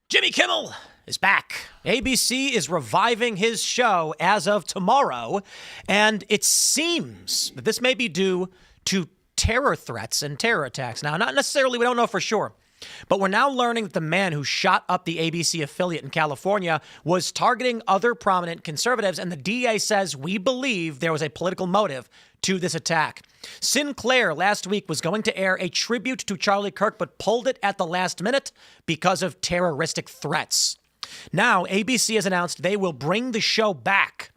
Jimmy Kimmel is back. ABC is reviving his show as of tomorrow, and it seems that this may be due to terror threats and terror attacks. Now, not necessarily, we don't know for sure, but we're now learning that the man who shot up the ABC affiliate in California was targeting other prominent conservatives, and the DA says we believe there was a political motive to this attack. Sinclair last week was going to air a tribute to Charlie Kirk, but pulled it at the last minute because of terroristic threats. Now, ABC has announced they will bring the show back.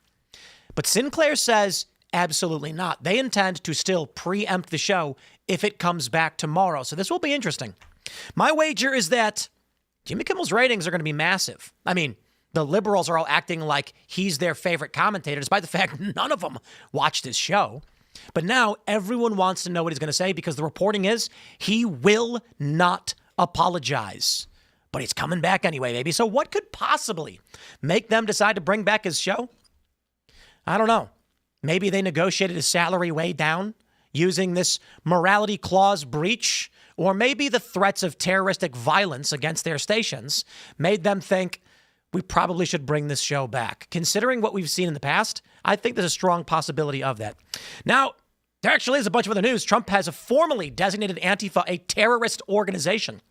But Sinclair says absolutely not. They intend to still preempt the show if it comes back tomorrow. So this will be interesting. My wager is that Jimmy Kimmel's ratings are going to be massive. I mean, the liberals are all acting like he's their favorite commentator, despite the fact none of them watched his show. But now everyone wants to know what he's going to say because the reporting is he will not apologize. But he's coming back anyway, baby. So what could possibly make them decide to bring back his show? I don't know. Maybe they negotiated his salary way down using this morality clause breach, or maybe the threats of terroristic violence against their stations made them think we probably should bring this show back. Considering what we've seen in the past, I think there's a strong possibility of that. Now, there actually is a bunch of other news. Trump has formally designated Antifa a terrorist organization.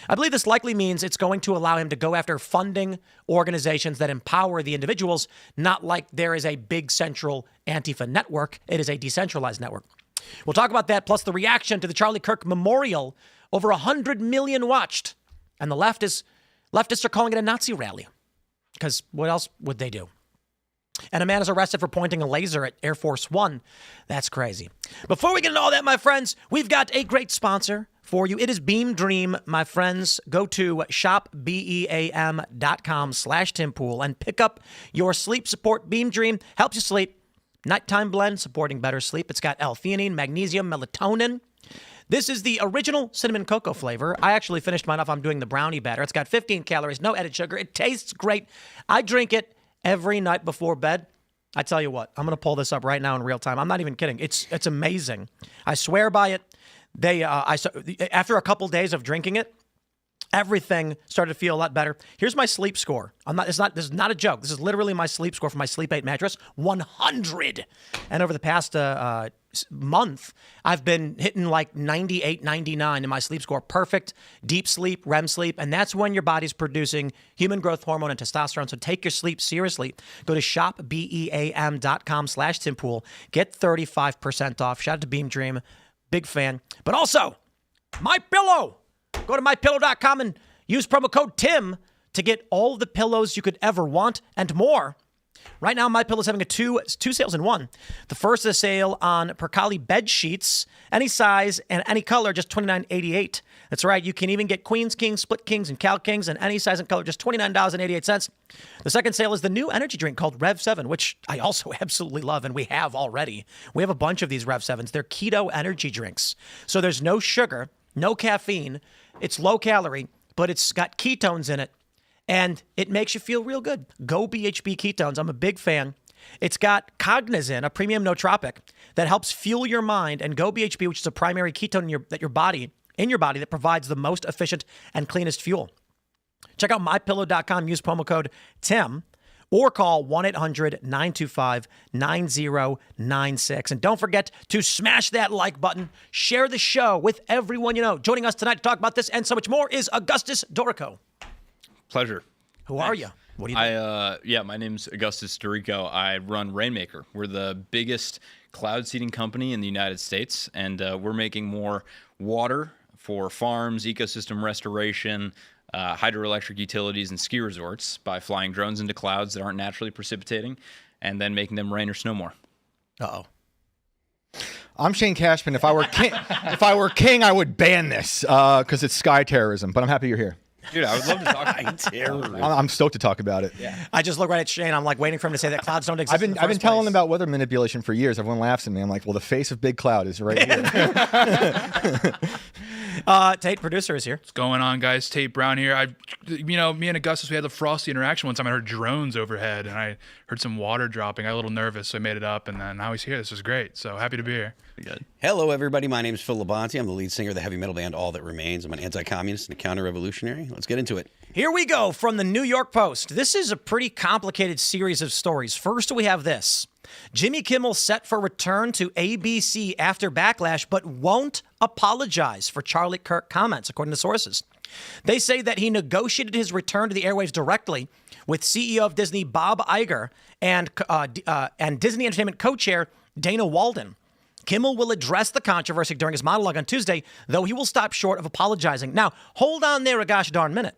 I believe this likely means it's going to allow him to go after funding organizations that empower the individuals, not like there is a big central Antifa network. It is a decentralized network. We'll talk about that, plus the reaction to the Charlie Kirk memorial. Over 100 million watched. And the leftists are calling it a Nazi rally. Because what else would they do? And a man is arrested for pointing a laser at Air Force One. That's crazy. Before we get into all that, my friends, we've got a great sponsor for you. It is Beam Dream, my friends. Go to shopbeam.com/Timpool and pick up your sleep support. Beam Dream helps you sleep. Nighttime blend supporting better sleep. It's got L-theanine, magnesium, melatonin. This is the original cinnamon cocoa flavor. I actually finished mine off. I'm doing the brownie batter. It's got 15 calories, no added sugar. It tastes great. I drink it every night before bed. I tell you what, I'm going to pull this up right now in real time. I'm not even kidding. It's amazing. I swear by it. After a couple days of drinking it, everything started to feel a lot better. Here's my sleep score. This is not a joke. This is literally my sleep score for my Sleep 8 mattress, 100. And over the past month, I've been hitting like 98, 99 in my sleep score. Perfect, deep sleep, REM sleep. And that's when your body's producing human growth hormone and testosterone. So take your sleep seriously. Go to shopbeam.com/Timpool. Get 35% off. Shout out to Beam Dream. Big fan. But also, My Pillow. Go to mypillow.com and use promo code TIM to get all the pillows you could ever want and more. Right now, My Pillow is having two sales in one. The first is a sale on Percali bed sheets, any size and any color, just $29.88. That's right. You can even get Queens Kings, Split Kings, and Cal Kings in any size and color, just $29.88. The second sale is the new energy drink called Rev 7, which I also absolutely love, and we have already. We have a bunch of these Rev 7s. They're keto energy drinks. So there's no sugar, no caffeine. It's low calorie, but it's got ketones in it. And it makes you feel real good. Go BHB Ketones. I'm a big fan. It's got Cognizin, a premium nootropic that helps fuel your mind, and Go BHB, which is a primary ketone in your body that provides the most efficient and cleanest fuel. Check out mypillow.com. Use promo code TIM or call 1-800-925-9096. And don't forget to smash that like button. Share the show with everyone you know. Joining us tonight to talk about this and so much more is Augustus Doricko. Pleasure. Who are you? What do you do? My name's Augustus Doricko. I run Rainmaker. We're the biggest cloud seeding company in the United States, and we're making more water for farms, ecosystem restoration, hydroelectric utilities, and ski resorts by flying drones into clouds that aren't naturally precipitating and then making them rain or snow more. Uh-oh. I'm Shane Cashman. If I were king, I would ban this because it's sky terrorism, but I'm happy you're here. Dude, I would love to talk about terrorism. I'm stoked to talk about it. Yeah. I just look right at Shane. I'm like waiting for him to say that clouds don't exist. I've been telling them about weather manipulation for years. Everyone laughs at me. I'm like, well, the face of Big Cloud is right here. Tate, producer, is here. What's going on, guys? Tate Brown here. Me and Augustus, we had the frosty interaction one time. I heard drones overhead, and I heard some water dropping. I got a little nervous, so I made it up, and then now he's here. This is great. So happy to be here. Good. Hello, everybody. My name is Phil Labonte. I'm the lead singer of the heavy metal band All That Remains. I'm an anti-communist and a counter-revolutionary. Let's get into it. Here we go from the New York Post. This is a pretty complicated series of stories. First, we have this. Jimmy Kimmel set for return to ABC after backlash, but won't apologize for Charlie Kirk comments, according to sources. They say that he negotiated his return to the airwaves directly with CEO of Disney Bob Iger and Disney Entertainment co-chair Dana Walden. Kimmel will address the controversy during his monologue on Tuesday, though he will stop short of apologizing. Now, hold on there a gosh darn minute.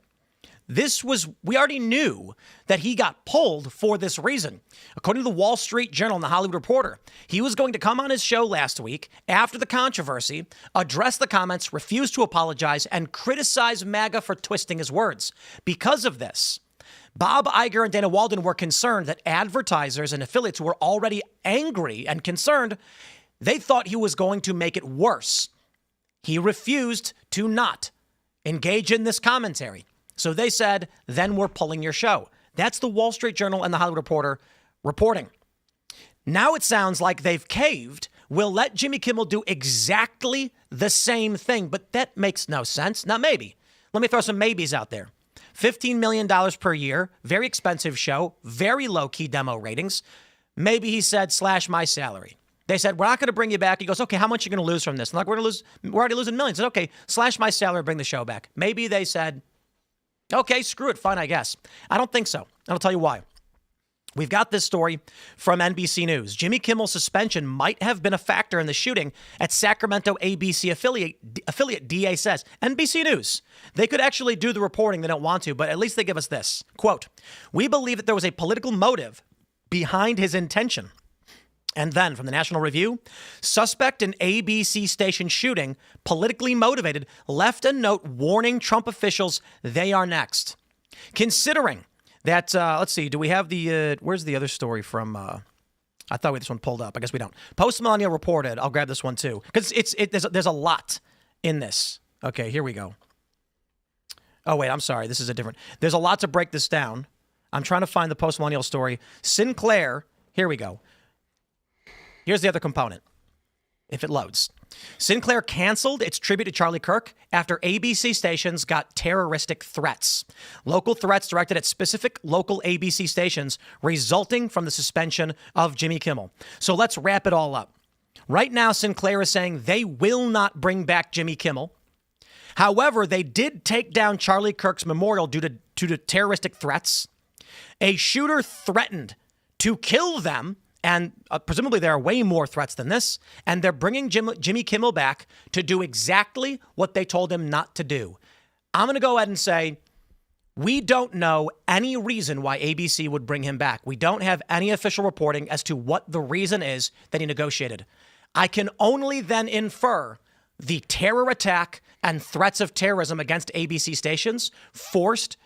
We already knew that he got pulled for this reason. According to the Wall Street Journal and the Hollywood Reporter, he was going to come on his show last week after the controversy, address the comments, refuse to apologize, and criticize MAGA for twisting his words. Because of this, Bob Iger and Dana Walden were concerned that advertisers and affiliates who were already angry and concerned, they thought he was going to make it worse. He refused to not engage in this commentary. So they said, then we're pulling your show. That's the Wall Street Journal and the Hollywood Reporter reporting. Now it sounds like they've caved. We'll let Jimmy Kimmel do exactly the same thing, but that makes no sense. Now, maybe. Let me throw some maybes out there. $15 million per year, very expensive show, very low-key demo ratings. Maybe he said, slash my salary. They said, we're not going to bring you back. He goes, okay, how much are you going to lose from this? And like, we're already losing millions. Said, okay, slash my salary, bring the show back. Maybe they said, okay, screw it, fine, I guess. I don't think so. And I'll tell you why. We've got this story from NBC News. Jimmy Kimmel's suspension might have been a factor in the shooting at Sacramento ABC affiliate, DA says. NBC News. They could actually do the reporting. They don't want to, but at least they give us this. Quote, we believe that there was a political motive behind his intention. And then from the National Review, suspect in ABC station shooting, politically motivated, left a note warning Trump officials they are next. Considering that, let's see, do we have where's the other story from, I thought we had this one pulled up. I guess we don't. Post Millennial reported, I'll grab this one too, because there's a lot in this. Okay, here we go. Oh, wait, I'm sorry. This is a different, there's a lot to break this down. I'm trying to find the Post Millennial story. Sinclair, here we go. Here's the other component, if it loads. Sinclair canceled its tribute to Charlie Kirk after ABC stations got terroristic threats. Local threats directed at specific local ABC stations resulting from the suspension of Jimmy Kimmel. So let's wrap it all up. Right now, Sinclair is saying they will not bring back Jimmy Kimmel. However, they did take down Charlie Kirk's memorial due to terroristic threats. A shooter threatened to kill them. And presumably there are way more threats than this. And they're bringing Jimmy Kimmel back to do exactly what they told him not to do. I'm going to go ahead and say we don't know any reason why ABC would bring him back. We don't have any official reporting as to what the reason is that he negotiated. I can only then infer the terror attack and threats of terrorism against ABC stations forced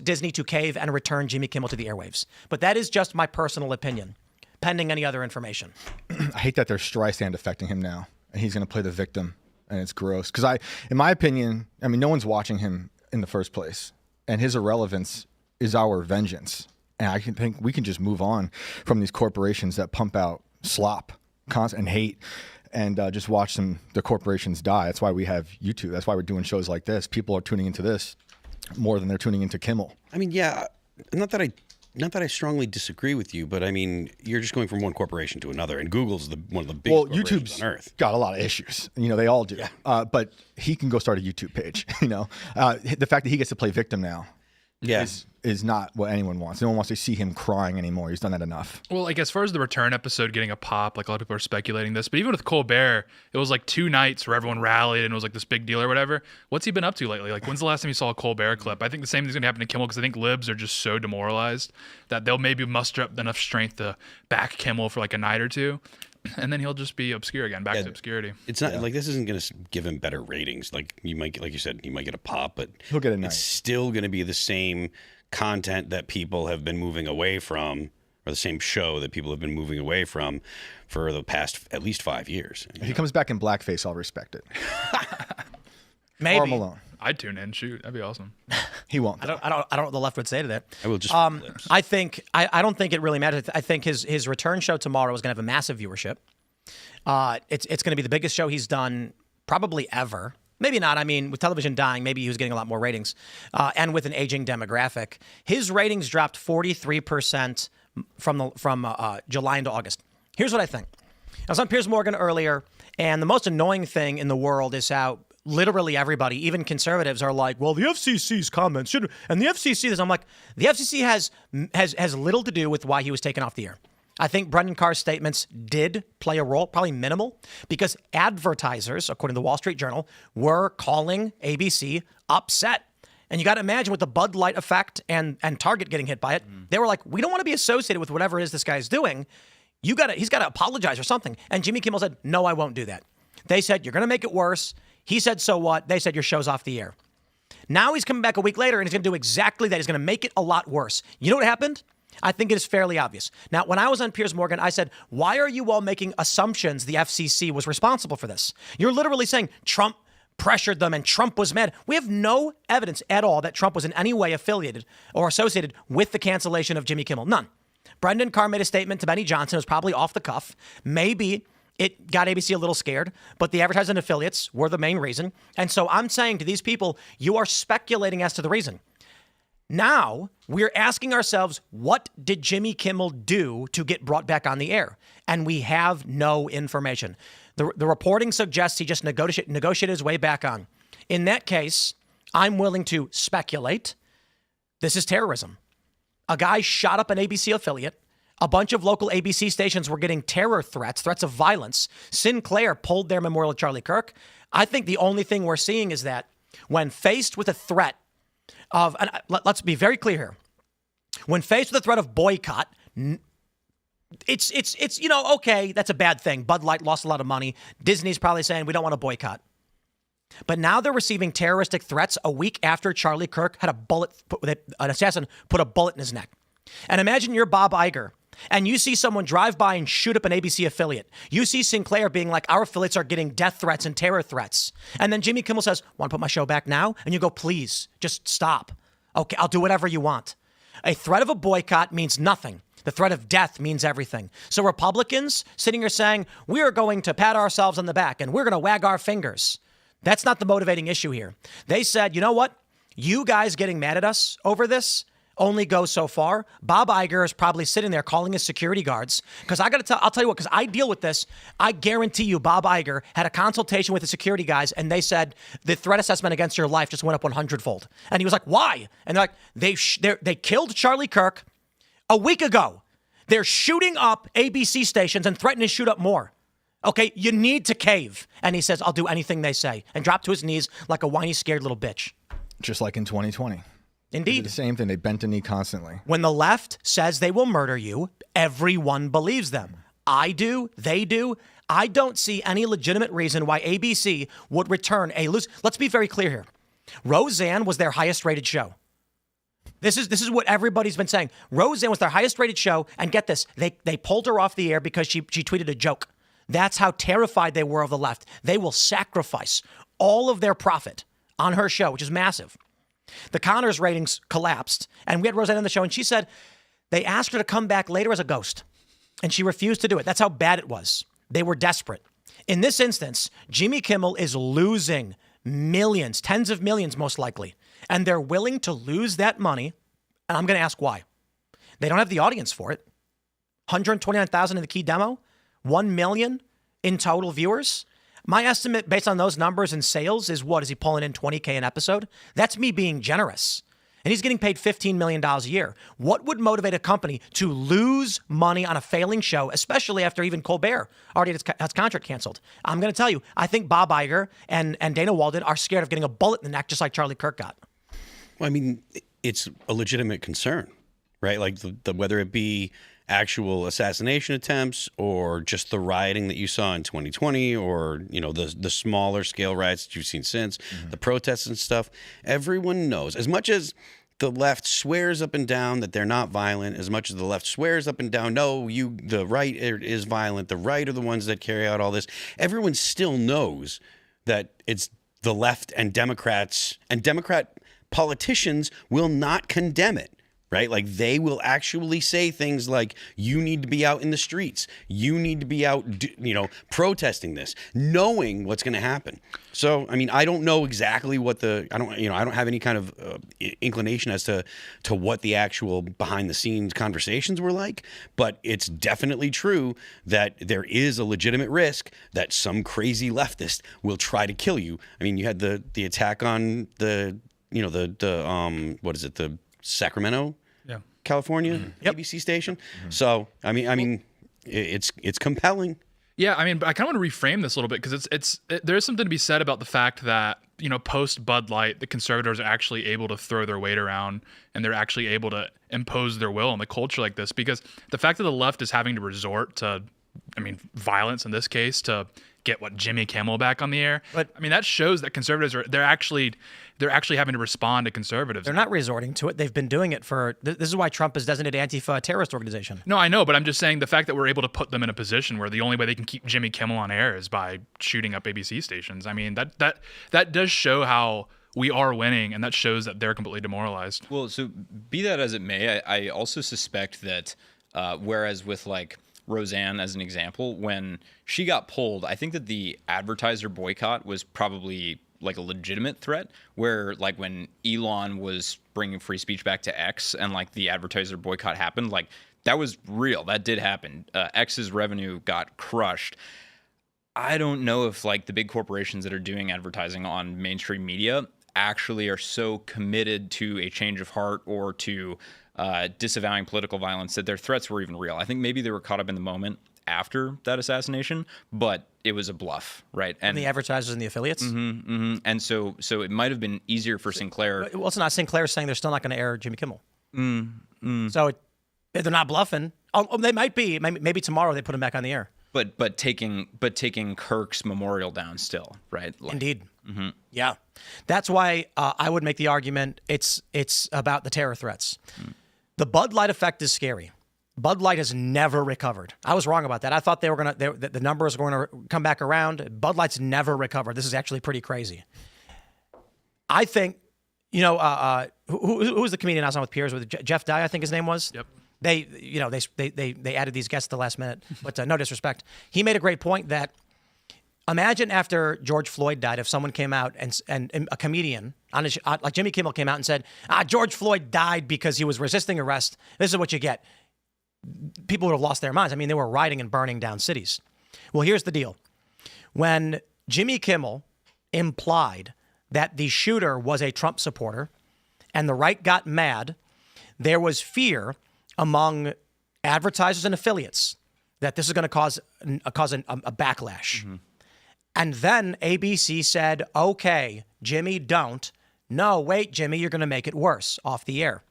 Disney to cave and return Jimmy Kimmel to the airwaves. But that is just my personal opinion. Pending any other information. I hate that there's Streisand affecting him now, and he's going to play the victim, and it's gross. Because in my opinion, I mean, no one's watching him in the first place, and his irrelevance is our vengeance. And I think we can just move on from these corporations that pump out slop, and hate, and just watch the corporations die. That's why we have YouTube. That's why we're doing shows like this. People are tuning into this more than they're tuning into Kimmel. I mean, yeah, not that I strongly disagree with you, but I mean, you're just going from one corporation to another, and Google's one of the biggest corporations YouTube's on earth. Got a lot of issues. You know, they all do. Yeah. But he can go start a YouTube page. You know, the fact that he gets to play victim now is not what anyone wants. No one wants to see him crying anymore. He's done that enough. Well, like as far as the return episode getting a pop, like a lot of people are speculating this, but even with Colbert, it was like 2 nights where everyone rallied and it was like this big deal or whatever. What's he been up to lately? Like, when's the last time you saw a Colbert clip? I think the same thing's going to happen to Kimmel because I think libs are just so demoralized that they'll maybe muster up enough strength to back Kimmel for like a night or two. And then he'll just be obscure again, back to obscurity. It's not like this isn't going to give him better ratings. Like you might, like you said, you might get a pop, but he'll get a night. It's still going to be the same content that people have been moving away from, or the same show that people have been moving away from for the past at least 5 years. If he comes back in blackface, I'll respect it. Maybe. Or Malone. I'd tune in. Shoot, that'd be awesome. He won't. I don't know what the left would say to that. I will just. I don't think it really matters. I think his return show tomorrow is going to have a massive viewership. It's going to be the biggest show he's done probably ever. Maybe not. I mean, with television dying, maybe he was getting a lot more ratings. And with an aging demographic, his ratings dropped 43% from July into August. Here's what I think. I was on Piers Morgan earlier, and the most annoying thing in the world is how literally everybody, even conservatives, are like, well, the FCC's comments should, and the FCC this. I'm like, the FCC has little to do with why he was taken off the air. I think Brendan Carr's statements did play a role, probably minimal, because advertisers, according to the Wall Street Journal, were calling ABC upset. And you got to imagine with the Bud Light effect and Target getting hit by it, they were like, we don't want to be associated with whatever it is this guy's doing. He's got to apologize or something. And Jimmy Kimmel said, no, I won't do that. They said, you're going to make it worse. He said, so what? They said, your show's off the air. Now he's coming back a week later and he's going to do exactly that. He's going to make it a lot worse. You know what happened? I think it is fairly obvious. Now, when I was on Piers Morgan, I said, why are you all making assumptions the FCC was responsible for this? You're literally saying Trump pressured them and Trump was mad. We have no evidence at all that Trump was in any way affiliated or associated with the cancellation of Jimmy Kimmel. None. Brendan Carr made a statement to Benny Johnson. It was probably off the cuff. Maybe it got ABC a little scared, but the advertisers and affiliates were the main reason. And so I'm saying to these people, you are speculating as to the reason. Now we're asking ourselves, what did Jimmy Kimmel do to get brought back on the air? And we have no information. The reporting suggests he just negotiated his way back on. In that case, I'm willing to speculate. This is terrorism. A guy shot up an ABC affiliate. A bunch of local ABC stations were getting terror threats of violence. Sinclair pulled their memorial of Charlie Kirk. I think the only thing we're seeing is that when faced with a threat of, and let's be very clear here, when faced with a threat of boycott, it's okay, that's a bad thing. Bud Light lost a lot of money. Disney's probably saying we don't want to boycott. But now they're receiving terroristic threats a week after Charlie Kirk had an assassin put a bullet in his neck. And imagine you're Bob Iger and you see someone drive by and shoot up an ABC affiliate. You see Sinclair being like, our affiliates are getting death threats and terror threats. And then Jimmy Kimmel says, want to put my show back now? And you go, please, just stop. Okay, I'll do whatever you want. A threat of a boycott means nothing. The threat of death means everything. So Republicans sitting here saying, we are going to pat ourselves on the back and we're going to wag our fingers. That's not the motivating issue here. They said, you know what? You guys getting mad at us over this only goes so far. Bob Iger is probably sitting there calling his security guards. Because I'll tell you what, because I deal with this. I guarantee you Bob Iger had a consultation with the security guys and they said the threat assessment against your life just went up 100-fold. And he was like, why? And they're like, they killed Charlie Kirk a week ago. They're shooting up ABC stations and threatening to shoot up more. Okay, you need to cave. And he says, I'll do anything they say. And drop to his knees like a whiny, scared little bitch. Just like in 2020. Indeed. They did the same thing. They bent the knee constantly. When the left says they will murder you, everyone believes them. I do. They do. I don't see any legitimate reason why ABC would return a loose. Let's be very clear here. Roseanne was their highest rated show. This is what everybody's been saying. Roseanne was their highest rated show. And get this, they pulled her off the air because she tweeted a joke. That's how terrified they were of the left. They will sacrifice all of their profit on her show, which is massive. The Connors ratings collapsed, and we had Roseanne on the show, and she said they asked her to come back later as a ghost, and she refused to do it. That's how bad it was. They were desperate. In this instance, Jimmy Kimmel is losing millions, tens of millions most likely, and they're willing to lose that money, and I'm going to ask why. They don't have the audience for it. 129,000 in the key demo. 1 million in total viewers. My estimate based on those numbers and sales is what? Is he pulling in $20K an episode? That's me being generous. And he's getting paid $15 million a year. What would motivate a company to lose money on a failing show, especially after even Colbert already has his contract canceled? I'm going to tell you, I think Bob Iger and Dana Walden are scared of getting a bullet in the neck just like Charlie Kirk got. Well, I mean, it's a legitimate concern, right? Like whether it be actual assassination attempts or just the rioting that you saw in 2020 or, the smaller scale riots that you've seen since, the protests and stuff. Everyone knows, as much as the left swears up and down that they're not violent, as much as the left swears up and down, no, the right is violent, the right are the ones that carry out all this, everyone still knows that it's the left and Democrat politicians will not condemn it. Right? Like they will actually say things like, you need to be out in the streets. You need to be out, protesting this, knowing what's going to happen. So, I mean, I don't know exactly what I don't have any kind of inclination as to what the actual behind the scenes conversations were like, but it's definitely true that there is a legitimate risk that some crazy leftist will try to kill you. I mean, you had the attack on the Sacramento, California ABC station. So I mean, it's compelling. Yeah, I mean, but I kind of want to reframe this a little bit because there is something to be said about the fact that post Bud Light, the conservatives are actually able to throw their weight around and they're actually able to impose their will on the culture like this. Because the fact that the left is having to resort to, violence in this case to get Jimmy Kimmel back on the air. But that shows that conservatives they're actually having to respond to conservatives. They're not resorting to it. They've been doing it for. This is why Trump has designated Antifa a terrorist organization. No, I know, but I'm just saying the fact that we're able to put them in a position where the only way they can keep Jimmy Kimmel on air is by shooting up ABC stations. I mean, that does show how we are winning, and that shows that they're completely demoralized. Well, so be that as it may, I also suspect that whereas with Roseanne as an example, when she got pulled, I think that the advertiser boycott was probably a legitimate threat, where when Elon was bringing free speech back to X and the advertiser boycott happened, that was real. That did happen. X's revenue got crushed. I don't know if the big corporations that are doing advertising on mainstream media actually are so committed to a change of heart or to disavowing political violence that their threats were even real. I think maybe they were caught up in the moment after that assassination, but it was a bluff, right? And the advertisers and the affiliates. And so it might have been easier for Sinclair. Well, it's not. Sinclair saying they're still not going to air Jimmy Kimmel. So they're not bluffing. Oh, they might be. Maybe tomorrow they put him back on the air. But taking Kirk's memorial down still, right? Indeed. Yeah, that's why I would make the argument it's about the terror threats. The Bud Light effect is scary. Bud Light has never recovered. I was wrong about that. I thought the numbers were going to come back around. Bud Light's never recovered. This is actually pretty crazy. I think, who was the comedian I was on with Piers with? Jeff Dye, I think his name was. Yep. They added these guests at the last minute, but no disrespect. He made a great point that imagine after George Floyd died, if someone came out and a comedian like Jimmy Kimmel came out and said, George Floyd died because he was resisting arrest. This is what you get. People would have lost their minds. They were rioting and burning down cities. Well, here's the deal. When Jimmy Kimmel implied that the shooter was a Trump supporter and the right got mad, there was fear among advertisers and affiliates that this is going to cause a backlash. And then ABC said, okay, Jimmy, don't. No, wait, Jimmy, you're going to make it worse off the air.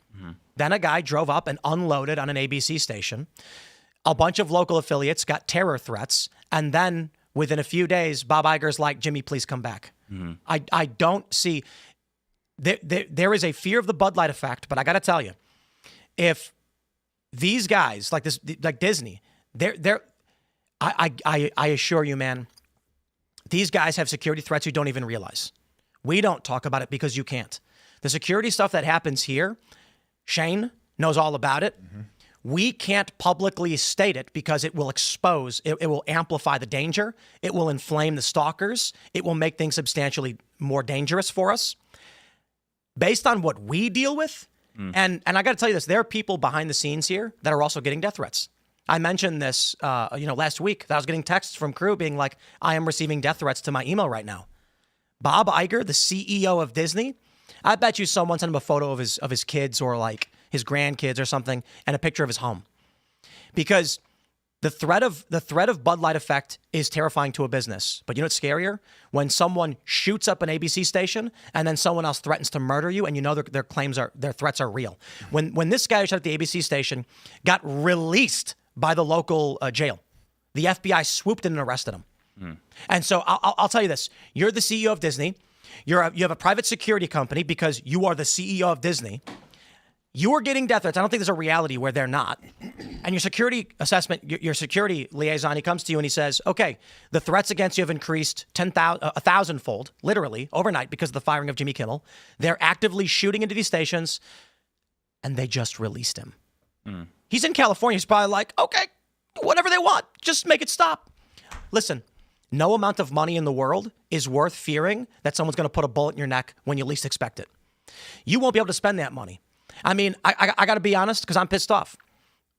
Then a guy drove up and unloaded on an ABC station. A bunch of local affiliates got terror threats. And then within a few days, Bob Iger's like, Jimmy, please come back. I don't see... There is a fear of the Bud Light effect, but I got to tell you, if these guys like Disney, I assure you, man, these guys have security threats you don't even realize. We don't talk about it because you can't. The security stuff that happens here, Shane knows all about it. We can't publicly state it because it will expose, it will amplify the danger. It will inflame the stalkers. It will make things substantially more dangerous for us. Based on what we deal with, and I got to tell you this, there are people behind the scenes here that are also getting death threats. I mentioned this, last week that I was getting texts from crew being like, I am receiving death threats to my email right now. Bob Iger, the CEO of Disney, I bet you someone sent him a photo of his kids or his grandkids or something and a picture of his home. Because the threat of Bud Light effect is terrifying to a business. But you know what's scarier? When someone shoots up an ABC station and then someone else threatens to murder you and you know their threats are real. When this guy who shot at the ABC station got released by the local jail, the FBI swooped in and arrested him. And so I'll tell you this. You're the CEO of Disney. You have a private security company because you are the CEO of Disney. you are getting death threats. I don't think there's a reality where they're not. And your security assessment, your security liaison, he comes to you and he says, okay, the threats against you have increased 1,000-fold, literally, overnight because of the firing of Jimmy Kimmel. They're actively shooting into these stations, and they just released him. He's in California. He's probably like, okay, whatever they want, just make it stop. Listen, no amount of money in the world is worth fearing that someone's going to put a bullet in your neck when you least expect it. You won't be able to spend that money. I mean, I got to be honest because I'm pissed off.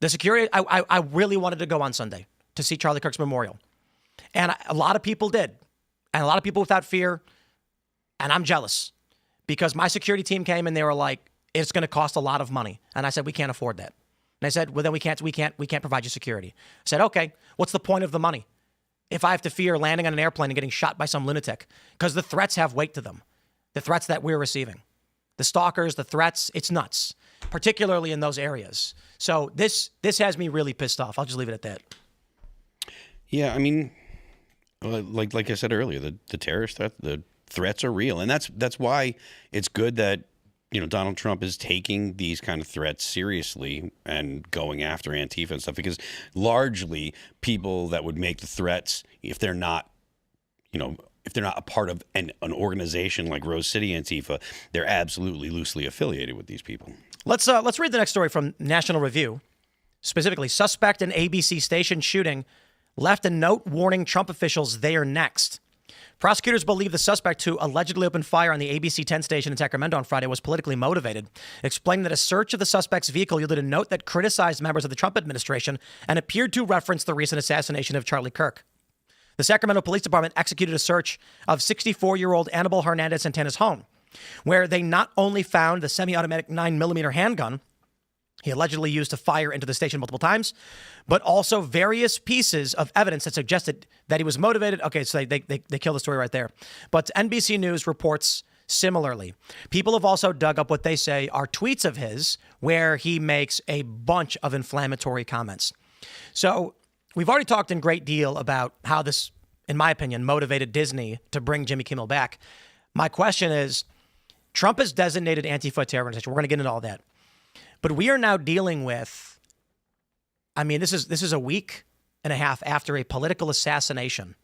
The security, I really wanted to go on Sunday to see Charlie Kirk's memorial. And a lot of people did. And a lot of people without fear. And I'm jealous because my security team came and they were like, it's going to cost a lot of money. And I said, we can't afford that. And I said, well, then we can't provide you security. I said, okay, what's the point of the money? If I have to fear landing on an airplane and getting shot by some lunatic, because the threats have weight to them, the threats that we're receiving, the stalkers, the threats, it's nuts, particularly in those areas. So this has me really pissed off. I'll just leave it at that. Yeah, I mean, like I said earlier, the terrorist threat, the threats are real, and that's why it's good that Donald Trump is taking these kind of threats seriously and going after Antifa and stuff, because largely people that would make the threats, if they're not a part of an organization like Rose City Antifa, they're absolutely loosely affiliated with these people. Let's read the next story from National Review. Specifically, suspect in ABC station shooting left a note warning Trump officials they are next. Prosecutors believe the suspect who allegedly opened fire on the ABC 10 station in Sacramento on Friday was politically motivated, explaining that a search of the suspect's vehicle yielded a note that criticized members of the Trump administration and appeared to reference the recent assassination of Charlie Kirk. The Sacramento Police Department executed a search of 64-year-old Anibal Hernandez Santana's home, where they not only found the semi-automatic 9mm handgun he allegedly used to fire into the station multiple times, but also various pieces of evidence that suggested that he was motivated. Okay, so they kill the story right there. But NBC News reports similarly. People have also dug up what they say are tweets of his where he makes a bunch of inflammatory comments. So we've already talked in great deal about how this, in my opinion, motivated Disney to bring Jimmy Kimmel back. My question is, Trump has designated Antifa a terror organization. We're going to get into all that. But we are now dealing with, I mean, this is a week and a half after a political assassination.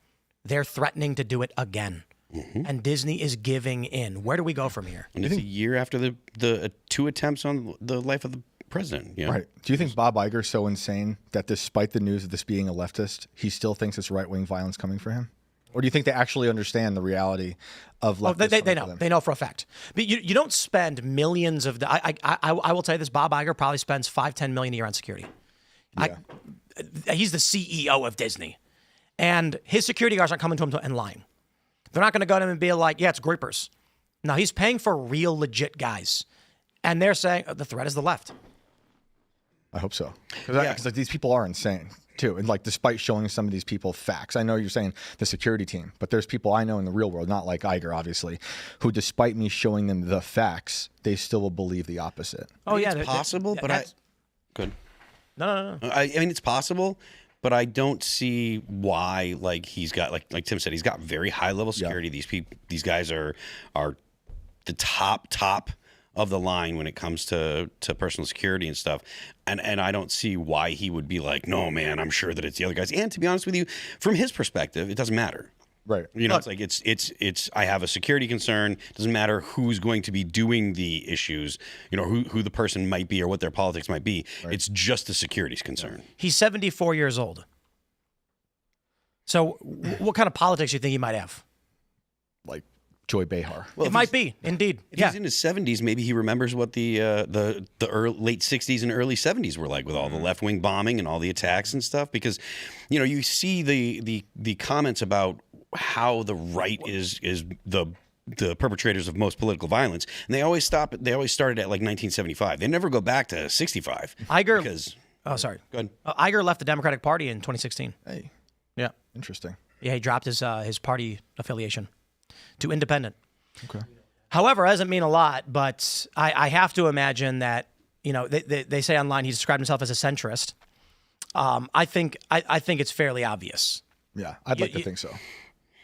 They're threatening to do it again. Mm-hmm. And Disney is giving in. Where do we go from here? And it's a year after the two attempts on the life of the president. Right. Do you think Bob Iger's so insane that despite the news of this being a leftist, he still thinks it's right-wing violence coming for him? Or do you think they actually understand the reality of leftists? They know. They know for a fact. But you don't spend millions of... I will tell you this. Bob Iger probably spends $5-10 million a year on security. Yeah. He's the CEO of Disney. And his security guards aren't coming to him and lying. They're not going to go to him and be like, yeah, it's groupers. No, he's paying for real, legit guys. And they're saying the threat is the left. I hope so. Because these people are insane, too. And despite showing some of these people facts, I know you're saying the security team, but there's people I know in the real world, not like Iger, obviously, who despite me showing them the facts, they still will believe the opposite. Oh, yeah. It's possible, but Good. No. I mean, it's possible, but I don't see why, he's got, like Tim said, he's got very high-level security. Yeah. These guys are the top of the line when it comes to personal security and stuff. And I don't see why he would be like, no, man, I'm sure that it's the other guys. And to be honest with you, from his perspective, it doesn't matter. Right. It's I have a security concern. It doesn't matter who's going to be doing the issues, who the person might be or what their politics might be. Right. It's just the security's concern. He's 74 years old. So what kind of politics do you think he might have? Like Joy Behar. Well, it might be, indeed. If he's in his 70s, maybe he remembers what the late 60s and early 70s were like with all the left-wing bombing and all the attacks and stuff. Because, you see the comments about how the right is the perpetrators of most political violence, and they always started at 1975. They never go back to 65. Iger. Sorry. Go ahead. Iger left the Democratic Party in 2016. Hey. Yeah. Interesting. Yeah, he dropped his party affiliation to independent. Okay. However, it doesn't mean a lot, but I have to imagine that, they say online he described himself as a centrist. I think it's fairly obvious. Yeah, I'd like to think so.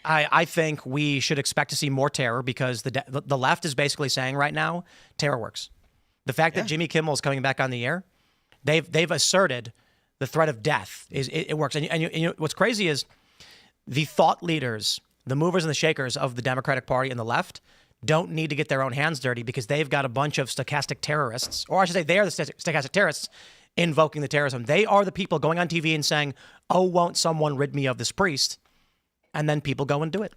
I think we should expect to see more terror because the left is basically saying right now, terror works. The fact that Jimmy Kimmel is coming back on the air, they've asserted the threat of death. It works. And you know, what's crazy is the thought leaders, the movers and the shakers of the Democratic Party and the left don't need to get their own hands dirty because they've got a bunch of stochastic terrorists, or I should say they are the stochastic terrorists invoking the terrorism. They are the people going on TV and saying, oh, won't someone rid me of this priest? And then people go and do it.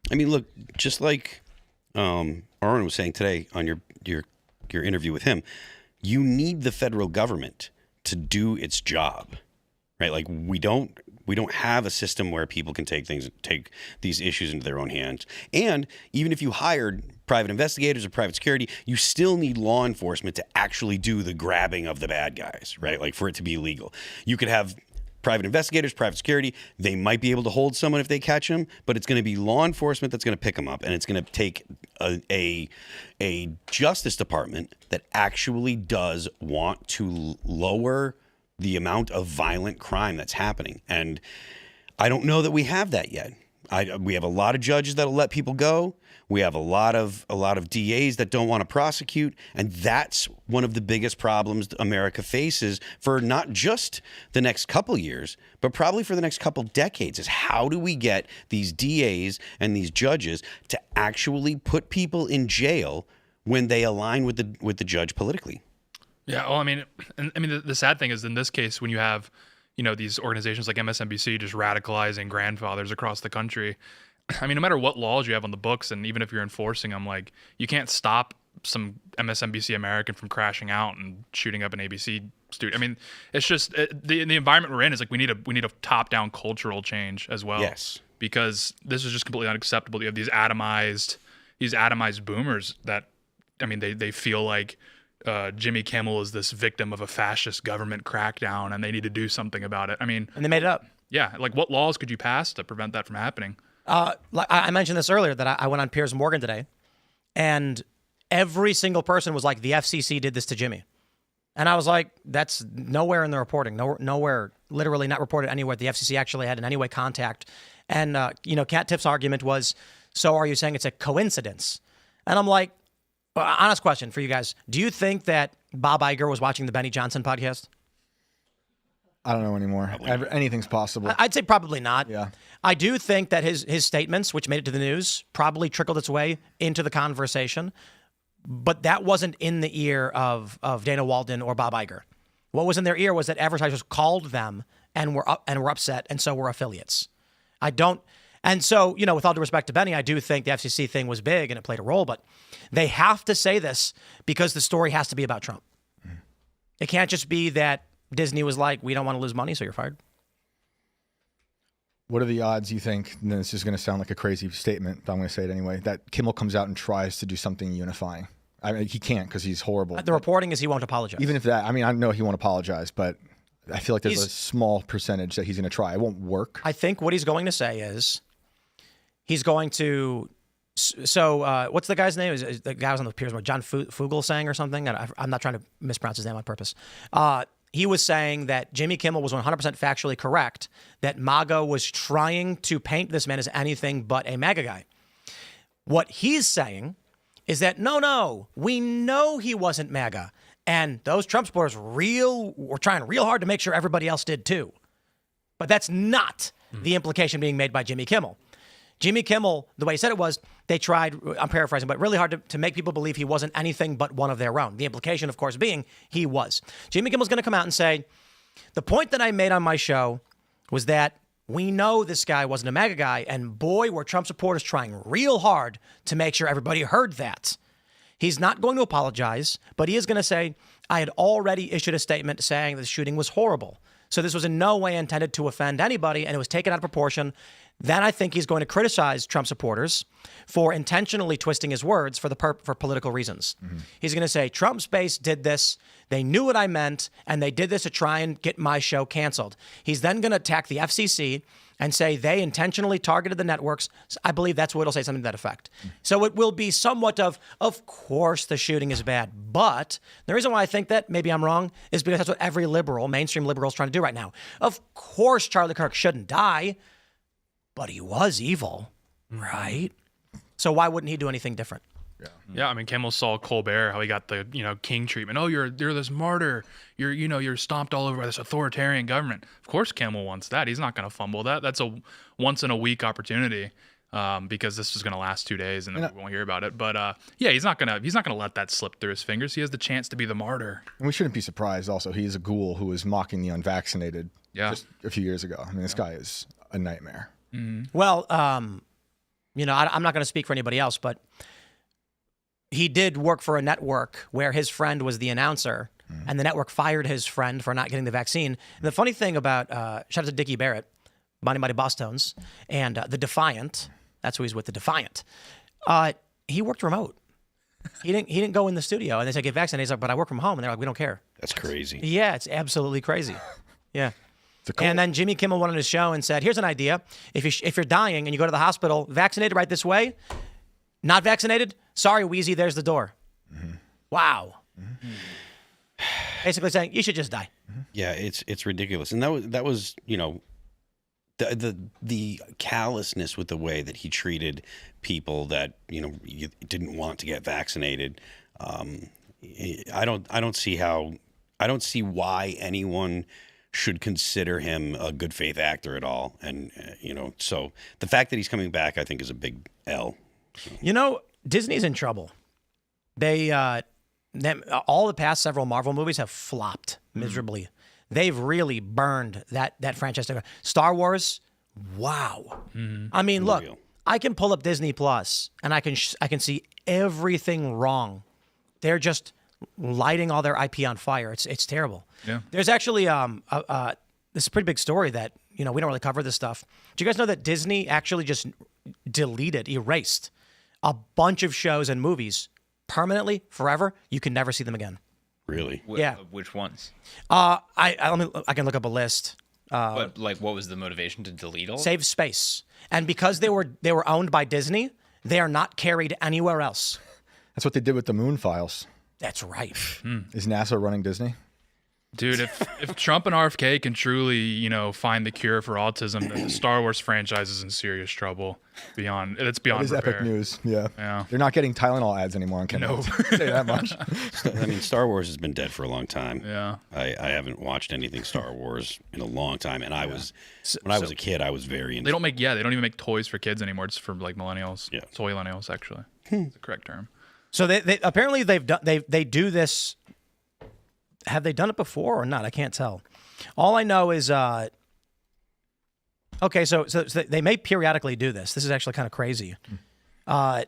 I mean, look, just like Arlen was saying today on your interview with him, you need the federal government to do its job, right? Like we don't have a system where people can take these issues into their own hands. And even if you hired private investigators or private security, you still need law enforcement to actually do the grabbing of the bad guys, right? Like for it to be legal. You could have private investigators, private security. They might be able to hold someone if they catch him, but it's going to be law enforcement that's going to pick them up, and it's going to take a Justice Department that actually does want to lower the amount of violent crime that's happening. And I don't know that we have that yet. We have a lot of judges that'll let people go. We have a lot of DAs that don't want to prosecute, and that's one of the biggest problems America faces for not just the next couple years, but probably for the next couple decades. Is how do we get these DAs and these judges to actually put people in jail when they align with the judge politically? Yeah. Well, I mean, the sad thing is in this case, when you have, you know, these organizations like MSNBC just radicalizing grandfathers across the country, I mean, no matter what laws you have on the books, and even if you're enforcing them, like you can't stop some MSNBC American from crashing out and shooting up an ABC studio. I mean, it's just the environment we're in is like we need a top-down cultural change as well. Yes, because this is just completely unacceptable. You have these atomized boomers that, I mean, they feel like Jimmy Kimmel is this victim of a fascist government crackdown, and they need to do something about it. I mean, and they made it up. Yeah, like what laws could you pass to prevent that from happening? Like I mentioned this earlier that I went on Piers Morgan today, and every single person was like, the FCC did this to Jimmy. And I was like, that's nowhere in the reporting. Nowhere, literally not reported anywhere. The FCC actually had in any way contact. And, Kat Tiff's argument was, so are you saying it's a coincidence? And I'm like, honest question for you guys. Do you think that Bob Iger was watching the Benny Johnson podcast? I don't know anymore. Anything's possible. I'd say probably not. Yeah. I do think that his statements, which made it to the news, probably trickled its way into the conversation. But that wasn't in the ear of Dana Walden or Bob Iger. What was in their ear was that advertisers called them and were upset, and so were affiliates. And so, with all due respect to Benny, I do think the FCC thing was big and it played a role, but they have to say this because the story has to be about Trump. It can't just be that Disney was like, we don't want to lose money, so you're fired. What are the odds you think, and this is going to sound like a crazy statement, but I'm going to say it anyway, that Kimmel comes out and tries to do something unifying? I mean, he can't because he's horrible. The reporting is he won't apologize. Even if that, I mean, I know he won't apologize, but I feel like there's a small percentage that he's going to try. It won't work. I think what he's going to say is he's going to. So what's the guy's name? Is the guy was on the Piers, John Fugelsang or something? I'm not trying to mispronounce his name on purpose. He was saying that Jimmy Kimmel was 100% factually correct, that MAGA was trying to paint this man as anything but a MAGA guy. What he's saying is that, no, we know he wasn't MAGA. And those Trump supporters were trying real hard to make sure everybody else did too. But that's not the implication being made by Jimmy Kimmel. Jimmy Kimmel, the way he said it was, they tried, I'm paraphrasing, but really hard to make people believe he wasn't anything but one of their own. The implication, of course, being he was. Jimmy Kimmel's going to come out and say, the point that I made on my show was that we know this guy wasn't a MAGA guy, and boy, were Trump supporters trying real hard to make sure everybody heard that. He's not going to apologize, but he is going to say, I had already issued a statement saying the shooting was horrible. So this was in no way intended to offend anybody, and it was taken out of proportion. Then I think he's going to criticize Trump supporters for intentionally twisting his words for political reasons. Mm-hmm. He's going to say, Trump's base did this, they knew what I meant, and they did this to try and get my show canceled. He's then going to attack the FCC and say they intentionally targeted the networks. I believe that's what it'll say, something to that effect. Mm-hmm. So it will be somewhat of course the shooting is bad. But the reason why I think that, maybe I'm wrong, is because that's what every liberal, mainstream liberal, is trying to do right now. Of course Charlie Kirk shouldn't die, but he was evil, right? So why wouldn't he do anything different? Yeah, I mean, Kimmel saw Colbert, how he got the, king treatment. Oh, you're this martyr. You're stomped all over by this authoritarian government. Of course Kimmel wants that. He's not going to fumble that. That's a once in a week opportunity, because this is going to last 2 days and then we won't hear about it. But yeah, he's not gonna let that slip through his fingers. He has the chance to be the martyr. And we shouldn't be surprised. Also, he is a ghoul who was mocking the unvaccinated just a few years ago. I mean, this guy is a nightmare. Well, I'm not going to speak for anybody else, but he did work for a network where his friend was the announcer, and the network fired his friend for not getting the vaccine. And the funny thing about, shout out to Dickie Barrett, Mighty Mighty Boss Tones, and the Defiant, that's who he's with, the Defiant. He worked remote. He didn't go in the studio, and they said, get vaccinated. He's like, but I work from home, and they're like, we don't care. That's crazy. Yeah, it's absolutely crazy. Yeah. And then Jimmy Kimmel went on his show and said, here's an idea. If you're dying and you go to the hospital, vaccinated right this way, not vaccinated, sorry, Wheezy, there's the door. Wow. Basically saying, you should just die. Yeah, it's ridiculous. And that was the callousness with the way that he treated people that, you didn't want to get vaccinated. I don't see why anyone should consider him a good faith actor at all. And, so the fact that he's coming back, I think, is a big L. Disney's in trouble. They all the past several Marvel movies have flopped miserably. They've really burned that franchise. Star Wars, wow. I mean, look, I can pull up Disney Plus and I can see everything wrong. They're just lighting all their IP on fire. It's terrible. Yeah. There's actually this is a pretty big story that we don't really cover this stuff. Do you guys know that Disney actually just erased a bunch of shows and movies permanently, forever? You can never see them again. Really? Yeah. Which ones? I can look up a list. But what was the motivation to delete all? Save space, and because they were owned by Disney, they are not carried anywhere else. That's what they did with the Moon Files. That's right. Is NASA running Disney? Dude, if Trump and RFK can truly, find the cure for autism, then the Star Wars franchise is in serious trouble. It's beyond That is repair. epic news. Yeah. Yeah. They're not getting Tylenol ads anymore on Kimmel. Say that much. I mean, Star Wars has been dead for a long time. Yeah. I haven't watched anything Star Wars in a long time, and when I was a kid, I was very into. They don't even make toys for kids anymore. It's for like millennials. Yeah. Toy millennials, actually. It's the correct term. So they apparently they do this. Have they done it before or not? I can't tell. All I know is okay. So they may periodically do this. This is actually kind of crazy. Yeah.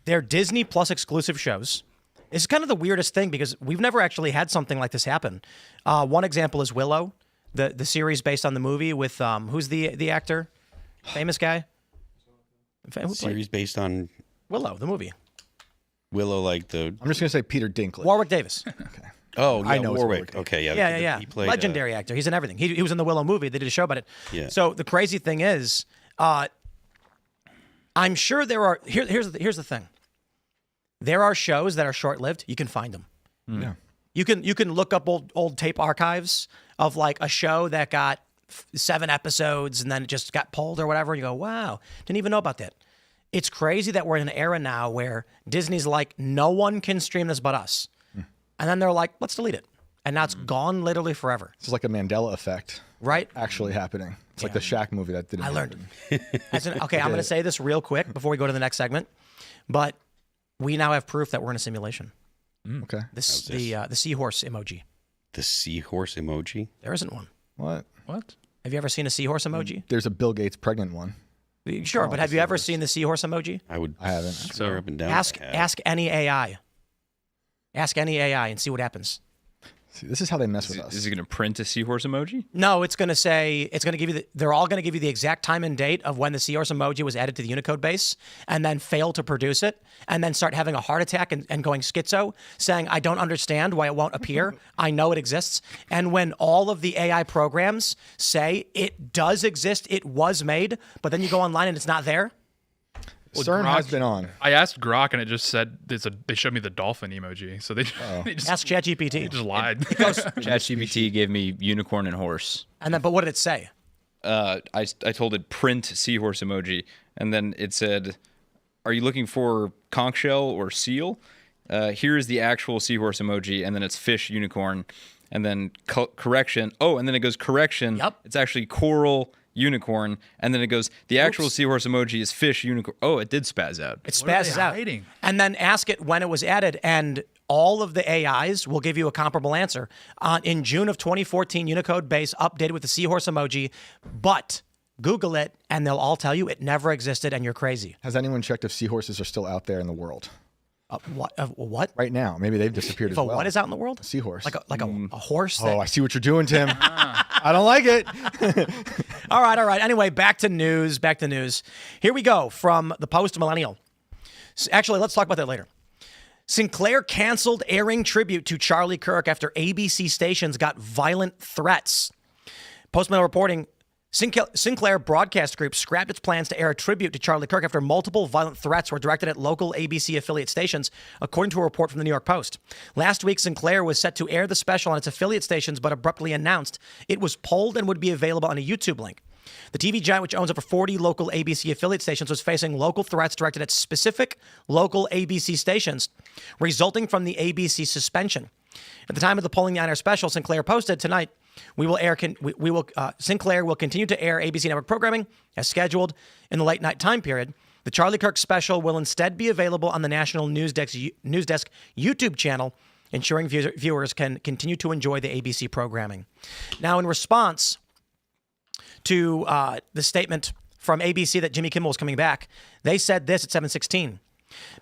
They're Disney Plus exclusive shows. It's kind of the weirdest thing because we've never actually had something like this happen. One example is Willow, the series based on the movie with who's the actor, famous guy. Series based on Willow, the movie. Willow, I'm just gonna say Peter Dinklage. Warwick Davis. Oh, yeah, I know it's Warwick. Warwick. Okay, yeah. Yeah. He played, legendary actor. He's in everything. He was in the Willow movie. They did a show about it. Yeah. So the crazy thing is, I'm sure there are. Here's the thing. There are shows that are short-lived. You can find them. Yeah. You can look up old tape archives of like a show that got 7 episodes and then it just got pulled or whatever. And you go, wow, didn't even know about that. It's crazy that we're in an era now where Disney's like, no one can stream this but us. And then they're like, let's delete it. And now it's gone literally forever. This is like a Mandela effect. Right? Actually happening. It's like the Shaq movie that didn't. I learned. happen. Okay, I'm going to say this real quick before we go to the next segment. But we now have proof that we're in a simulation. Okay. The seahorse emoji. The seahorse emoji? There isn't one. What? Have you ever seen a seahorse emoji? There's a Bill Gates pregnant one. Sure, but have you ever seen the seahorse emoji? I haven't. Swear up and down. Ask any AI. Ask any AI and see what happens. See, this is how they mess with us. Is it going to print a seahorse emoji? No, it's going to give you they're all going to give you the exact time and date of when the seahorse emoji was added to the Unicode base and then fail to produce it and then start having a heart attack and going schizo, saying, I don't understand why it won't appear. I know it exists. And when all of the AI programs say it does exist, it was made, but then you go online and it's not there. CERN has been on. I asked Grok and it just said they showed me the dolphin emoji. So they just Ask ChatGPT. they just lied. ChatGPT gave me unicorn and horse. And then, but what did it say? I told it print seahorse emoji, and then it said, are you looking for conch shell or seal? Here is the actual seahorse emoji, and then it's fish unicorn, and then correction. Oh, and then it goes correction. Yep. It's actually coral unicorn, and then it goes the actual seahorse emoji is fish unicorn. Oh, it did spaz out. It What are spazzes they out. hiding? And then ask it when it was added, and all of the AIs will give you a comparable answer. In June of 2014, Unicode base updated with the seahorse emoji, but Google it, and they'll all tell you it never existed, and you're crazy. Has anyone checked if seahorses are still out there in the world What? right now? Maybe they've disappeared as If a well. what is out in the world? Seahorse. Like a horse? That, Oh, I see what you're doing, Tim. I don't like it. All right. Anyway, back to news. Here we go from the Post Millennial. Actually, let's talk about that later. Sinclair canceled airing tribute to Charlie Kirk after ABC stations got violent threats. Post Millennial reporting, Sinclair Broadcast Group scrapped its plans to air a tribute to Charlie Kirk after multiple violent threats were directed at local ABC affiliate stations, according to a report from the New York Post. Last week, Sinclair was set to air the special on its affiliate stations, but abruptly announced it was pulled and would be available on a YouTube link. The TV giant, which owns over 40 local ABC affiliate stations, was facing local threats directed at specific local ABC stations, resulting from the ABC suspension. At the time of the polling the on-air special, Sinclair posted tonight, Sinclair will continue to air ABC network programming as scheduled in the late night time period. The Charlie Kirk special will instead be available on the National News Desk YouTube channel, ensuring viewers can continue to enjoy the ABC programming. Now, in response to the statement from ABC that Jimmy Kimmel was coming back, they said this at 7:16.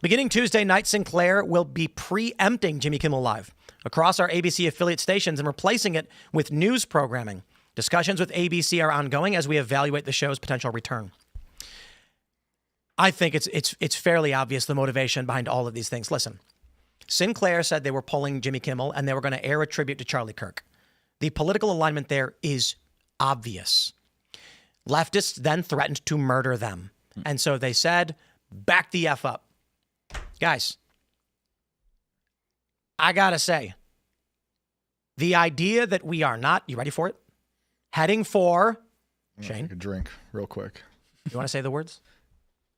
Beginning Tuesday night, Sinclair will be preempting Jimmy Kimmel Live across our ABC affiliate stations and replacing it with news programming. Discussions with ABC are ongoing as we evaluate the show's potential return. I think it's fairly obvious the motivation behind all of these things. Listen, Sinclair said they were pulling Jimmy Kimmel and they were going to air a tribute to Charlie Kirk. The political alignment there is obvious. Leftists then threatened to murder them. And so they said, back the F up. Guys, I gotta say, the idea that we are not, you ready for it? Heading for, Shane, Take a drink real quick. you want to say the words?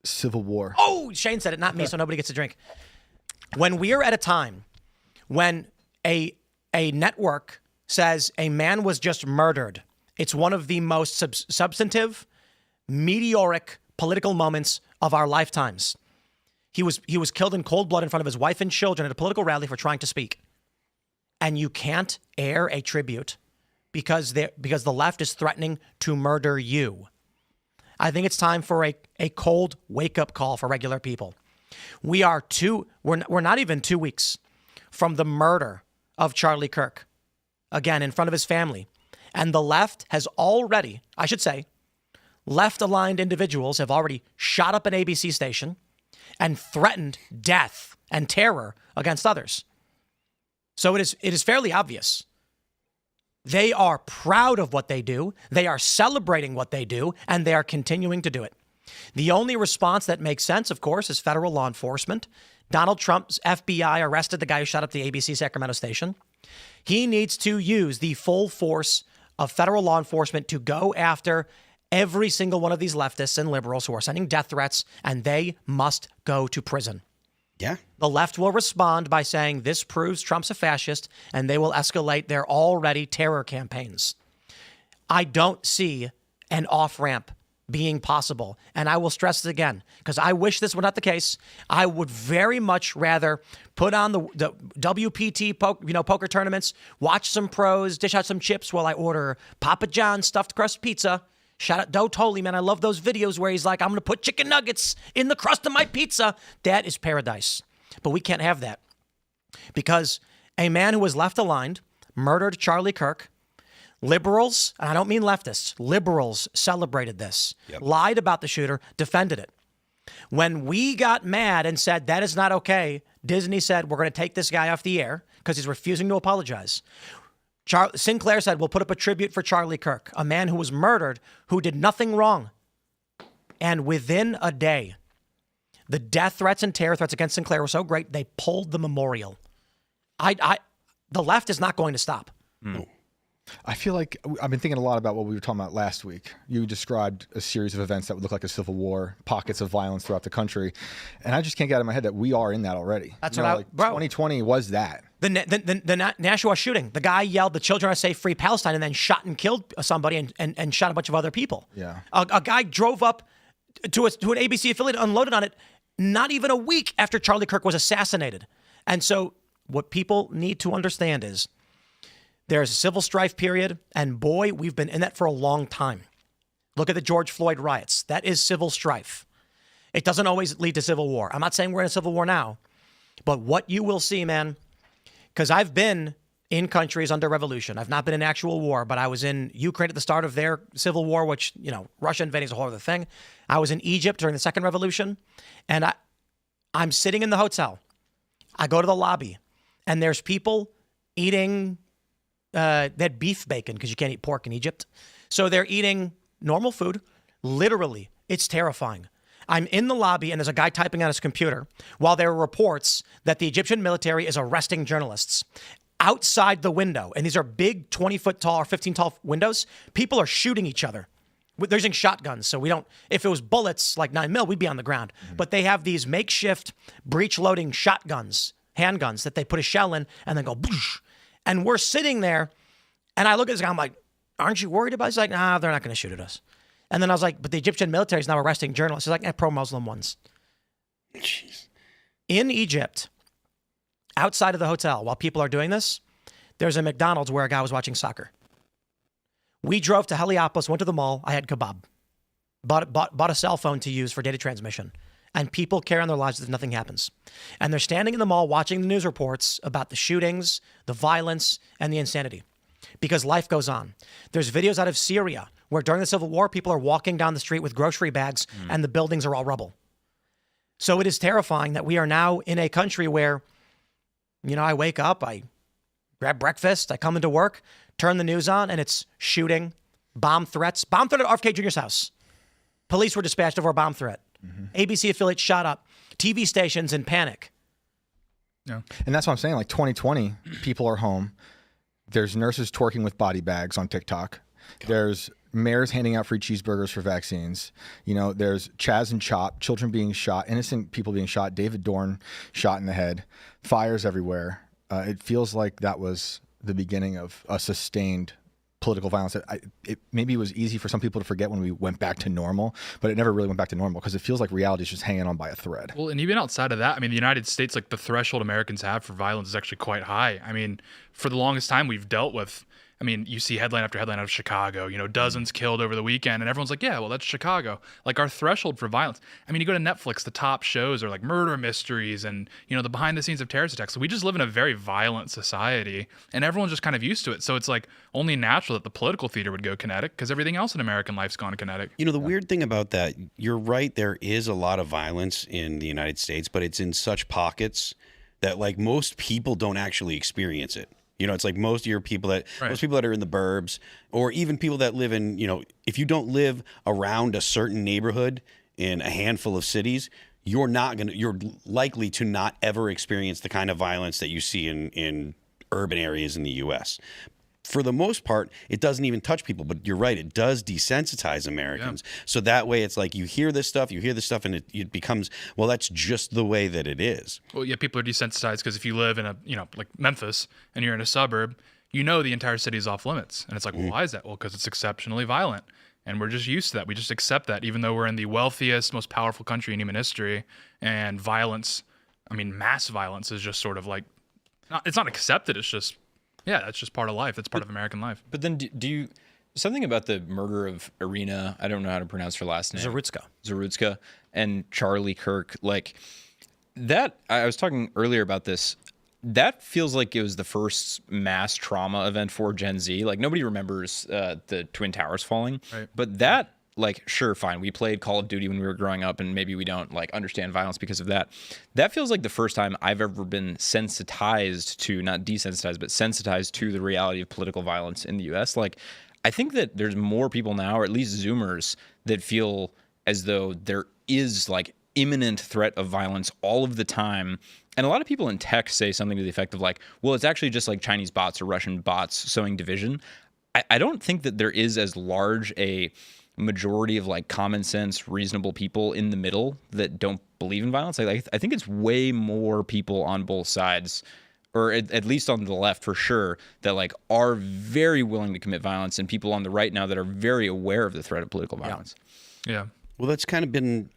Civil war. Oh, Shane said it, not me, so nobody gets a drink. When we are at a time when a network says a man was just murdered, it's one of the most substantive, meteoric political moments of our lifetimes. He was killed in cold blood in front of his wife and children at a political rally for trying to speak. And you can't air a tribute because the left is threatening to murder you. I think it's time for a cold wake-up call for regular people. We're not even 2 weeks from the murder of Charlie Kirk, again, in front of his family. And the left has already, I should say, left-aligned individuals have already shot up an ABC station and threatened death and terror against others. So it is fairly obvious. They are proud of what they do, they are celebrating what they do, and they are continuing to do it. The only response that makes sense, of course, is federal law enforcement. Donald Trump's FBI arrested the guy who shot up the ABC Sacramento station. He needs to use the full force of federal law enforcement to go after every single one of these leftists and liberals who are sending death threats, and they must go to prison. Yeah. The left will respond by saying this proves Trump's a fascist, and they will escalate their already terror campaigns. I don't see an off-ramp being possible, and I will stress this again, because I wish this were not the case. I would very much rather put on the WPT poker tournaments, watch some pros, dish out some chips while I order Papa John's stuffed crust pizza. Shout out Doe Toley, man. I love those videos where he's like, I'm going to put chicken nuggets in the crust of my pizza. That is paradise. But we can't have that because a man who was left aligned murdered Charlie Kirk. Liberals, and I don't mean leftists, liberals celebrated this, lied about the shooter, defended it. When we got mad and said that is not okay, Disney said we're going to take this guy off the air because he's refusing to apologize. Sinclair said, we'll put up a tribute for Charlie Kirk, a man who was murdered, who did nothing wrong. And within a day, the death threats and terror threats against Sinclair were so great, they pulled the memorial. The left is not going to stop. No. I feel like I've been thinking a lot about what we were talking about last week. You described a series of events that would look like a civil war, pockets of violence throughout the country, and I just can't get out of my head that we are in that already. That's you what know, I- like bro. 2020 was that. The Nashua shooting. The guy yelled, "The children are safe, free Palestine," and then shot and killed somebody and shot a bunch of other people. Yeah. A guy drove up to an ABC affiliate, unloaded on it, not even a week after Charlie Kirk was assassinated. And so what people need to understand is there's a civil strife period, and boy, we've been in that for a long time. Look at the George Floyd riots. That is civil strife. It doesn't always lead to civil war. I'm not saying we're in a civil war now, but what you will see, man, because I've been in countries under revolution. I've not been in actual war, but I was in Ukraine at the start of their civil war, which, Russia invading is a whole other thing. I was in Egypt during the second revolution, and I'm sitting in the hotel. I go to the lobby, and there's people eating that beef bacon because you can't eat pork in Egypt. So they're eating normal food. Literally, it's terrifying. I'm in the lobby, and there's a guy typing on his computer while there are reports that the Egyptian military is arresting journalists. Outside the window, and these are big 20-foot tall or 15 tall windows, people are shooting each other. They're using shotguns, so we don't, if it was bullets like 9mm, we'd be on the ground. But they have these makeshift breech-loading shotguns, handguns, that they put a shell in and then go, boosh. And we're sitting there, and I look at this guy, I'm like, aren't you worried about it? He's like, nah, they're not going to shoot at us. And then I was like, but the Egyptian military is now arresting journalists. He's like, pro-Muslim ones. Jeez. In Egypt, outside of the hotel, while people are doing this, there's a McDonald's where a guy was watching soccer. We drove to Heliopolis, went to the mall. I had kebab. Bought a cell phone to use for data transmission. And people carry on their lives as if nothing happens. And they're standing in the mall watching the news reports about the shootings, the violence, and the insanity. Because life goes on. There's videos out of Syria where during the Civil War, people are walking down the street with grocery bags and the buildings are all rubble. So it is terrifying that we are now in a country where, I wake up, I grab breakfast, I come into work, turn the news on, and it's shooting, bomb threats. Bomb threat at RFK Jr.'s house. Police were dispatched over a bomb threat. ABC affiliates shot up. TV stations in panic. Yeah. And that's what I'm saying. Like 2020, people are home. There's nurses twerking with body bags on TikTok. There's mayors handing out free cheeseburgers for vaccines. There's Chaz and Chop, children being shot, innocent people being shot, David Dorn shot in the head, fires everywhere. It feels like that was the beginning of a sustained political violence. Maybe it was easy for some people to forget when we went back to normal, but it never really went back to normal because it feels like reality is just hanging on by a thread. Well, and even outside of that, the United States, like the threshold Americans have for violence is actually quite high. For the longest time we've dealt with, you see headline after headline out of Chicago, dozens killed over the weekend, and everyone's like, yeah, well, that's Chicago. Like our threshold for violence. You go to Netflix, the top shows are like murder mysteries and, the behind the scenes of terrorist attacks. So we just live in a very violent society, and everyone's just kind of used to it. So it's like only natural that the political theater would go kinetic because everything else in American life's gone kinetic. The weird thing about that, you're right, there is a lot of violence in the United States, but it's in such pockets that like most people don't actually experience it. It's like most people that are in the burbs, or even people that live in, if you don't live around a certain neighborhood in a handful of cities, you're likely to not ever experience the kind of violence that you see in urban areas in the U.S. For the most part, it doesn't even touch people, but you're right, it does desensitize Americans. Yeah. So that way it's like you hear this stuff, and it becomes, well, that's just the way that it is. Well, yeah, people are desensitized because if you live in like Memphis and you're in a suburb, the entire city is off limits. And it's like, well, why is that? Well, because it's exceptionally violent. And we're just used to that. We just accept that, even though we're in the wealthiest, most powerful country in human history. And violence, mass violence is just sort of like, it's not accepted, it's just, yeah, that's just part of life. That's part of American life. But then do you, something about the murder of Irina, I don't know how to pronounce her last name. Zarutska and Charlie Kirk, like that, I was talking earlier about this. That feels like it was the first mass trauma event for Gen Z. Like nobody remembers the Twin Towers falling, right. But that, like, sure, fine. We played Call of Duty when we were growing up, and maybe we don't like understand violence because of that. That feels like the first time I've ever been sensitized to, not desensitized, but sensitized to the reality of political violence in the U.S. Like, I think that there's more people now, or at least Zoomers, that feel as though there is like imminent threat of violence all of the time. And a lot of people in tech say something to the effect of like, well, it's actually just like Chinese bots or Russian bots sowing division. I don't think that there is as large a majority of like common sense, reasonable people in the middle that don't believe in violence. I think it's way more people on both sides, or at least on the left for sure, that like are very willing to commit violence, and people on the right now that are very aware of the threat of political violence. Yeah. Well, that's kind of been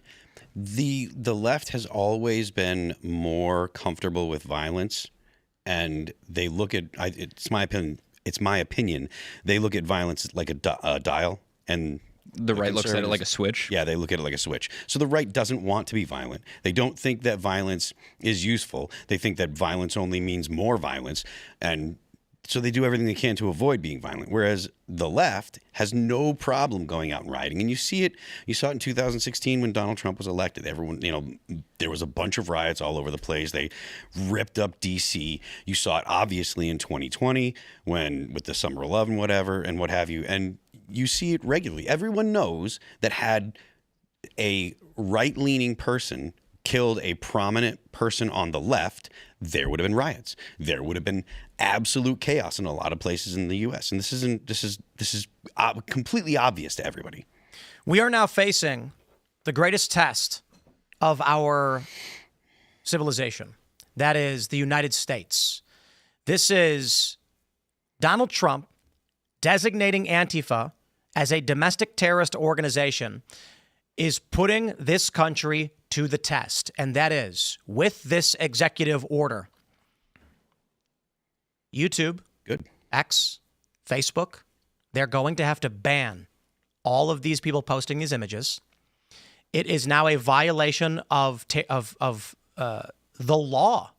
the left has always been more comfortable with violence, and they look at it's my opinion. It's my opinion. They look at violence like a dial, and The right looks at it like a switch. Yeah, they look at it like a switch. So the right doesn't want to be violent. They don't think that violence is useful. They think that violence only means more violence. And so they do everything they can to avoid being violent. Whereas the left has no problem going out and rioting. And you see it. You saw it in 2016 when Donald Trump was elected. Everyone, there was a bunch of riots all over the place. They ripped up D.C. You saw it obviously in 2020 with the Summer 11, whatever, and what have you. And you see it regularly. Everyone knows that had a right-leaning person killed a prominent person on the left, there would have been riots. There would have been absolute chaos in a lot of places in the U.S. And this is completely obvious to everybody. We are now facing the greatest test of our civilization. That is the United States. This is Donald Trump designating Antifa as a domestic terrorist organization is putting this country to the test. And that is with this executive order. YouTube, Good. X, Facebook, they're going to have to ban all of these people posting these images. It is now a violation of the law.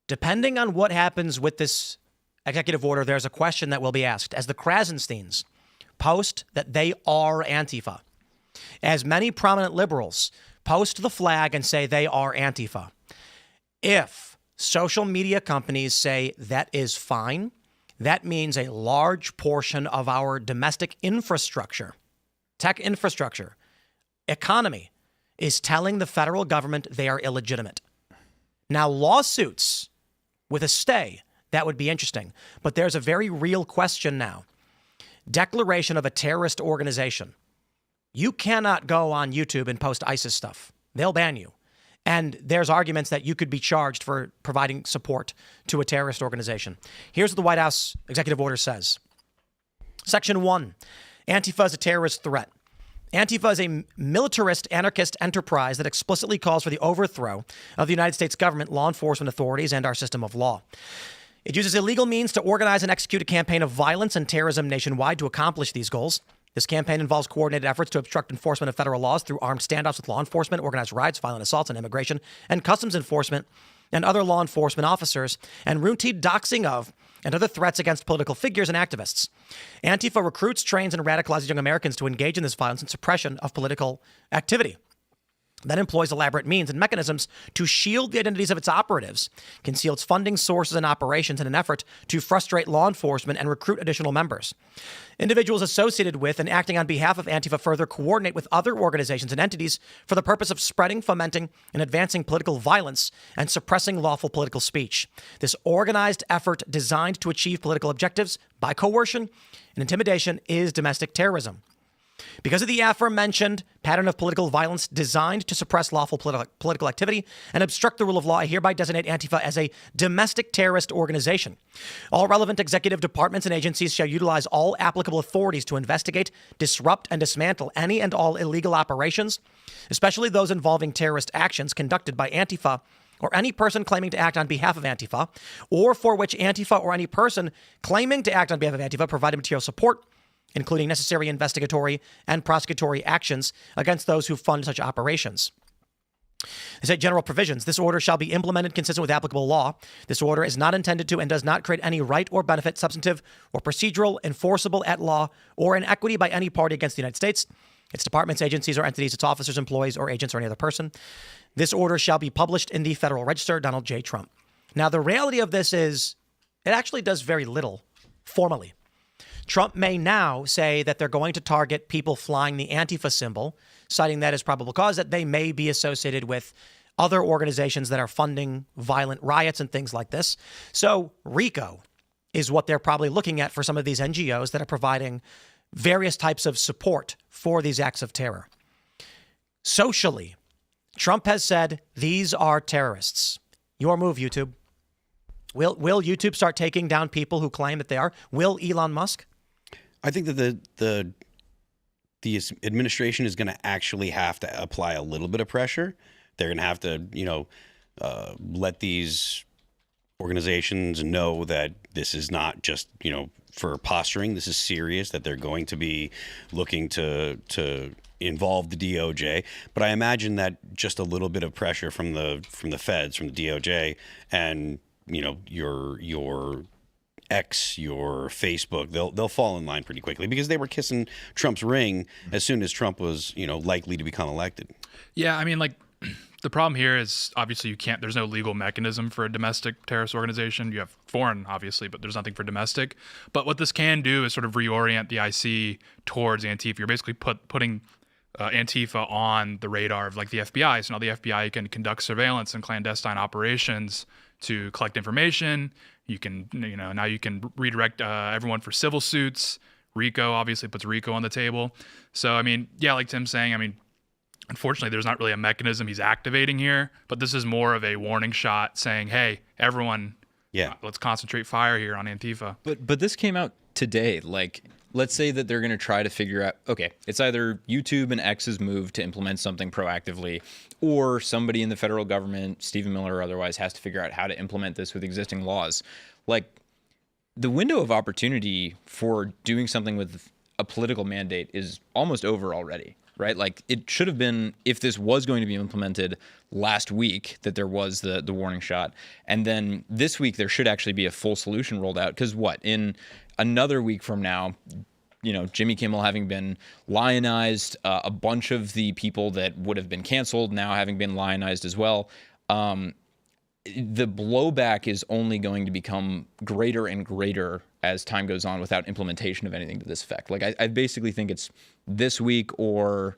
Depending on what happens with this executive order, there's a question that will be asked. As the Krasensteins post that they are Antifa, as many prominent liberals post the flag and say they are Antifa, if social media companies say that is fine, that means a large portion of our domestic infrastructure, tech infrastructure, economy is telling the federal government they are illegitimate. Now, lawsuits with a stay, that would be interesting. But there's a very real question now. Declaration of a terrorist organization. You cannot go on YouTube and post ISIS stuff. They'll ban you. And there's arguments that you could be charged for providing support to a terrorist organization. Here's what the White House executive order says. Section 1, Antifa is a terrorist threat. Antifa is a militarist anarchist enterprise that explicitly calls for the overthrow of the United States government, law enforcement authorities, and our system of law. It uses illegal means to organize and execute a campaign of violence and terrorism nationwide to accomplish these goals. This campaign involves coordinated efforts to obstruct enforcement of federal laws through armed standoffs with law enforcement, organized riots, violent assaults on immigration and customs enforcement and other law enforcement officers, and routine doxing of and other threats against political figures and activists. Antifa recruits, trains, and radicalizes young Americans to engage in this violence and suppression of political activity. That employs elaborate means and mechanisms to shield the identities of its operatives, conceal its funding sources and operations in an effort to frustrate law enforcement and recruit additional members. Individuals associated with and acting on behalf of Antifa further coordinate with other organizations and entities for the purpose of spreading, fomenting, and advancing political violence and suppressing lawful political speech. This organized effort designed to achieve political objectives by coercion and intimidation is domestic terrorism. Because of the aforementioned pattern of political violence designed to suppress lawful political activity and obstruct the rule of law, I hereby designate Antifa as a domestic terrorist organization. All relevant executive departments and agencies shall utilize all applicable authorities to investigate, disrupt, and dismantle any and all illegal operations, especially those involving terrorist actions conducted by Antifa or any person claiming to act on behalf of Antifa, or for which Antifa or any person claiming to act on behalf of Antifa provided material support, including necessary investigatory and prosecutory actions against those who fund such operations. They say general provisions. This order shall be implemented consistent with applicable law. This order is not intended to and does not create any right or benefit, substantive or procedural, enforceable at law, or in equity by any party against the United States, its departments, agencies, or entities, its officers, employees, or agents, or any other person. This order shall be published in the Federal Register. Donald J. Trump. Now, the reality of this is it actually does very little formally. Trump may now say that they're going to target people flying the Antifa symbol, citing that as probable cause that they may be associated with other organizations that are funding violent riots and things like this. So RICO is what they're probably looking at for some of these NGOs that are providing various types of support for these acts of terror. Socially, Trump has said these are terrorists. Your move, YouTube. Will YouTube start taking down people who claim that they are? Will Elon Musk? I think that the administration is going to actually have to apply a little bit of pressure. They're going to have to, let these organizations know that this is not just, for posturing. This is serious, that they're going to be looking to involve the DOJ. But I imagine that just a little bit of pressure from the feds, from the DOJ, and your X, your Facebook, they'll fall in line pretty quickly, because they were kissing Trump's ring as soon as Trump was, likely to become elected. Yeah, I mean, like, the problem here is obviously there's no legal mechanism for a domestic terrorist organization. You have foreign, obviously, but there's nothing for domestic. But what this can do is sort of reorient the IC towards Antifa. You're basically putting Antifa on the radar of like the FBI. So now the FBI can conduct surveillance and clandestine operations to collect information. You can, now you can redirect everyone for civil suits. RICO obviously puts RICO on the table. So, I mean, yeah, like Tim's saying, I mean, unfortunately, there's not really a mechanism he's activating here, but this is more of a warning shot saying, hey, everyone, let's concentrate fire here on Antifa. But this came out today. Like, let's say that they're going to try to figure out, okay, it's either YouTube and X's move to implement something proactively, or somebody in the federal government, Stephen Miller or otherwise, has to figure out how to implement this with existing laws. Like, the window of opportunity for doing something with a political mandate is almost over already. Right? Like, it should have been, if this was going to be implemented last week, that there was the warning shot. And then this week, there should actually be a full solution rolled out. Because in another week from now, Jimmy Kimmel having been lionized, a bunch of the people that would have been canceled now having been lionized as well, the blowback is only going to become greater and greater as time goes on without implementation of anything to this effect. Like, I basically think it's this week or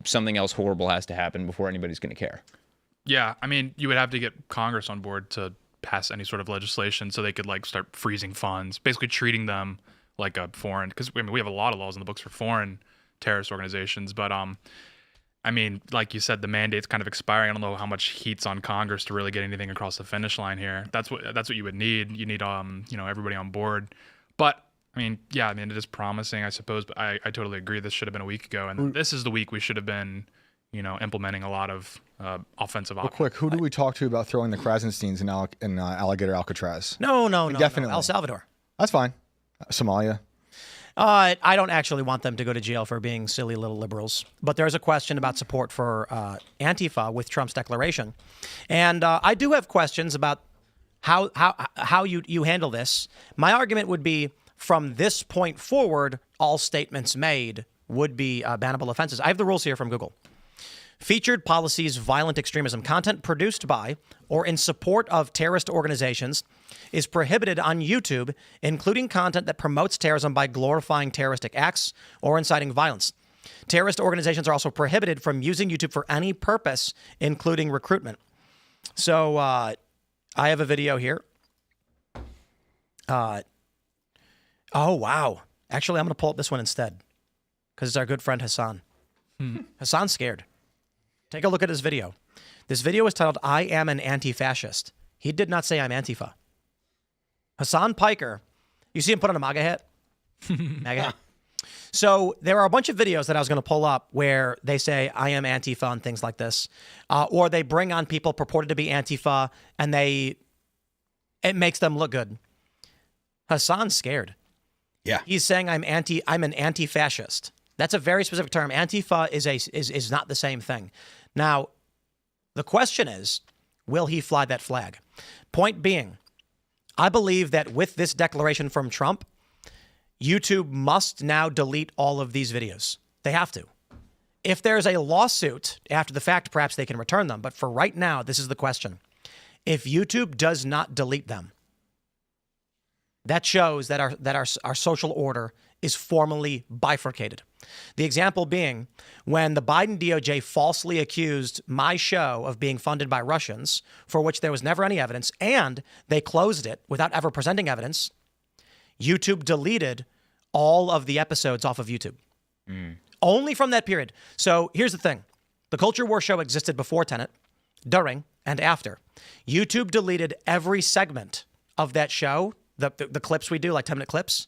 something else horrible has to happen before anybody's going to care. Yeah, I mean, you would have to get Congress on board to pass any sort of legislation so they could like start freezing funds, basically treating them like a foreign, because I mean, we have a lot of laws in the books for foreign terrorist organizations, but I mean, like you said, the mandate's kind of expiring. I don't know how much heat's on Congress to really get anything across the finish line here. That's what you would need. You need everybody on board. But I mean, yeah, I mean, it is promising, I suppose. But I totally agree. This should have been a week ago, and this is the week we should have been, implementing a lot of offensive options. Real quick, who do we talk to about throwing the Krasensteins in Alligator Alcatraz? No, definitely El Salvador. That's fine. Somalia. I don't actually want them to go to jail for being silly little liberals. But there's a question about support for Antifa with Trump's declaration. And I do have questions about how you handle this. My argument would be, from this point forward, all statements made would be bannable offenses. I have the rules here from Google. Featured policies, violent extremism, content produced by or in support of terrorist organizations is prohibited on YouTube, including content that promotes terrorism by glorifying terroristic acts or inciting violence. Terrorist organizations are also prohibited from using YouTube for any purpose, including recruitment. So I have a video here. Oh, wow. Actually, I'm going to pull up this one instead because it's our good friend Hassan. Hassan's scared. Take a look at his video. This video is titled, I Am an Anti-Fascist. He did not say I'm Antifa. Hassan Piker, you see him put on a MAGA hat? MAGA hat. So there are a bunch of videos that I was going to pull up where they say I am Antifa and things like this. Or they bring on people purported to be Antifa and it makes them look good. Hassan's scared. Yeah. He's saying I'm an anti-fascist. That's a very specific term. Antifa is not the same thing. Now, the question is, will he fly that flag? Point being, I believe that with this declaration from Trump, YouTube must now delete all of these videos. They have to. If there's a lawsuit after the fact, perhaps they can return them. But for right now, this is the question. If YouTube does not delete them, that shows that our social order is formally bifurcated. The example being when the Biden DOJ falsely accused my show of being funded by Russians, for which there was never any evidence, and they closed it without ever presenting evidence. YouTube deleted all of the episodes off of YouTube. Only from that period. So here's the thing. The Culture War show existed before Tenet, during, and after. YouTube deleted every segment of that show, the clips we do, like 10-minute clips,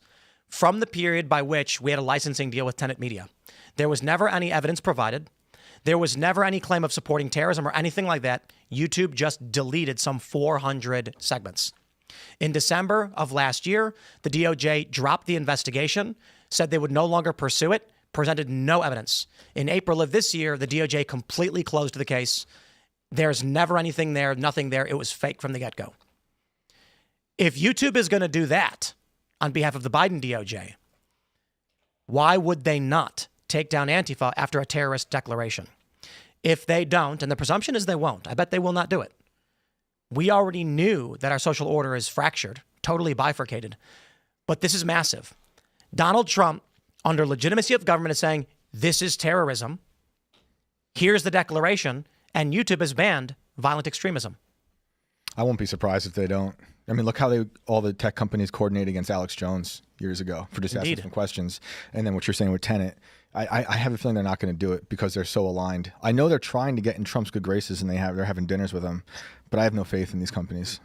from the period by which we had a licensing deal with Tenet Media. There was never any evidence provided. There was never any claim of supporting terrorism or anything like that. YouTube just deleted some 400 segments. In December of last year, the DOJ dropped the investigation, said they would no longer pursue it, presented no evidence. In April of this year, the DOJ completely closed the case. There's never anything there, nothing there. It was fake from the get-go. If YouTube is going to do that on behalf of the Biden DOJ, why would they not take down Antifa after a terrorist declaration? If they don't, and the presumption is they won't, I bet they will not do it. We already knew that our social order is fractured, totally bifurcated, but this is massive. Donald Trump, under legitimacy of government, is saying, this is terrorism. Here's the declaration, and YouTube has banned violent extremism. I won't be surprised if they don't. I mean, look how all the tech companies coordinated against Alex Jones years ago for just asking some questions. And then what you're saying with Tenet, I have a feeling they're not going to do it because they're so aligned. I know they're trying to get in Trump's good graces and they're having dinners with him, but I have no faith in these companies.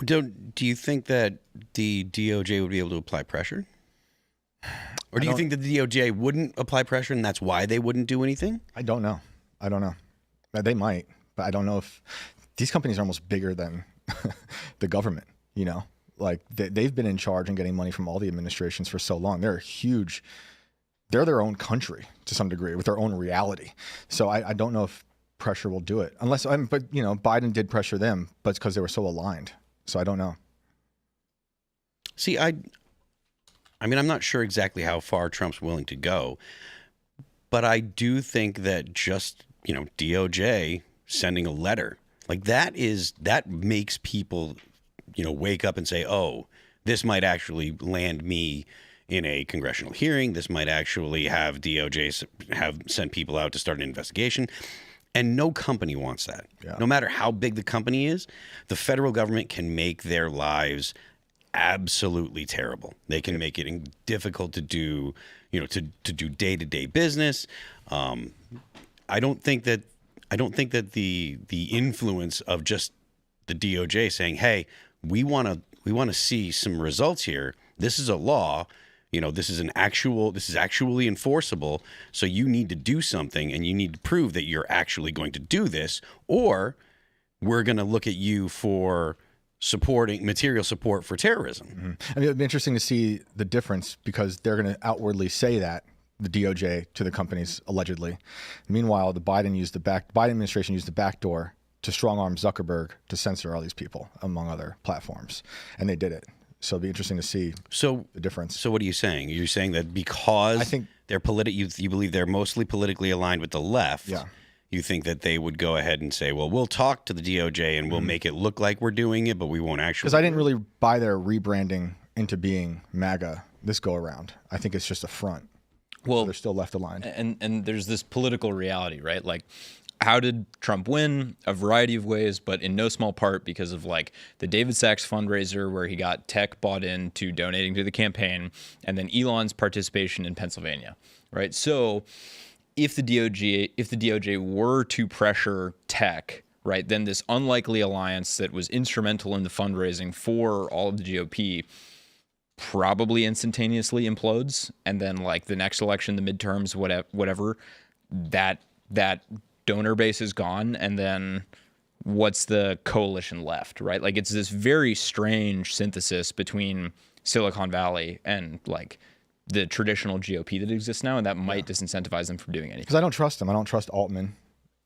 Do you think that the DOJ would be able to apply pressure? Or do you think that the DOJ wouldn't apply pressure and that's why they wouldn't do anything? I don't know. They might, but I don't know if these companies are almost bigger than the government, you know? Like they've been in charge and getting money from all the administrations for so long. They're huge. They're their own country to some degree with their own reality. So I don't know if pressure will do it unless, but you know, Biden did pressure them, but it's because they were so aligned. So I don't know. See, I mean, I'm not sure exactly how far Trump's willing to go, but I do think that just, you know, DOJ sending a letter like that makes people, you know, wake up and say, oh, this might actually land me in a congressional hearing. This might actually have DOJ have sent people out to start an investigation. And no company wants that. Yeah. No matter how big the company is, the federal government can make their lives absolutely terrible. They can make it difficult to do, you know, to do day-to-day business. I don't think that the influence of just the DOJ saying, "Hey, we want to see some results here. This is a law. You know, this is actually enforceable. So you need to do something, and you need to prove that you're actually going to do this, or we're going to look at you for supporting material support for terrorism." Mm-hmm. I mean, it'd be interesting to see the difference because they're going to outwardly say that, the DOJ, to the companies allegedly. Meanwhile, the Biden administration used the back door to strong-arm Zuckerberg to censor all these people, among other platforms, and they did it. So it'd be interesting to see the difference. So what are you saying? You're saying that because I think they're you believe they're mostly politically aligned with the left. Yeah. You think that they would go ahead and say, well, we'll talk to the DOJ and we'll make it look like we're doing it, but we won't actually. Because I didn't really buy their rebranding into being MAGA this go around. I think it's just a front. Well, so they're still left aligned. And there's this political reality, right? Like, how did Trump win? A variety of ways, but in no small part because of like the David Sachs fundraiser where he got tech bought into donating to the campaign, and then Elon's participation in Pennsylvania, right? So if the DOJ were to pressure tech, right, then this unlikely alliance that was instrumental in the fundraising for all of the GOP probably instantaneously implodes, and then like the next election, the midterms, whatever, that donor base is gone, and then what's the coalition left, right? Like it's this very strange synthesis between Silicon Valley and like the traditional GOP that exists now, and that might disincentivize them from doing anything. Because I don't trust them. I don't trust Altman.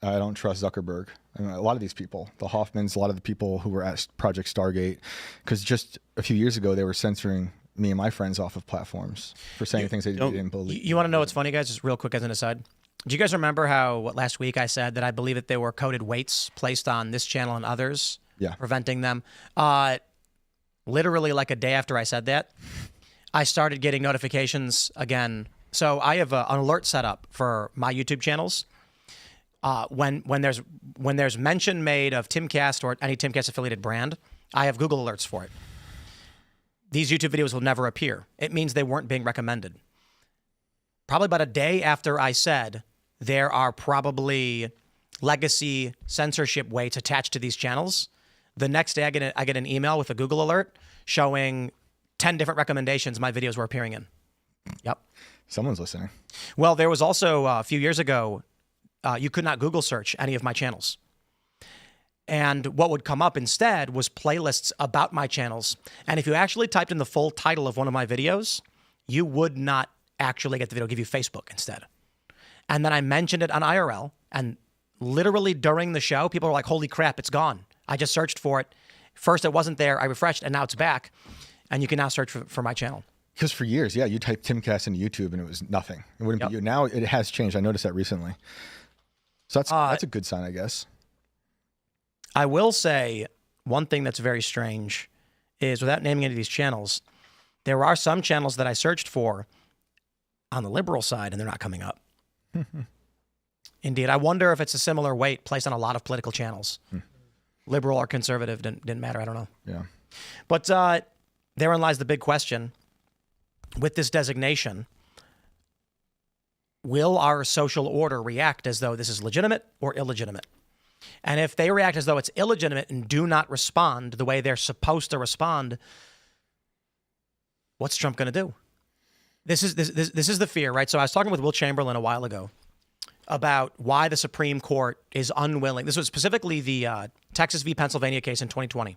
I don't trust Zuckerberg. I mean, a lot of these people, the Hoffmans, a lot of the people who were at Project Stargate, because just a few years ago, they were censoring me and my friends off of platforms for saying things they didn't believe. You want to know what's funny, guys? Just real quick as an aside. Do you guys remember how last week I said that I believe that there were coded weights placed on this channel and others, preventing them? Literally like a day after I said that, I started getting notifications again. So I have an alert set up for my YouTube channels. When there's mention made of Timcast or any Timcast affiliated brand, I have Google alerts for it. these YouTube videos will never appear. It means they weren't being recommended. Probably about a day after I said there are probably legacy censorship weights attached to these channels, the next day I get an email with a Google alert showing 10 different recommendations my videos were appearing in. Yep. Someone's listening. Well, there was also a few years ago, you could not Google search any of my channels. And what would come up instead was playlists about my channels. And if you actually typed in the full title of one of my videos, you would not actually get the video. It'll give you Facebook instead. And then I mentioned it on IRL, and literally during the show, people were like, holy crap, it's gone. I just searched for it. First, it wasn't there. I refreshed, and now it's back. And you can now search for my channel. Because for years, yeah, you typed Timcast into YouTube and it was nothing. It wouldn't be you. Now it has changed. I noticed that recently. So that's a good sign, I guess. I will say one thing that's very strange is, without naming any of these channels, there are some channels that I searched for on the liberal side and they're not coming up. Indeed. I wonder if it's a similar weight placed on a lot of political channels. Liberal or conservative, didn't matter. I don't know. Yeah. But therein lies the big question. With this designation, will our social order react as though this is legitimate or illegitimate? And if they react as though it's illegitimate and do not respond the way they're supposed to respond, what's Trump going to do? This is the fear, right? So I was talking with Will Chamberlain a while ago about why the Supreme Court is unwilling. This was specifically the Texas v. Pennsylvania case in 2020.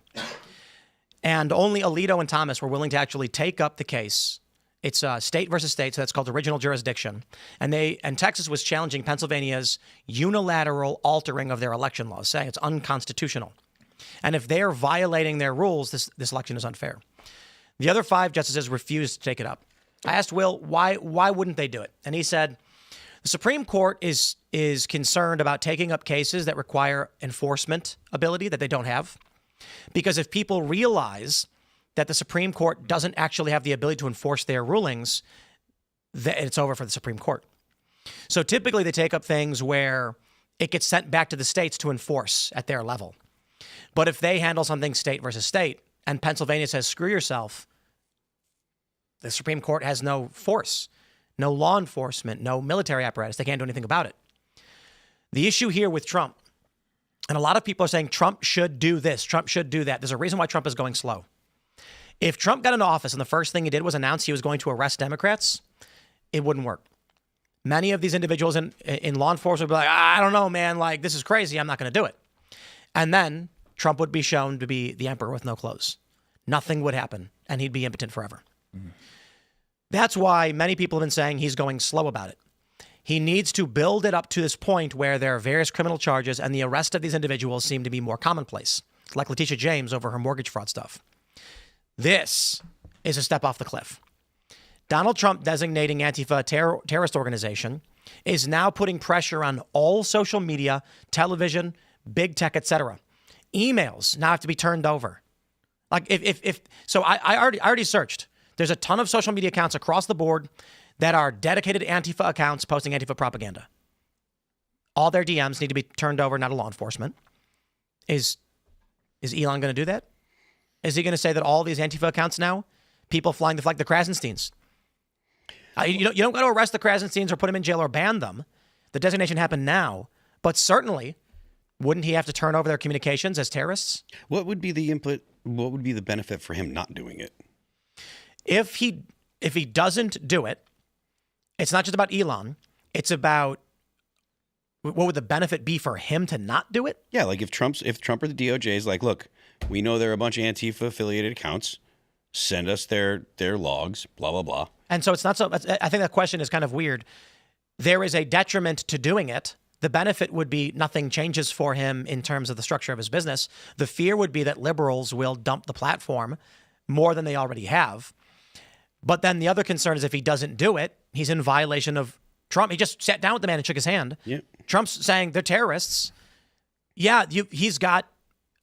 And only Alito and Thomas were willing to actually take up the case. It's state versus state, so that's called original jurisdiction. And Texas was challenging Pennsylvania's unilateral altering of their election laws, saying it's unconstitutional. And if they're violating their rules, this election is unfair. The other 5 justices refused to take it up. I asked Will, why wouldn't they do it? And he said, the Supreme Court is concerned about taking up cases that require enforcement ability that they don't have. Because if people realize that the Supreme Court doesn't actually have the ability to enforce their rulings, it's over for the Supreme Court. So typically they take up things where it gets sent back to the states to enforce at their level. But if they handle something state versus state, and Pennsylvania says, screw yourself, the Supreme Court has no force, no law enforcement, no military apparatus. They can't do anything about it. The issue here with Trump, and a lot of people are saying Trump should do this, Trump should do that. There's a reason why Trump is going slow. If Trump got into office and the first thing he did was announce he was going to arrest Democrats, it wouldn't work. Many of these individuals in law enforcement would be like, I don't know, man, like, this is crazy, I'm not going to do it. And then Trump would be shown to be the emperor with no clothes. Nothing would happen, and he'd be impotent forever. That's why many people have been saying he's going slow about it. He needs to build it up to this point where there are various criminal charges and the arrest of these individuals seem to be more commonplace, like Letitia James over her mortgage fraud stuff. This is a step off the cliff. Donald Trump designating Antifa a terrorist organization is now putting pressure on all social media, television, big tech, etc. Emails now have to be turned over. Like so I already searched. There's a ton of social media accounts across the board that are dedicated Antifa accounts posting Antifa propaganda. All their DMs need to be turned over, not to law enforcement. Is Elon going to do that? Is he going to say that all these Antifa accounts now, people flying the flag, the Krasensteins? You don't got to arrest the Krasensteins or put them in jail or ban them. The designation happened now, but certainly, wouldn't he have to turn over their communications as terrorists? What would be the input? What would be the benefit for him not doing it? If he doesn't do it, it's not just about Elon. It's about what would the benefit be for him to not do it? Yeah, like if Trump or the DOJ is like, look, we know there are a bunch of Antifa affiliated accounts. Send us their logs, blah, blah, blah. And so it's not so, I think that question is kind of weird. There is a detriment to doing it. The benefit would be nothing changes for him in terms of the structure of his business. The fear would be that liberals will dump the platform more than they already have. But then the other concern is if he doesn't do it, he's in violation of Trump. He just sat down with the man and shook his hand. Yeah. Trump's saying they're terrorists. Yeah,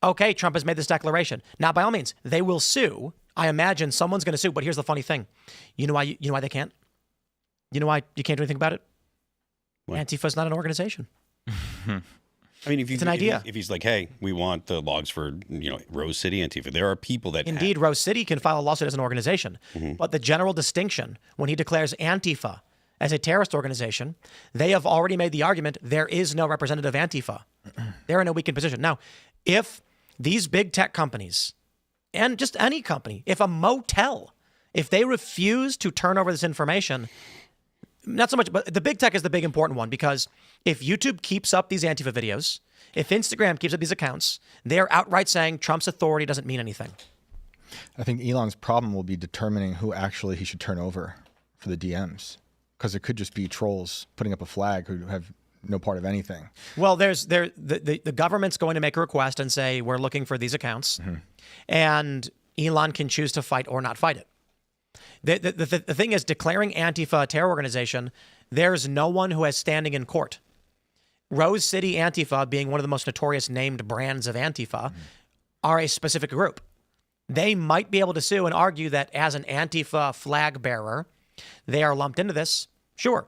okay, Trump has made this declaration. Now, by all means, they will sue. I imagine someone's going to sue. But here's the funny thing. You know why they can't? You know why you can't do anything about it? What? Antifa's not an organization. I mean, if It's an idea. If he's like, hey, we want the logs for Rose City Antifa, there are people that Indeed, Rose City can file a lawsuit as an organization. But the general distinction, when he declares Antifa as a terrorist organization, they have already made the argument there is no representative Antifa. They're in a weakened position. Now, if these big tech companies, and just any company, if a motel, if they refuse to turn over this information, not so much, but the big tech is the big important one, because if YouTube keeps up these Antifa videos, if Instagram keeps up these accounts, they're outright saying Trump's authority doesn't mean anything. I think Elon's problem will be determining who actually he should turn over for the DMs, because it could just be trolls putting up a flag who have no part of anything. Well, the government's going to make a request and say, we're looking for these accounts, and Elon can choose to fight or not fight it. The thing is, declaring Antifa a terror organization, there's no one who has standing in court. Rose City Antifa, being one of the most notorious named brands of Antifa, are a specific group. They might be able to sue and argue that as an Antifa flag bearer, they are lumped into this. Sure.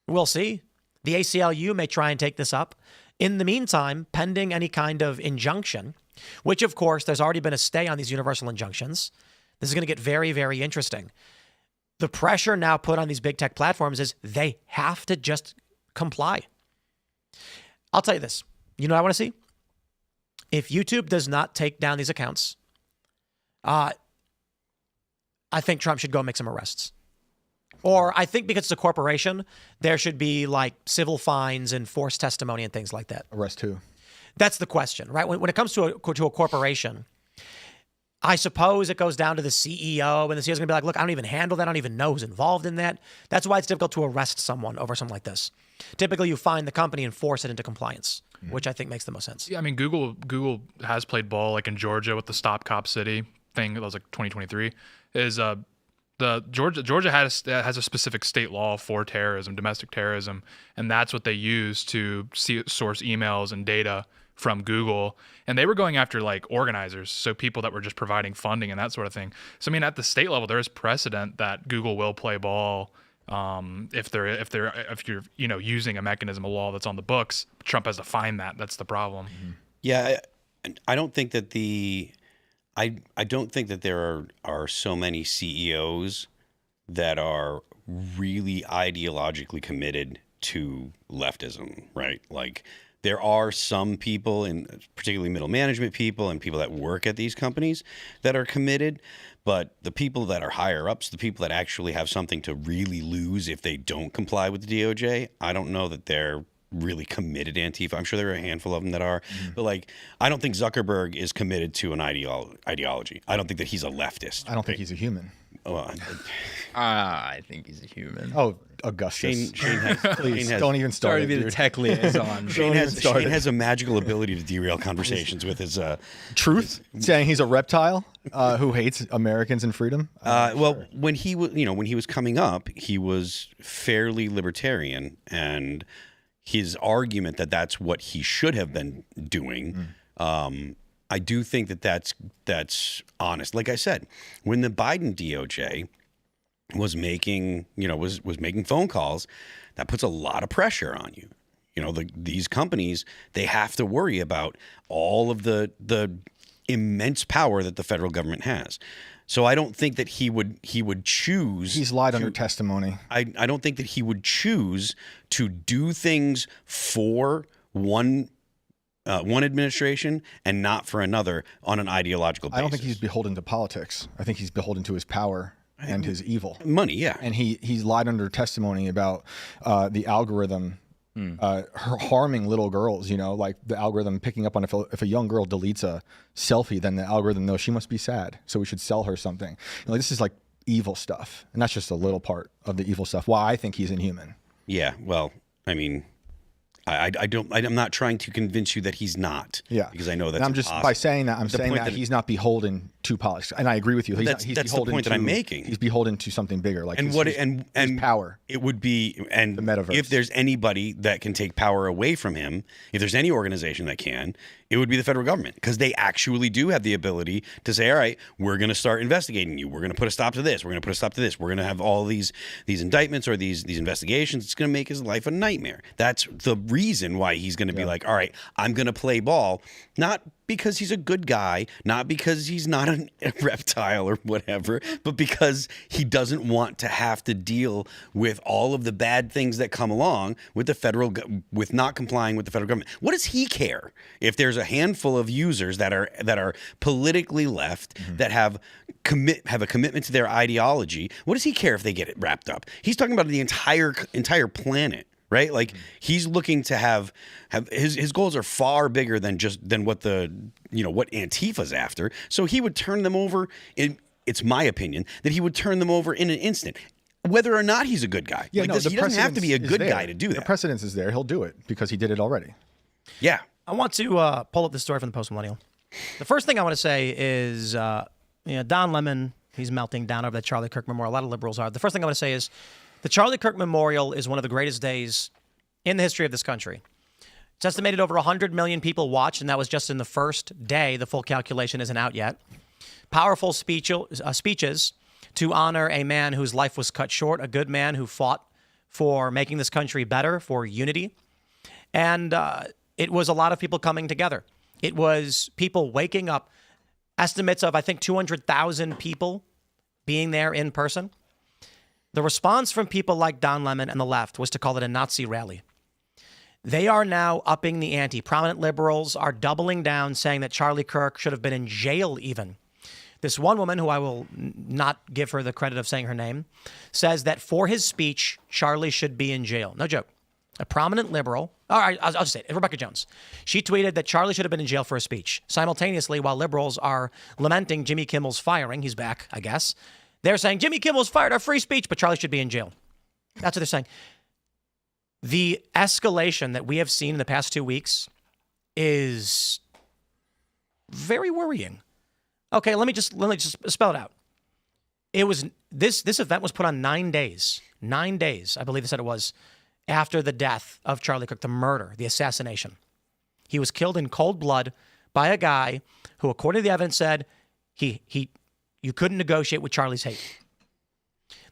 We'll see. The ACLU may try and take this up. In the meantime, pending any kind of injunction, which of course there's already been a stay on these universal injunctions, this is going to get very, very interesting. The pressure now put on these big tech platforms is they have to just comply. I'll tell you this. You know what I want to see? If YouTube does not take down these accounts, I think Trump should go make some arrests. Or I think because it's a corporation, there should be like civil fines and forced testimony and things like that. Arrest who? That's the question, right? When it comes to a corporation, I suppose it goes down to the CEO, and the CEO is going to be like, look, I don't even handle that. I don't even know who's involved in that. That's why it's difficult to arrest someone over something like this. Typically, you find the company and force it into compliance, which I think makes the most sense. Yeah, I mean, Google has played ball, like in Georgia with the Stop Cop City thing. That was like 2023. Georgia has a specific state law for terrorism, domestic terrorism, and that's what they use to source emails and data from Google. And they were going after like organizers, so people that were just providing funding and that sort of thing. So I mean, at the state level, there is precedent that Google will play ball if you're using a mechanism, a law that's on the books. Trump has to find that. That's the problem. Yeah, I don't think that I don't think that there are so many CEOs that are really ideologically committed to leftism, right? Like there are some people, and particularly middle management people and people that work at these companies that are committed, but the people that are higher ups, the people that actually have something to really lose if they don't comply with the DOJ, I don't know that they're really committed to Antifa. I'm sure there are a handful of them that are, but like, I don't think Zuckerberg is committed to an ideology. I don't think that he's a leftist. I don't think he's a human. I think he's a human. Oh, Augustus. Shane has, Please, don't even start Sorry it, to be the dude. tech liaison. Shane has a magical ability to derail conversations with his Truth? Saying he's a reptile who hates Americans and freedom? well, when he was coming up, he was fairly libertarian, and his argument that that's what he should have been doing, I do think that that's honest. Like I said, when the Biden DOJ was making phone calls, that puts a lot of pressure on you. These companies, they have to worry about all of the immense power that the federal government has. So I don't think that he would choose. He's lied under testimony. I don't think that he would choose to do things for one administration and not for another on an ideological basis. I don't think he's beholden to politics. I think he's beholden to his power and his evil. Money, yeah. And he's lied under testimony about the algorithm harming little girls, like the algorithm picking up on if a young girl deletes a selfie, then the algorithm knows she must be sad, so we should sell her something. This is like evil stuff, and that's just a little part of the evil stuff. Why I think he's inhuman. Yeah, well, I mean, I'm not trying to convince you that he's not. Yeah, because I know that's and I'm just by saying that I'm saying that he's not beholden too polished. And I agree with you. That's the point that I'm making. He's beholden to something bigger, like and his power. It would be, and the metaverse. If there's anybody that can take power away from him, if there's any organization that can, it would be the federal government, because they actually do have the ability to say, all right, we're going to start investigating you. We're going to put a stop to this. We're going to put a stop to this. We're going to have all these indictments or these investigations. It's going to make his life a nightmare. That's the reason why he's going to be like, all right, I'm going to play ball, not because he's a good guy, not because he's not a reptile or whatever, but because he doesn't want to have to deal with all of the bad things that come along with with not complying with the federal government. What does he care if there's a handful of users that are politically left, that have a commitment to their ideology? What does he care if they get it wrapped up? He's talking about the entire planet. Right, like he's looking to have his goals are far bigger than what what Antifa's after. So he would turn them over. It's my opinion that he would turn them over in an instant, whether or not he's a good guy. Yeah, like no, he doesn't have to be a good guy to do that. The precedence is there. He'll do it because he did it already. Yeah, I want to pull up this story from the Post Millennial. The first thing I want to say is, Don Lemon, he's melting down over the Charlie Kirk Memorial. A lot of liberals are. The first thing I want to say is, the Charlie Kirk Memorial is one of the greatest days in the history of this country. It's estimated over 100 million people watched, and that was just in the first day. The full calculation isn't out yet. Powerful speeches to honor a man whose life was cut short, a good man who fought for making this country better, for unity. And it was a lot of people coming together. It was people waking up. Estimates of, I think, 200,000 people being there in person. The response from people like Don Lemon and the left was to call it a Nazi rally. They are now upping the ante. Prominent liberals are doubling down, saying that Charlie Kirk should have been in jail even. This one woman, who I will not give her the credit of saying her name, says that for his speech, Charlie should be in jail. No joke. A prominent liberal, all right, I'll just say it, Rebecca Jones. She tweeted that Charlie should have been in jail for a speech. Simultaneously, while liberals are lamenting Jimmy Kimmel's firing, he's back, I guess, they're saying Jimmy Kimmel's fired our free speech, but Charlie should be in jail. That's what they're saying. The escalation that we have seen in the past 2 weeks is very worrying. Okay, let me just spell it out. It was this event was put on 9 days. 9 days, I believe they said it was, after the death of Charlie Kirk, the murder, the assassination. He was killed in cold blood by a guy who, according to the evidence, said you couldn't negotiate with Charlie's hate.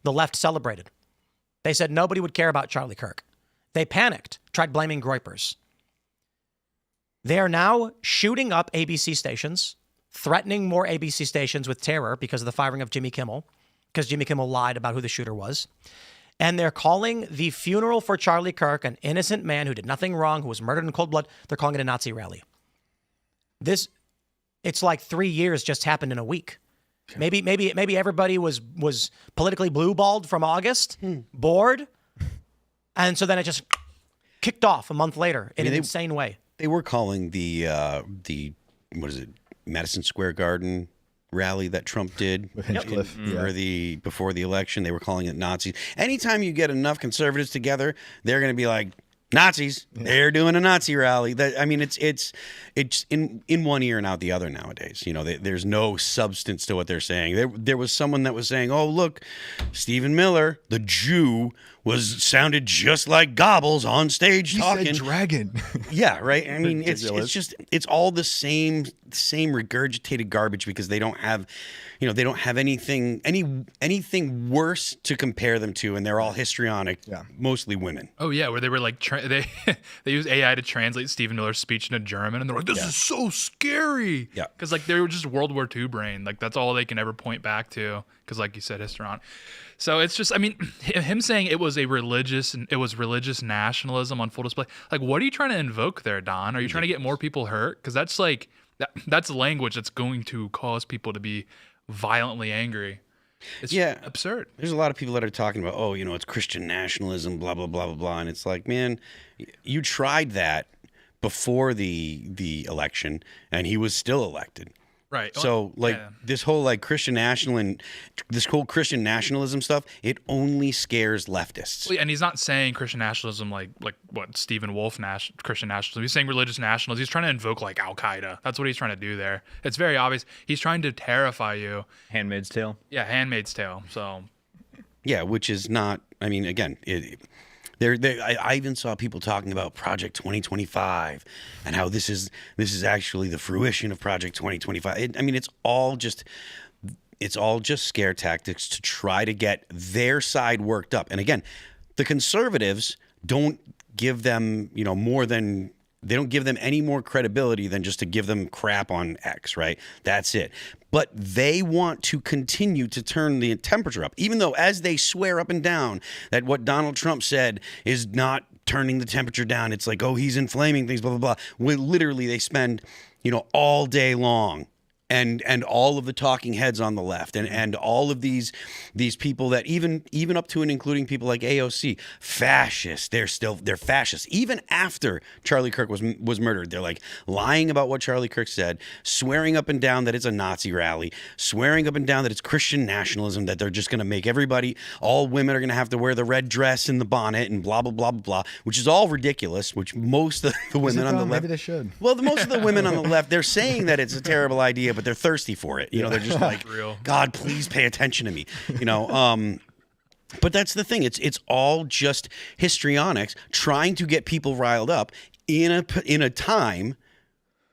The left celebrated. They said nobody would care about Charlie Kirk. They panicked, tried blaming Groypers. They are now shooting up ABC stations, threatening more ABC stations with terror because of the firing of Jimmy Kimmel, because Jimmy Kimmel lied about who the shooter was. And they're calling the funeral for Charlie Kirk, an innocent man who did nothing wrong, who was murdered in cold blood, they're calling it a Nazi rally. It's like 3 years just happened in a week. Maybe everybody was politically blue-balled from August, bored, and so then it just kicked off a month later in an insane way. They were calling the what is it, Madison Square Garden rally that Trump did with Hinchcliffe before the election. They were calling it Nazis. Anytime you get enough conservatives together, they're going to be like, Nazis. Yeah. They're doing a Nazi rally. It's in one ear and out the other nowadays. There's no substance to what they're saying. There was someone that was saying, "Oh, look, Stephen Miller, the Jew, sounded just like Goebbels on stage talking." He said dragon. Yeah, right. I mean, it's all the same regurgitated garbage because they don't have, they don't have anything worse to compare them to, and they're all histrionic. Yeah. Mostly women. Oh yeah, where they were like they use AI to translate Stephen Miller's speech into German, and they're like, "This is so scary." Yeah, because like they were just World War II brain. Like that's all they can ever point back to. Because like you said, histrionic. So it's just, I mean, him saying it was religious nationalism on full display. Like, what are you trying to invoke there, Don? Are you trying to get more people hurt? Because that's like that's language that's going to cause people to be violently angry. It's absurd. There's a lot of people that are talking about, it's Christian nationalism, blah, blah, blah, blah, blah. And it's like, man, you tried that before the election, and he was still elected. Right. So this whole Christian nationalism stuff, it only scares leftists. And he's not saying Christian nationalism like what Stephen Wolf Christian nationalism. He's saying religious nationalism. He's trying to invoke Al Qaeda. That's what he's trying to do there. It's very obvious. He's trying to terrify you. Handmaid's Tale. Yeah, Handmaid's Tale. So. Yeah, which is not. I mean, again, I even saw people talking about Project 2025 and how this is actually the fruition of Project 2025. It's all just scare tactics to try to get their side worked up. And again, the conservatives don't give them, they don't give them any more credibility than just to give them crap on X, right? That's it. But they want to continue to turn the temperature up, even though as they swear up and down that what Donald Trump said is not turning the temperature down. It's like, oh, he's inflaming things, blah, blah, blah. Literally, they spend, all day long and all of the talking heads on the left and all of these people that even up to and including people like AOC, fascists, they're fascists. Even after Charlie Kirk was murdered, they're lying about what Charlie Kirk said, swearing up and down that it's a Nazi rally, swearing up and down that it's Christian nationalism, that they're just going to make all women are going to have to wear the red dress and the bonnet and blah, blah, blah, blah, blah, which is all ridiculous, which most of the women on the left. Maybe they should. Well, most of the women on the left, they're saying that it's a terrible idea, but they're thirsty for it. They're just God, please pay attention to me. But that's the thing. It's all just histrionics trying to get people riled up in a time,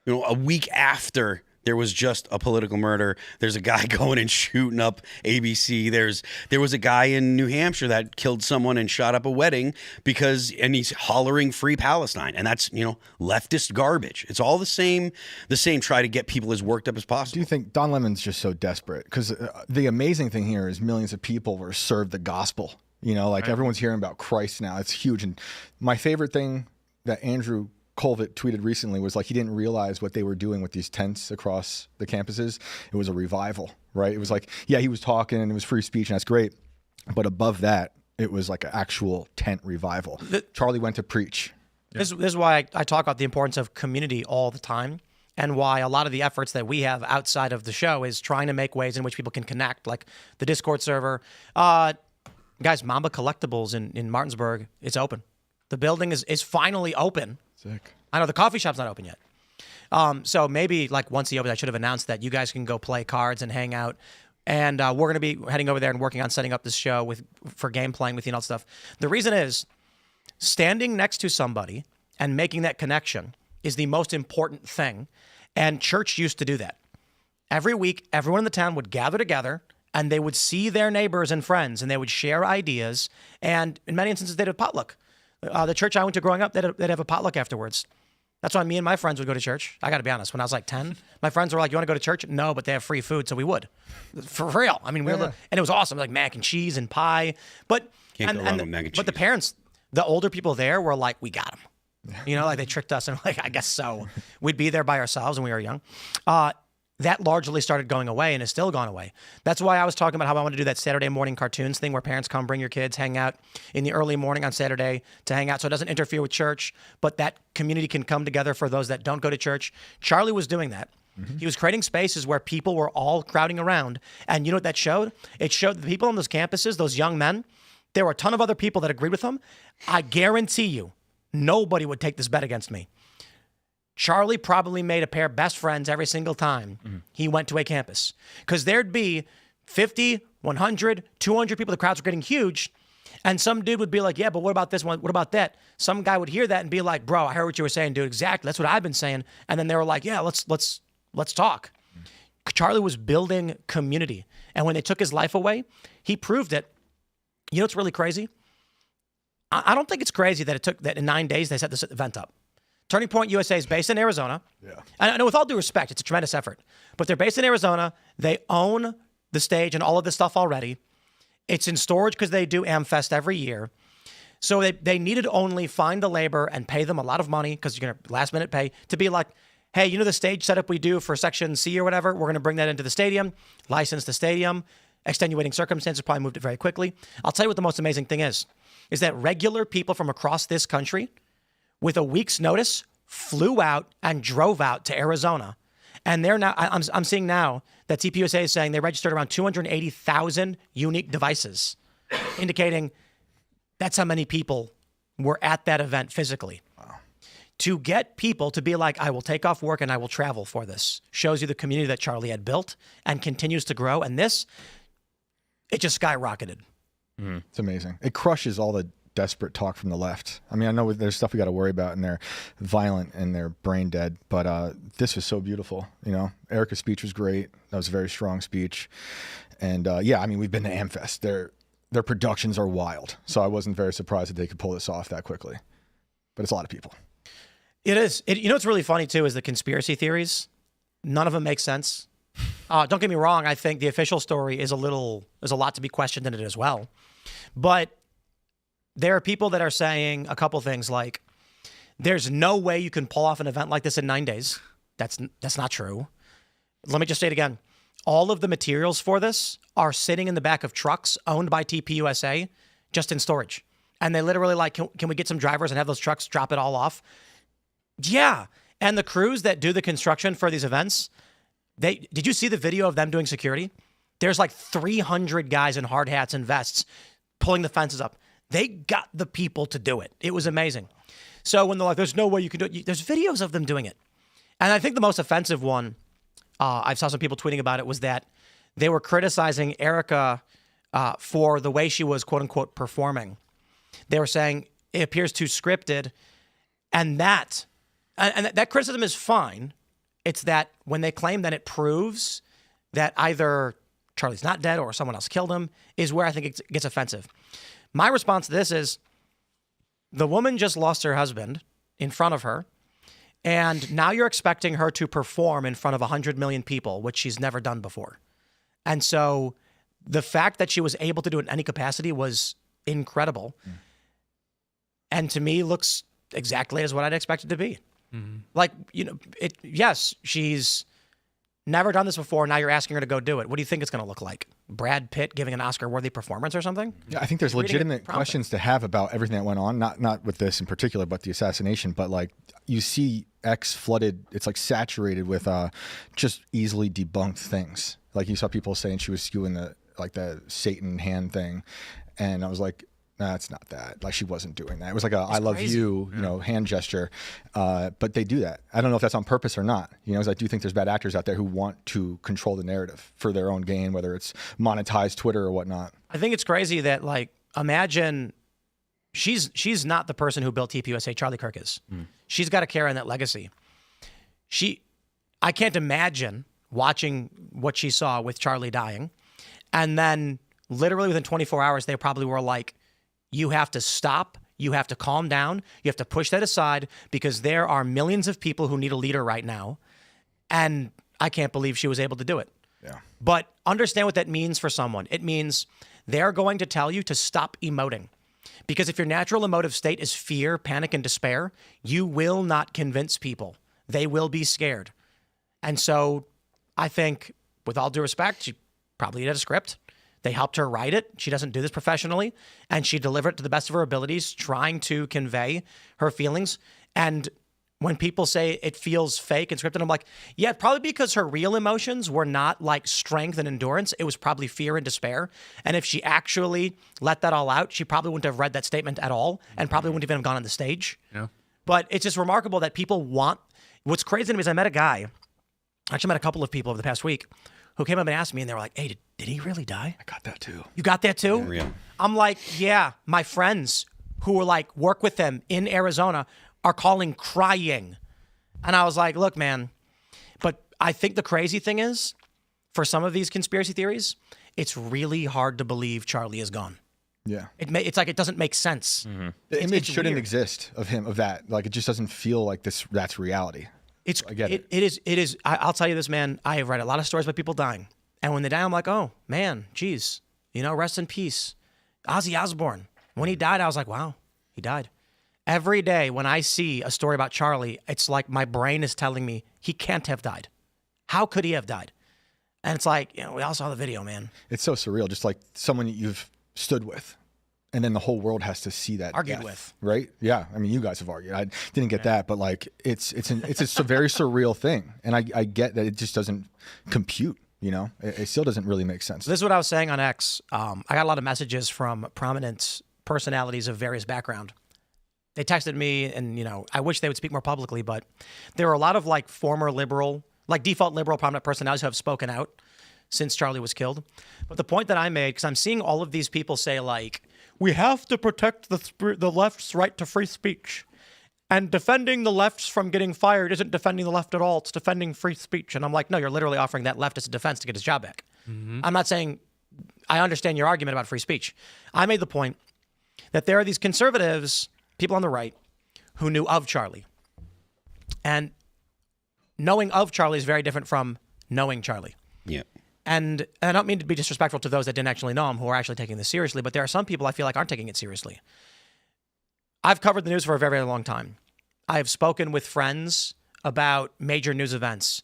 a week after there was just a political murder. There's a guy going and shooting up ABC. There was a guy in New Hampshire that killed someone and shot up a wedding and he's hollering free Palestine. And that's, leftist garbage. It's all the same, try to get people as worked up as possible. Do you think Don Lemon's just so desperate? Because the amazing thing here is millions of people were served the gospel. Right. Everyone's hearing about Christ now. It's huge. And my favorite thing that Andrew Colvett tweeted recently was he didn't realize what they were doing with these tents across the campuses. It was a revival, right? It was he was talking and it was free speech and that's great. But above that, it was an actual tent revival. Charlie went to preach. This is why I talk about the importance of community all the time and why a lot of the efforts that we have outside of the show is trying to make ways in which people can connect, like the Discord server. Guys, Mamba Collectibles in Martinsburg, it's open. The building is finally open. Sick. I know the coffee shop's not open yet. So maybe once he opens, I should have announced that you guys can go play cards and hang out. And we're going to be heading over there and working on setting up this show for game playing with you and all that stuff. The reason is standing next to somebody and making that connection is the most important thing. And church used to do that. Every week, everyone in the town would gather together and they would see their neighbors and friends and they would share ideas. And in many instances, they'd have potluck. The church I went to growing up, they'd have a potluck afterwards. That's why me and my friends would go to church. I got to be honest. When I was 10, my friends were like, "You want to go to church?" No, but they have free food, so we would. For real. I mean, and it was awesome, mac and cheese and pie. But Can't go wrong with mac and cheese. But the parents, the older people there were like, "We got them." They tricked us and I guess so. We'd be there by ourselves when we were young. That largely started going away and has still gone away. That's why I was talking about how I want to do that Saturday morning cartoons thing where parents come, bring your kids, hang out in the early morning on Saturday to hang out so it doesn't interfere with church, but that community can come together for those that don't go to church. Charlie was doing that. Mm-hmm. He was creating spaces where people were all crowding around. And you know what that showed? It showed the people on those campuses, those young men, there were a ton of other people that agreed with him. I guarantee you, nobody would take this bet against me. Charlie probably made a pair of best friends every single time he went to a campus. Because there'd be 50, 100, 200 people. The crowds were getting huge. And some dude would be like, yeah, but what about this one? What about that? Some guy would hear that and be like, bro, I heard what you were saying, dude. Exactly. That's what I've been saying. And then they were like, yeah, let's talk. Charlie was building community. And when they took his life away, he proved it. You know what's really crazy? I don't think it's crazy that it took that in 9 days they set this event up. Turning Point USA is based in Arizona. Yeah. And I know with all due respect, it's a tremendous effort. But they're based in Arizona. They own the stage and all of this stuff already. It's in storage because they do AmFest every year. So they needed only find the labor and pay them a lot of money because you're going to last minute pay to be like, hey, the stage setup we do for Section C or whatever, we're going to bring that into the stadium, license the stadium, extenuating circumstances, probably moved it very quickly. I'll tell you what the most amazing thing is that regular people from across this country with a week's notice, flew out and drove out to Arizona And they're now, I'm seeing now that TPUSA is saying they registered around 280,000 unique devices, indicating that's how many people were at that event physically. Wow. To get people to be like, I will take off work and I will travel for this, shows you the community that Charlie had built and continues to grow. And this, it just skyrocketed. It's amazing. It crushes all the desperate talk from the left. I mean, I know there's stuff we got to worry about, and they're violent and they're brain dead, but this was so beautiful. You know, Erica's speech was great. That was a very strong speech. And yeah, I mean, we've been to AmFest. Their productions are wild. So I wasn't very surprised that they could pull this off that quickly. But it's a lot of people. It is. You know what's really funny, too, is the conspiracy theories. None of them make sense. Don't get me wrong. I think the official story is there's a lot to be questioned in it as well. But there are people that are saying a couple things like, there's no way you can pull off an event like this in 9 days. That's not true. Let me just say it again. All of the materials for this are sitting in the back of trucks owned by TPUSA, just in storage. And they literally like, can we get some drivers and have those trucks drop it all off? Yeah. And the crews that do the construction for these events, did you see the video of them doing security? There's like 300 guys in hard hats and vests pulling the fences up. They got the people to do it. It was amazing. So when they're like, there's no way you can do it, there's videos of them doing it. And I think the most offensive one, I saw some people tweeting about it, was that they were criticizing Erica for the way she was, quote unquote, performing. They were saying it appears too scripted. And that criticism is fine. It's that when they claim that it proves that either Charlie's not dead or someone else killed him is where I think it gets offensive. My response to this is the woman just lost her husband in front of her, and now you're expecting her to perform in front of 100 million people, which she's never done before. And so the fact that she was able to do it in any capacity was incredible. And to me, looks exactly as what I'd expect it to be. Like, you know, yes, she's never done this before. Now you're asking her to go do it. What do you think it's going to look like? Brad Pitt giving an Oscar-worthy performance or something? Yeah, I think there's legitimate questions to have about everything that went on. Not with this in particular, but the assassination. But like, you see X flooded. It's like saturated with just easily debunked things. Like you saw people saying she was skewing the Satan hand thing, and I was like, nah, it's not that. Like, she wasn't doing that. It was like I love you, you know, hand gesture. But they do that. I don't know if that's on purpose or not. You know, because I do think there's bad actors out there who want to control the narrative for their own gain, whether it's monetized Twitter or whatnot. I think it's crazy that, like, imagine she's not the person who built TPUSA. Charlie Kirk is. She's got to carry on that legacy. I can't imagine watching what she saw with Charlie dying, and then literally within 24 hours, they probably were like, you have to stop. You have to calm down. You have to push that aside because there are millions of people who need a leader right now. And I can't believe she was able to do it. Yeah. But understand what that means for someone. It means they're going to tell you to stop emoting. Because if your natural emotive state is fear, panic, and despair, you will not convince people. They will be scared. And so I think, with all due respect, she probably did a script. They helped her write it. She doesn't do this professionally. And she delivered it to the best of her abilities, trying to convey her feelings. And when people say it feels fake and scripted, I'm like, yeah, probably because her real emotions were not like strength and endurance. It was probably fear and despair. And if she actually let that all out, she probably wouldn't have read that statement at all and probably wouldn't even have gone on the stage. Yeah. But it's just remarkable that people want... What's crazy to me is I met a guy, actually met a couple of people over the past week, who came up and asked me, and they were like, hey, did he really die? I got that too. You got that too? Yeah. I'm like, yeah, my friends who were like, work with him in Arizona are calling crying. And I was like, look, man, but I think the crazy thing is, for some of these conspiracy theories, it's really hard to believe Charlie is gone. Yeah. It's like it doesn't make sense. Mm-hmm. The image shouldn't weird. exist of him, of that. Like, it just doesn't feel like that's reality. I get it. It is. I'll tell you this, man. I have read a lot of stories about people dying. And when they die, I'm like, oh, man, geez. You know, rest in peace. Ozzy Osbourne. When he died, I was like, wow, he died. Every day when I see a story about Charlie, it's like my brain is telling me he can't have died. How could he have died? And it's like, you know, we all saw the video, man. It's so surreal. Just like someone you've stood with and then the whole world has to see that Argued death, with. right? Yeah, I mean, you guys have argued. I didn't get that, but like it's a very surreal thing, and I get that it just doesn't compute. You know, it still doesn't really make sense. This is what I was saying on X. I got a lot of messages from prominent personalities of various background. They texted me, and I wish they would speak more publicly, but there are a lot of like former liberal, like default liberal prominent personalities who have spoken out since Charlie was killed. But the point that I made, because I'm seeing all of these people say like, we have to protect the left's right to free speech. And defending the lefts from getting fired isn't defending the left at all. It's defending free speech. And I'm like, no, you're literally offering that leftist a defense to get his job back. I'm not saying I understand your argument about free speech. I made the point that there are these conservatives, people on the right, who knew of Charlie. And knowing of Charlie is very different from knowing Charlie. Yeah. And I don't mean to be disrespectful to those that didn't actually know him, who are actually taking this seriously, but there are some people I feel like aren't taking it seriously. I've covered the news for a very, very long time. I have spoken with friends about major news events,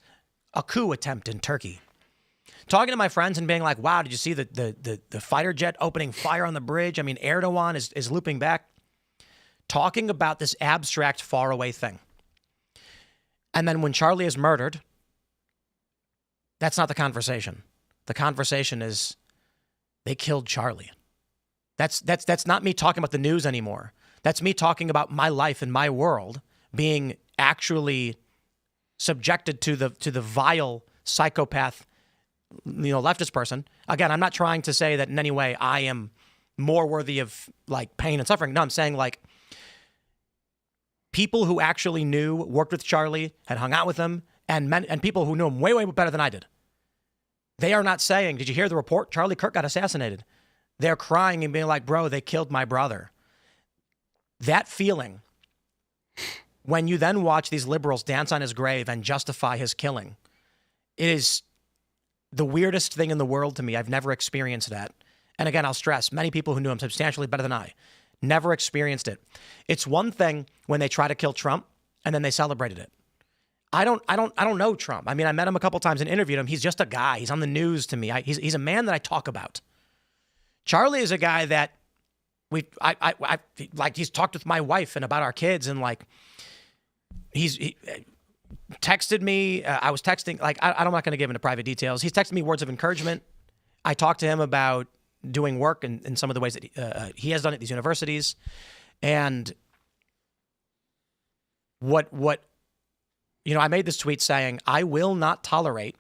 a coup attempt in Turkey. Talking to my friends and being like, wow, did you see the fighter jet opening fire on the bridge? I mean, Erdogan is looping back. Talking about this abstract, faraway thing. And then when Charlie is murdered, that's not the conversation. The conversation is they killed Charlie. That's not me talking about the news anymore. That's me talking about my life and my world being actually subjected to the vile psychopath, leftist person. Again, I'm not trying to say that in any way I am more worthy of like pain and suffering. No, I'm saying like people who actually knew, worked with Charlie, had hung out with him, and people who knew him way, way better than I did. They are not saying, did you hear the report? Charlie Kirk got assassinated. They're crying and being like, bro, they killed my brother. That feeling, when you then watch these liberals dance on his grave and justify his killing, it is the weirdest thing in the world to me. I've never experienced that. And again, I'll stress, many people who knew him substantially better than I never experienced it. It's one thing when they try to kill Trump and then they celebrated it. I don't know Trump. I mean, I met him a couple times and interviewed him. He's just a guy. He's on the news to me. He's a man that I talk about. Charlie is a guy that he's talked with my wife and about our kids, and like he texted me. I was texting, like I'm not going to give into private details. He's texted me words of encouragement. I talked to him about doing work in some of the ways that he has done at these universities, and I made this tweet saying, I will not defend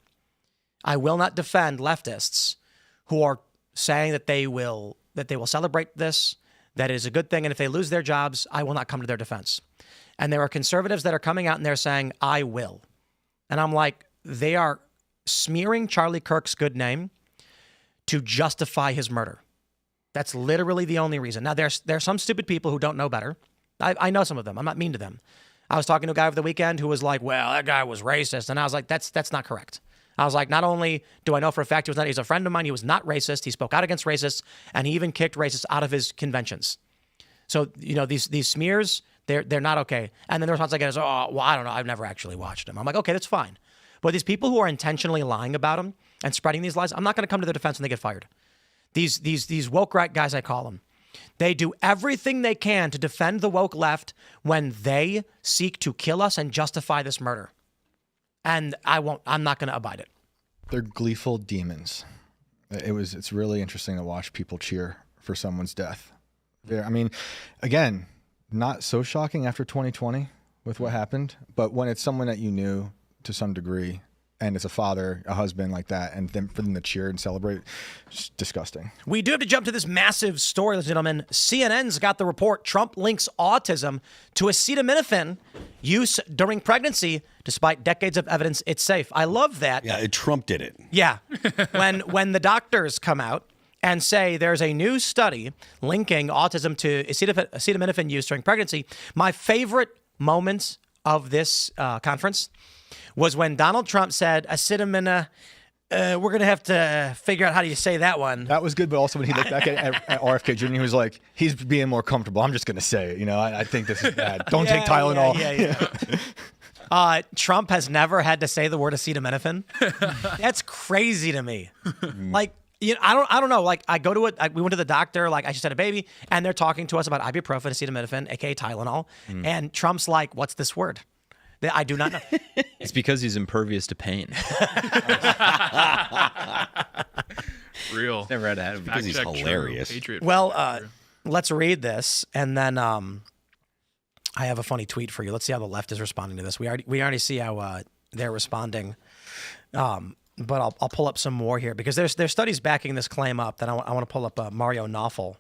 leftists who are saying that they will celebrate this, that it is a good thing, and if they lose their jobs, I will not come to their defense. And there are conservatives that are coming out and they're saying, I will. And I'm like, they are smearing Charlie Kirk's good name to justify his murder. That's literally the only reason. Now, there's some stupid people who don't know better. I know some of them. I'm not mean to them. I was talking to a guy over the weekend who was like, well, that guy was racist. And I was like, that's not correct. I was like, not only do I know for a fact he's a friend of mine, he was not racist. He spoke out against racists, and he even kicked racists out of his conventions. So, these smears, they're not okay. And then the response I get is, oh, well, I don't know. I've never actually watched him. I'm like, okay, that's fine. But these people who are intentionally lying about him and spreading these lies, I'm not going to come to their defense when they get fired. These woke right guys, I call them. They do everything they can to defend the woke left when they seek to kill us and justify this murder. And I'm not going to abide it. They're gleeful demons. It's really interesting to watch people cheer for someone's death. Again, not so shocking after 2020 with what happened, but when it's someone that you knew to some degree, and it's a father, a husband like that, and then for them to cheer and celebrate, it's disgusting. We do have to jump to this massive story, ladies and gentlemen. CNN's got the report. Trump links autism to acetaminophen use during pregnancy, despite decades of evidence it's safe. I love that. Yeah, Trump did it. Yeah. When the doctors come out and say there's a new study linking autism to acetaminophen use during pregnancy, my favorite moments of this conference was when Donald Trump said, we're going to have to figure out how do you say that one. That was good, but also when he looked back at RFK Jr., he was like, he's being more comfortable. I'm just going to say it. I think this is bad. Don't take Tylenol. Yeah. Trump has never had to say the word acetaminophen. That's crazy to me. Like, I don't know. Like, I go to it. We went to the doctor. Like, I just had a baby, and they're talking to us about ibuprofen, acetaminophen, aka Tylenol. And Trump's like, "What's this word?" I do not know. It's because he's impervious to pain. Real. Never had to have it Because he's Fact check, hilarious. true. Patriot. Well, let's read this, and then I have a funny tweet for you. Let's see how the left is responding to this. We already see how they're responding. But I'll pull up some more here because there's studies backing this claim up. That I want to pull up Mario Knopfel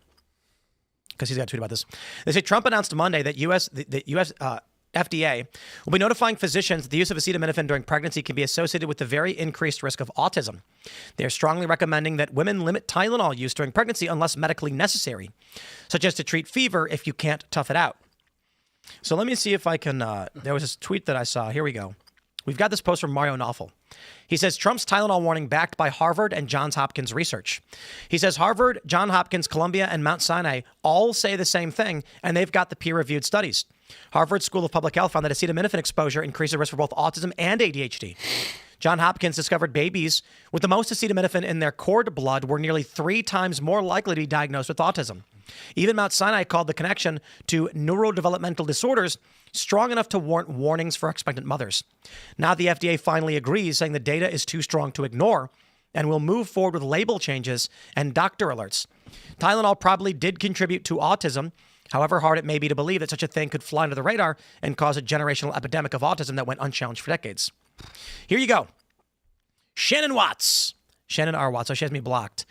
because he's got a tweet about this. They say Trump announced Monday that the U.S. FDA will be notifying physicians that the use of acetaminophen during pregnancy can be associated with the very increased risk of autism. They are strongly recommending that women limit Tylenol use during pregnancy unless medically necessary, such as to treat fever if you can't tough it out. So let me see if I can. There was this tweet that I saw. Here we go. We've got this post from Mario Knopfel. He says Trump's Tylenol warning backed by Harvard and Johns Hopkins research. He says Harvard, Johns Hopkins, Columbia, and Mount Sinai all say the same thing, and they've got the peer-reviewed studies. Harvard School of Public Health found that acetaminophen exposure increases risk for both autism and ADHD. Johns Hopkins discovered babies with the most acetaminophen in their cord blood were nearly 3 times more likely to be diagnosed with autism. Even Mount Sinai called the connection to neurodevelopmental disorders strong enough to warrant warnings for expectant mothers. Now the FDA finally agrees, saying the data is too strong to ignore and will move forward with label changes and doctor alerts. Tylenol probably did contribute to autism, however hard it may be to believe that such a thing could fly under the radar and cause a generational epidemic of autism that went unchallenged for decades. Here you go. Shannon Watts. Shannon R. Watts. So she has me blocked,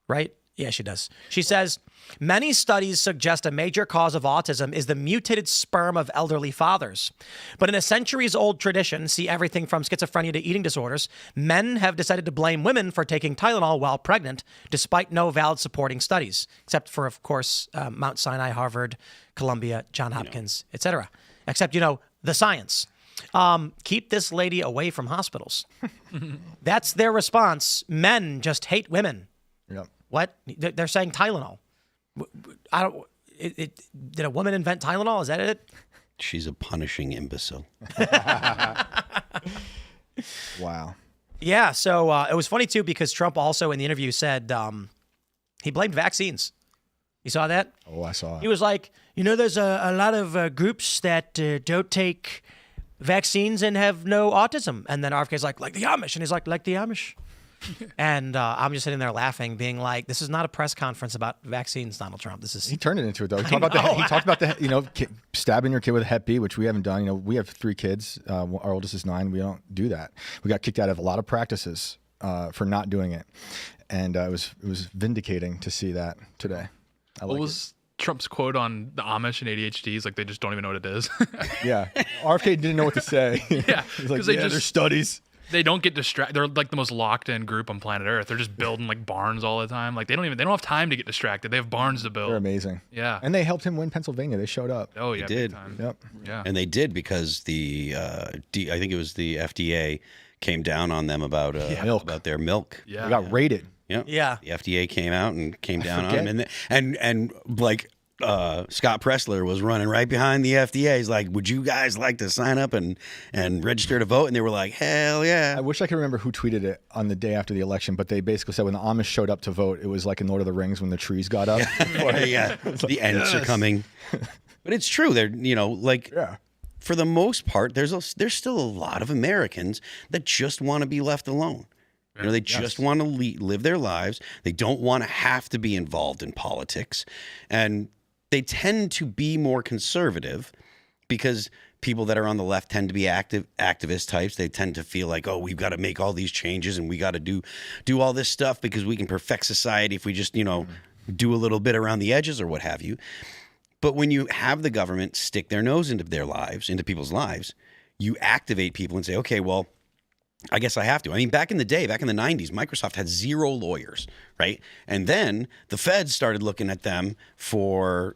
right? Yeah, she does. She says, many studies suggest a major cause of autism is the mutated sperm of elderly fathers. But in a centuries-old tradition, see everything from schizophrenia to eating disorders, men have decided to blame women for taking Tylenol while pregnant, despite no valid supporting studies, except for, of course, Mount Sinai, Harvard, Columbia, Johns Hopkins, etc. Except, the science. Keep this lady away from hospitals. That's their response. Men just hate women. Yep. What? They're saying Tylenol. Did a woman invent Tylenol? Is that it? She's a punishing imbecile. Wow. Yeah. So it was funny too because Trump also in the interview said he blamed vaccines. You saw that? Oh, I saw it. He was like, there's a lot of groups that don't take vaccines and have no autism. And then RFK's like the Amish. And he's like the Amish. And I'm just sitting there laughing, being like, "This is not a press conference about vaccines, Donald Trump. This is." He turned it into it though. He talked about the stabbing your kid with Hep B, which we haven't done. We have 3 kids. Our oldest is 9. We don't do that. We got kicked out of a lot of practices for not doing it, and it was vindicating to see that today. What was Trump's quote on the Amish and ADHD? He's like, they just don't even know what it is. Yeah, RFK didn't know what to say. Yeah, he's like, there's studies. They don't get distracted. They're like the most locked in group on planet Earth. They're just building like barns all the time. Like they don't have time to get distracted. They have barns to build. They're amazing. Yeah. And they helped him win Pennsylvania. They showed up. Oh yeah, They did. big time. Yep. Yeah. And they did because I think it was the FDA came down on them about Milk. about their milk. Yeah. They got raided. Yeah. Yeah. The FDA came out and came down on them, and like Scott Pressler was running right behind the FDA. He's like, "Would you guys like to sign up and register to vote?" And they were like, "Hell yeah!" I wish I could remember who tweeted it on the day after the election, but they basically said when the Amish showed up to vote, it was like in Lord of the Rings when the trees got up. Yeah, the Ents are coming. But it's true. They're Yeah. for the most part, there's still a lot of Americans that just want to be left alone. They just want to live their lives. They don't want to have to be involved in politics, and they tend to be more conservative because people that are on the left tend to be activist types. They tend to feel like, oh, we've got to make all these changes and we got to do all this stuff because we can perfect society if we just, do a little bit around the edges or what have you. But when you have the government stick their nose into people's lives, you activate people and say, okay, well, I guess I have to. I mean, back in the day, back in the 90s, Microsoft had 0 lawyers, right? And then the feds started looking at them for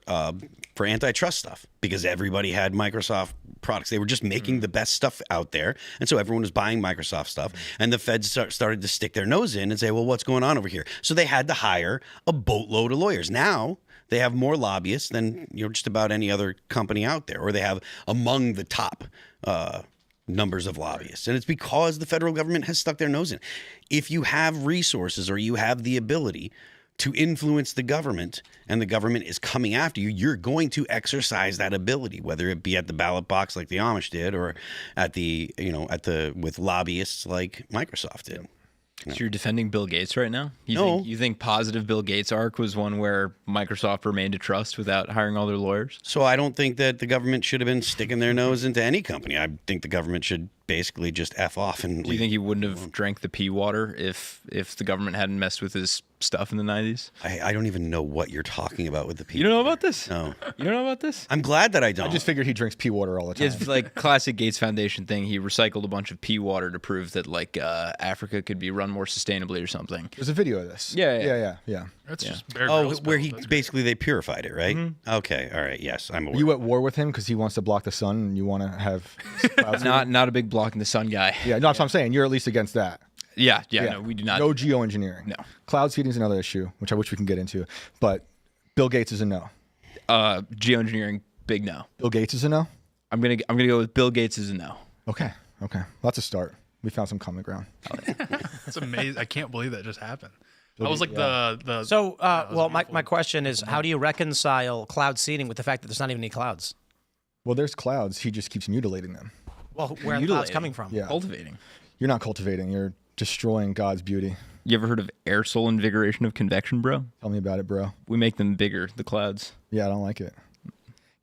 antitrust stuff because everybody had Microsoft products. They were just making the best stuff out there. And so everyone was buying Microsoft stuff. And the feds started to stick their nose in and say, well, what's going on over here? So they had to hire a boatload of lawyers. Now they have more lobbyists than just about any other company out there, or they have among the top numbers of lobbyists. And it's because the federal government has stuck their nose in. If you have resources or you have the ability to influence the government and the government is coming after you, you're going to exercise that ability, whether it be at the ballot box like the Amish did or at the, with lobbyists like Microsoft did. So you're defending Bill Gates right now? No. You think positive Bill Gates arc was one where Microsoft remained a trust without hiring all their lawyers? So I don't think that the government should have been sticking their nose into any company. I think the government should basically just F off and Do you think he wouldn't have drank the pea water if the government hadn't messed with his stuff in the 90s? I don't even know what you're talking about with the pea. You don't know about this? No. You don't know about this? I'm glad that I don't. I just figured he drinks pea water all the time. It's like classic Gates Foundation thing. He recycled a bunch of pea water to prove that Africa could be run more sustainably or something. There's a video of this. Yeah. Yeah. That's just Bear Oh, Grylls where build. he That's basically they purified it, right? Okay, all right, yes, I'm aware. You at war with him because he wants to block the sun and you want to have clouds? Not a big block in the sun guy. Yeah, no, that's what I'm saying. You're at least against that. Yeah, no, we do not. No geoengineering. No. Cloud seeding is another issue, which I wish we can get into. But Bill Gates is a no. Geoengineering, big no. Bill Gates is a no? I'm gonna go with Bill Gates as a no. Okay. That's a start. We found some common ground. That's amazing. I can't believe that just happened. That was like the. So, my question is, how do you reconcile cloud seeding with the fact that there's not even any clouds? Well, there's clouds. He just keeps mutilating them. Well, where are the clouds coming from? Yeah. Cultivating. You're not cultivating. You're destroying God's beauty. You ever heard of air soul invigoration of convection, bro? Tell me about it, bro. We make them bigger, the clouds. Yeah, I don't like it.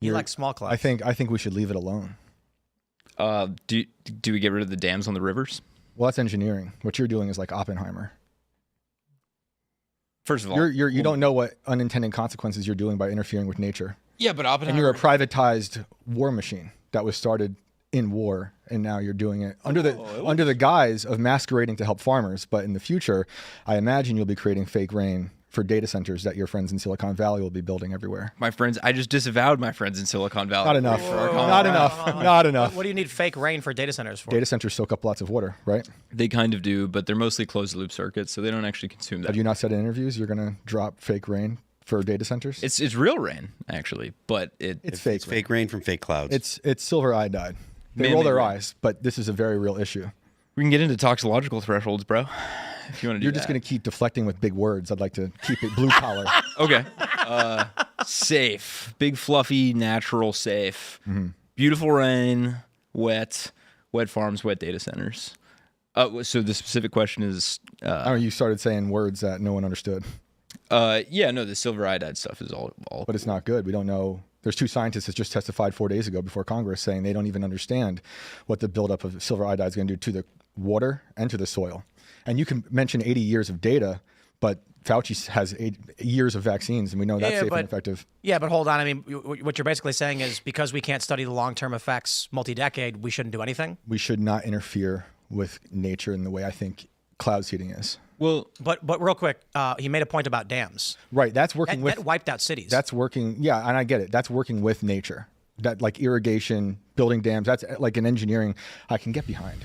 You like small clouds. I think we should leave it alone. Do we get rid of the dams on the rivers? Well, that's engineering. What you're doing is like Oppenheimer. First of all, You don't know what unintended consequences you're doing by interfering with nature. yeah, but And Oppenheimer. you're a privatized war machine that was started in war, and now you're doing it under the guise of masquerading to help farmers. But in the future, I imagine you'll be creating fake rain for data centers that your friends in Silicon Valley will be building everywhere. My friends, I just disavowed my friends in Silicon Valley. Not enough. Not enough. Not enough. What do you need fake rain for data centers for? Data centers soak up lots of water, right? They kind of do, but they're mostly closed loop circuits, so they don't actually consume that. Have you not said in interviews you're going to drop fake rain for data centers? It's real rain actually, but It's fake. It's fake rain from fake clouds. It's silver iodide. They Man-made roll their rain. eyes, but this is a very real issue. We can get into toxicological thresholds, bro. If you want to do You're just going to keep deflecting with big words. I'd like to keep it blue collar. Okay. Safe. Big, fluffy, natural, safe. Beautiful rain, wet farms, wet data centers. So the specific question is... Oh, you started saying words that no one understood, the silver iodide stuff is all but it's not good. We don't know. There's two scientists that just testified 4 days ago before Congress saying they don't even understand what the buildup of silver iodide is going to do to the water and to the soil. And you can mention 80 years of data, but Fauci has 8 years of vaccines, and we know that's safe and effective. Yeah, but hold on. I mean, what you're basically saying is because we can't study the long-term effects multi-decade, we shouldn't do anything? We should not interfere with nature in the way I think cloud seeding is. Well, But real quick, he made a point about dams. Right, that's working with... That wiped out cities. That's working, yeah, and I get it. That's working with nature. That like irrigation, building dams, that's like an engineering I can get behind.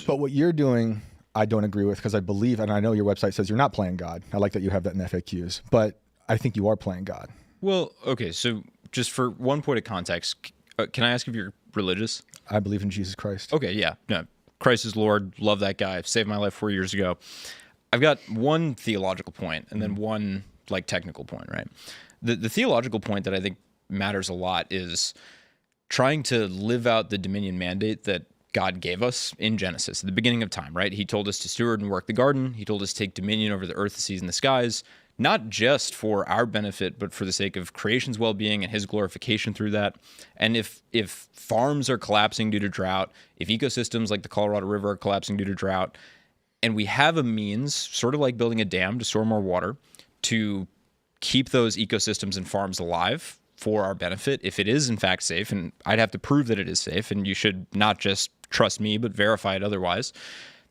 But what you're doing, I don't agree with because I believe, and I know your website says you're not playing God. I like that you have that in FAQs, but I think you are playing God. well, okay. So just for one point of context, can I ask if you're religious? I believe in Jesus Christ. Okay, yeah. No, Christ is Lord. Love that guy. Saved my life 4 years ago. I've got one theological point and then one like technical point, right? The theological point that I think matters a lot is trying to live out the dominion mandate that God gave us in Genesis at the beginning of time, right? He told us to steward and work the garden. He told us to take dominion over the earth, the seas, and the skies, not just for our benefit, but for the sake of creation's well-being and his glorification through that. And if farms are collapsing due to drought, if ecosystems like the Colorado River are collapsing due to drought, and we have a means, sort of like building a dam to store more water, to keep those ecosystems and farms alive for our benefit, if it is in fact safe, and I'd have to prove that it is safe, and you should not just trust me, but verify it otherwise,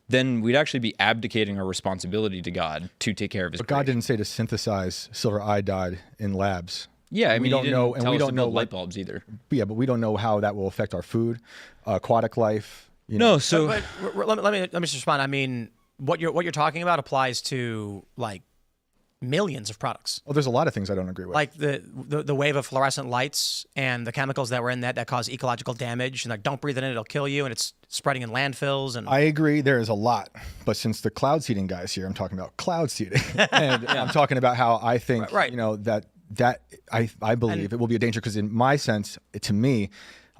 then we'd actually be abdicating our responsibility to God to take care of his But God creation. didn't say to synthesize silver iodide in labs. Yeah, I mean, we don't he didn't know, and tell we us to don't know build light what, bulbs either. yeah, but we don't know how that will affect our food, aquatic life. You know. No, so But let me just respond. I mean, what you're talking about applies to like millions of products. Well, there's a lot of things I don't agree with. Like the wave of fluorescent lights and the chemicals that were in that cause ecological damage, and like don't breathe it in, it'll kill you, and it's spreading in landfills. And I agree, there is a lot, but since the cloud seeding guy's here, I'm talking about cloud seeding, and I'm talking about how I think Right. that I believe it will be a danger, because in my sense, to me,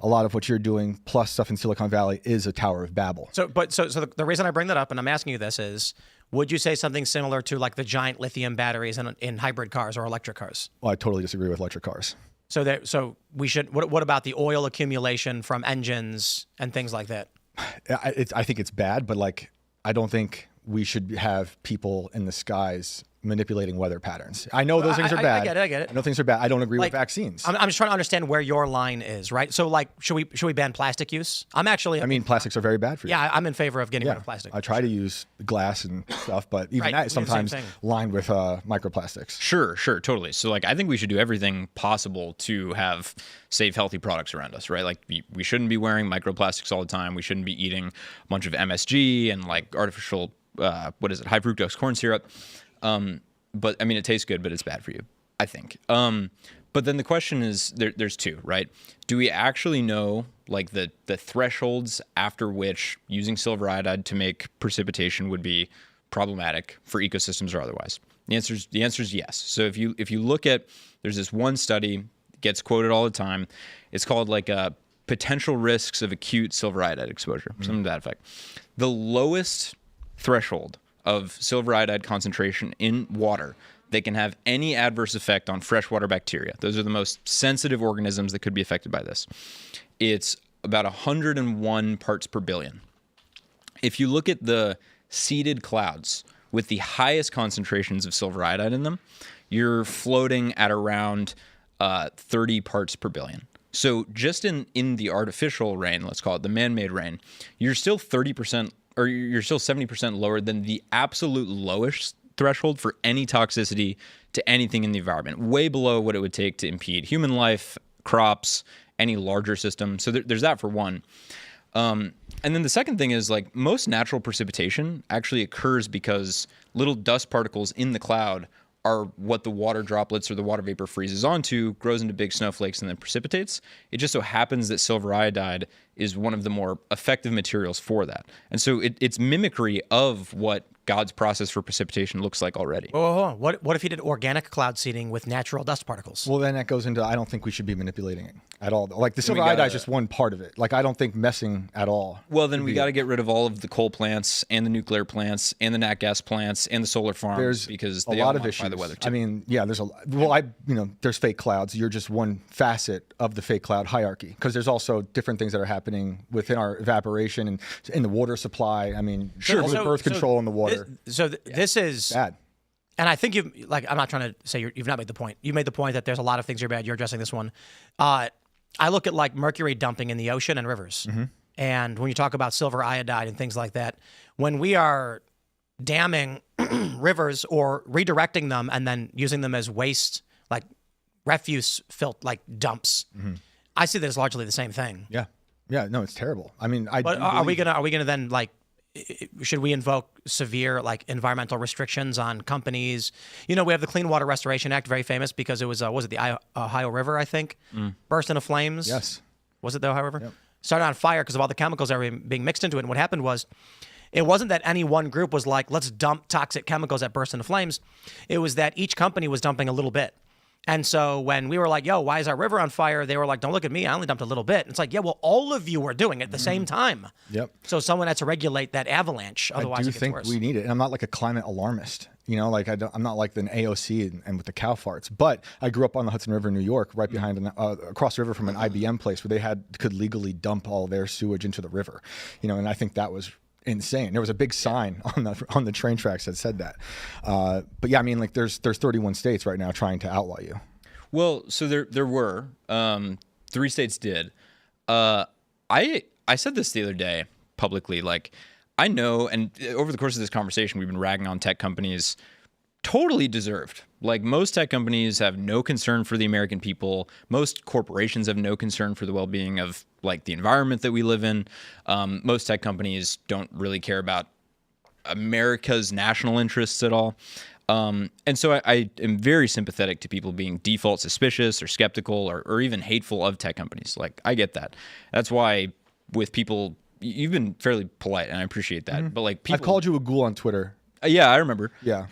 a lot of what you're doing plus stuff in Silicon Valley is a Tower of Babel. So the reason I bring that up, and I'm asking you this, is would you say something similar to like the giant lithium batteries in hybrid cars or electric cars? Well, I totally disagree with electric cars. So we should. What about the oil accumulation from engines and things like that? I think it's bad, but like I don't think we should have people in the skies manipulating weather patterns. I know those things are bad. I get it. I know things are bad. I don't agree Like, with vaccines. I'm just trying to understand where your line is, right? So like, should we ban plastic use? I mean, plastics are very bad for you. yeah, I'm in favor of getting rid of plastic. I try to use glass and stuff, but even Right, that we is do the same sometimes thing. lined with microplastics. Sure, totally. So like I think we should do everything possible to have safe, healthy products around us, right? Like we shouldn't be wearing microplastics all the time. We shouldn't be eating a bunch of MSG and like artificial high fructose corn syrup. But I mean, it tastes good, but it's bad for you, I think. But then the question is, there's two, right? Do we actually know like the thresholds after which using silver iodide to make precipitation would be problematic for ecosystems or otherwise? The answer is yes. So if you look at, there's this one study, gets quoted all the time. It's called like potential risks of acute silver iodide exposure, something to that effect. The lowest threshold of silver iodide concentration in water that can have any adverse effect on freshwater bacteria. Those are the most sensitive organisms that could be affected by this. It's about 101 parts per billion. If you look at the seeded clouds with the highest concentrations of silver iodide in them, you're floating at around 30 parts per billion. So just in the artificial rain, let's call it the man-made rain, you're still 30%, or you're still 70% lower than the absolute lowest threshold for any toxicity to anything in the environment, way below what it would take to impede human life, crops, any larger system. So there's that for one. And then the second thing is like most natural precipitation actually occurs because little dust particles in the cloud are what the water droplets or the water vapor freezes onto, grows into big snowflakes, and then precipitates. It just so happens that silver iodide is one of the more effective materials for that. And so it's mimicry of what God's process for precipitation looks like already. Whoa. What if you did organic cloud seeding with natural dust particles? Well, then that goes into, I don't think we should be manipulating it at all. Like the silver gotta- iodide is just one part of it. Like I don't think messing at all. Well, then we got to get rid of all of the coal plants and the nuclear plants and the nat gas plants and the solar farms because they a all lot of modify issues. the weather too. I mean, yeah, there's fake clouds. You're just one facet of the fake cloud hierarchy, because there's also different things that are happening within our evaporation and in the water supply. I mean, all the birth control in the water. This is Bad. And I think I'm not trying to say you've not made the point. You made the point that there's a lot of things that are bad. You're addressing this one. I look at like mercury dumping in the ocean and rivers. Mm-hmm. And when you talk about silver iodide and things like that, when we are damming rivers or redirecting them and then using them as waste, like refuse like dumps, I see that as largely the same thing. Yeah. No, it's terrible. I mean, But are we gonna then like? Should we invoke severe like environmental restrictions on companies? You know, we have the Clean Water Restoration Act, very famous because it was the Ohio River, I think, burst into flames. Yes. Was it the Ohio River? Yep. Started on fire because of all the chemicals that were being mixed into it. And what happened was, it wasn't that any one group was like, let's dump toxic chemicals that burst into flames. It was that each company was dumping a little bit. And so when we were like, yo, why is our river on fire? They were like, don't look at me. I only dumped a little bit. And it's like, yeah, well, all of you were doing it at the same time. Yep. So someone had to regulate that avalanche. Otherwise, I do it gets think worse. we need it. And I'm not like a climate alarmist. You know, like I'm not like an AOC and with the cow farts. But I grew up on the Hudson River, New York, right behind across the river from an IBM place where they could legally dump all their sewage into the river. You know, and I think that was insane. There was a big sign on the train tracks that said that. But yeah, I mean, like there's 31 states right now trying to outlaw you. Well, so there were 3 states did. I said this the other day publicly. Like I know, and over the course of this conversation, we've been ragging on tech companies. Totally deserved. Like most tech companies have no concern for the American people. Most corporations have no concern for the well-being of like the environment that we live in. Most tech companies don't really care about America's national interests at all. And so I am very sympathetic to people being default suspicious or skeptical or even hateful of tech companies. Like, I get that. That's why with people, you've been fairly polite, and I appreciate that. But like, people, I've called you a ghoul on Twitter. Yeah, I remember. Yeah.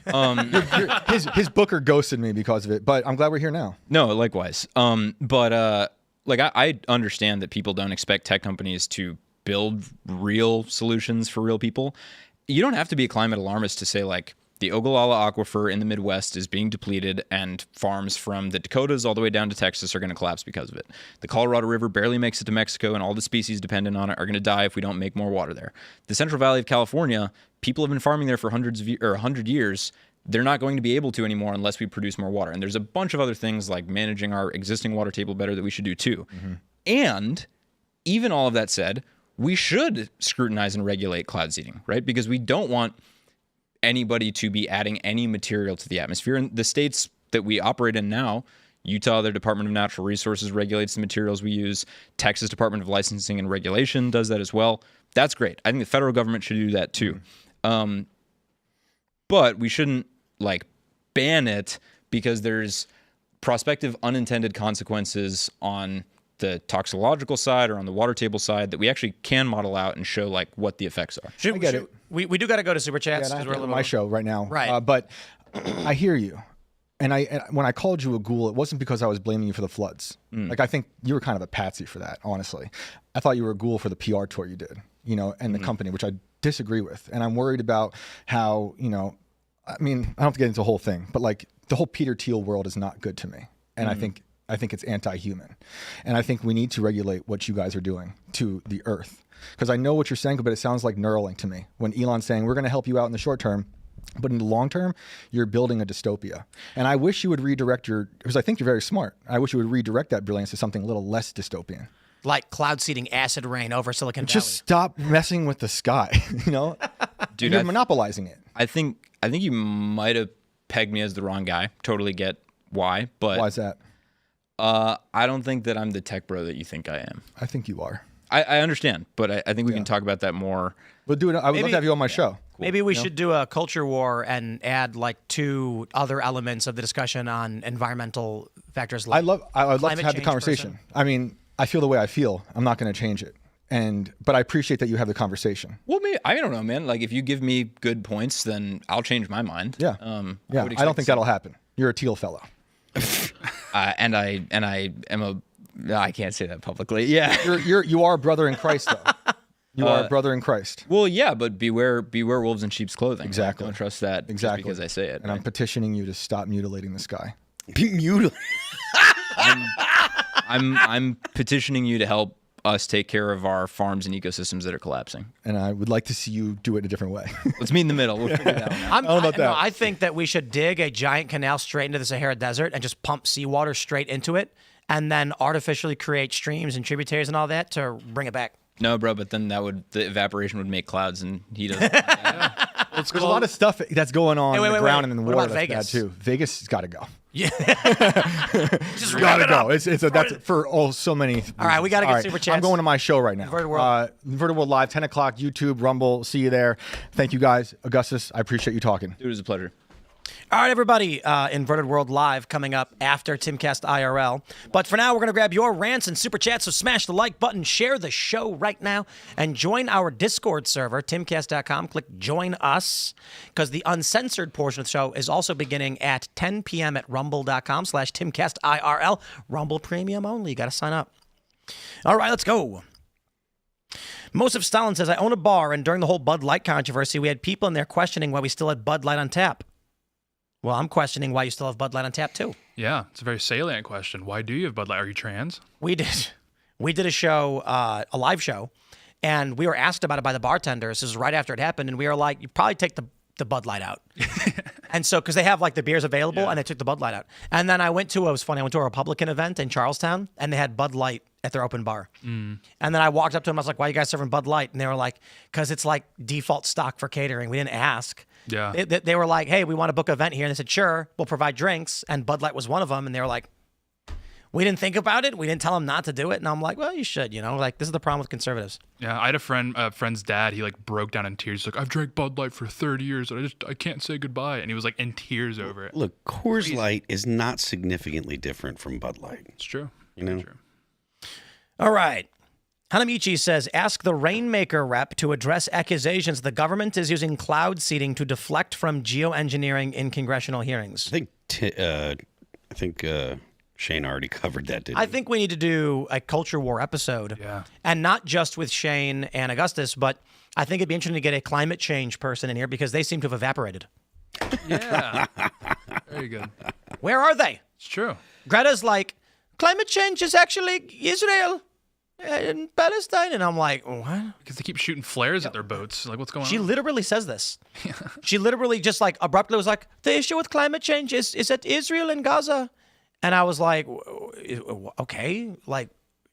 His booker ghosted me because of it, but I'm glad we're here now. No, likewise. But like, I understand that people don't expect tech companies to build real solutions for real people. You don't have to be a climate alarmist to say, like, the Ogallala Aquifer in the Midwest is being depleted, and farms from the Dakotas all the way down to Texas are going to collapse because of it. The Colorado River barely makes it to Mexico, and all the species dependent on it are going to die if we don't make more water there. The Central Valley of California, people have been farming there for 100 years. They're not going to be able to anymore unless we produce more water. And there's a bunch of other things like managing our existing water table better that we should do too. And even all of that said, we should scrutinize and regulate cloud seeding, right? Because we don't want anybody to be adding any material to the atmosphere. And the states that we operate in now, Utah, their Department of Natural Resources regulates the materials we use. Texas Department of Licensing and Regulation does that as well. That's great. I think the federal government should do that too. But we shouldn't like ban it because there's prospective unintended consequences on the toxicological side or on the water table side that we actually can model out and show like what the effects are. I get it. We do got to go to super chats. Yeah, and I have we're to a go to little my show right now. Right. But I hear you. And when I called you a ghoul, it wasn't because I was blaming you for the floods. Like, I think you were kind of a patsy for that, honestly. I thought you were a ghoul for the PR tour you did, and the company, which I disagree with. And I'm worried about how, I mean, I don't have to get into the whole thing, but like the whole Peter Thiel world is not good to me. And I think it's anti-human. And I think we need to regulate what you guys are doing to the earth. Because I know what you're saying, but it sounds like Neuralink to me. When Elon's saying, we're going to help you out in the short term, but in the long term, you're building a dystopia. And I wish you would redirect because I think you're very smart. I wish you would redirect that brilliance to something a little less dystopian. like cloud seeding acid rain over Silicon Valley. Just stop messing with the sky, Dude, you're monopolizing it. I think you might have pegged me as the wrong guy. Totally get why, but Why is that? I don't think that I'm the tech bro that you think I am. I think you are. I understand, but I think we can talk about that more. But dude, I would love to have you on my show. Maybe we should do a culture war and add like 2 other elements of the discussion on environmental factors. Like I would love to climate have the change conversation. person. I mean, I feel the way I feel. I'm not going to change it. But I appreciate that you have the conversation. Well, I don't know, man. Like if you give me good points, then I'll change my mind. Yeah. I don't think that'll happen. You're a Teal fellow. And I am a. I can't say that publicly. Yeah. You are a brother in Christ, though. You are a brother in Christ. Well, yeah, but beware wolves in sheep's clothing. Exactly. Don't trust that Exactly. just because I say it. And I'm petitioning you to stop mutilating the sky. I'm petitioning you to help us take care of our farms and ecosystems that are collapsing. And I would like to see you do it a different way. Let's meet in the middle. We'll figure that one out. know about that. I think that we should dig a giant canal straight into the Sahara Desert and just pump seawater straight into it, and then artificially create streams and tributaries and all that to bring it back. No, bro, but then the evaporation would make clouds, and he doesn't. There's a lot of stuff that's going on in the ground and in the What water about that's Vegas? bad too. Vegas has got to go. Yeah. Just Gotta wrap it go. up. That's for so many. All right, we gotta get super chats. I'm going to my show right now. Inverted World. Inverted World Live, 10 o'clock, YouTube, Rumble. See you there. Thank you guys, Augustus. I appreciate you talking. Dude, it was a pleasure. All right, everybody. Inverted World Live coming up after Timcast IRL. But for now, we're going to grab your rants and super chats. So smash the like button, share the show right now, and join our Discord server, timcast.com. Click join us, because the uncensored portion of the show is also beginning at 10 p.m. at rumble.com/Timcast IRL. Rumble Premium only. You got to sign up. All right, let's go. Mosif Stalin says, I own a bar, and during the whole Bud Light controversy, we had people in there questioning why we still had Bud Light on tap. Well, I'm questioning why you still have Bud Light on tap, too. Yeah, it's a very salient question. Why do you have Bud Light? Are you trans? We did a show, a live show, and we were asked about it by the bartenders. This is right after it happened, and we were like, you probably take the Bud Light out. And so, because they have like the beers available, and they took the Bud Light out. And then I went to a Republican event in Charlestown, and they had Bud Light at their open bar. And then I walked up to them, I was like, why are you guys serving Bud Light? And they were like, because it's like default stock for catering. We didn't ask. Yeah. They were like, hey, we want to book an event here. And they said, sure, we'll provide drinks. And Bud Light was one of them. And they were like, we didn't think about it. We didn't tell him not to do it. And I'm like, well, you should, like this is the problem with conservatives. Yeah, I had a friend's dad. He like broke down in tears. He's like, I've drank Bud Light for 30 years, and I can't say goodbye. And he was like in tears over it. Look, Coors Light is not significantly different from Bud Light. It's true. You know? True. All right. Hanamichi says, ask the Rainmaker rep to address accusations the government is using cloud seeding to deflect from geoengineering in congressional hearings. I think Shane already covered that, didn't he? I think we need to do a culture war episode. Yeah. And not just with Shane and Augustus, but I think it'd be interesting to get a climate change person in here because they seem to have evaporated. Yeah. Very good. Where are they? It's true. Greta's like, climate change is actually Israel and Palestine. And I'm like, what? Because they keep shooting flares at their boats. Like, what's going She on? literally says this. She literally just like abruptly was like, the issue with climate change is that Israel and Gaza. And I was like, okay, like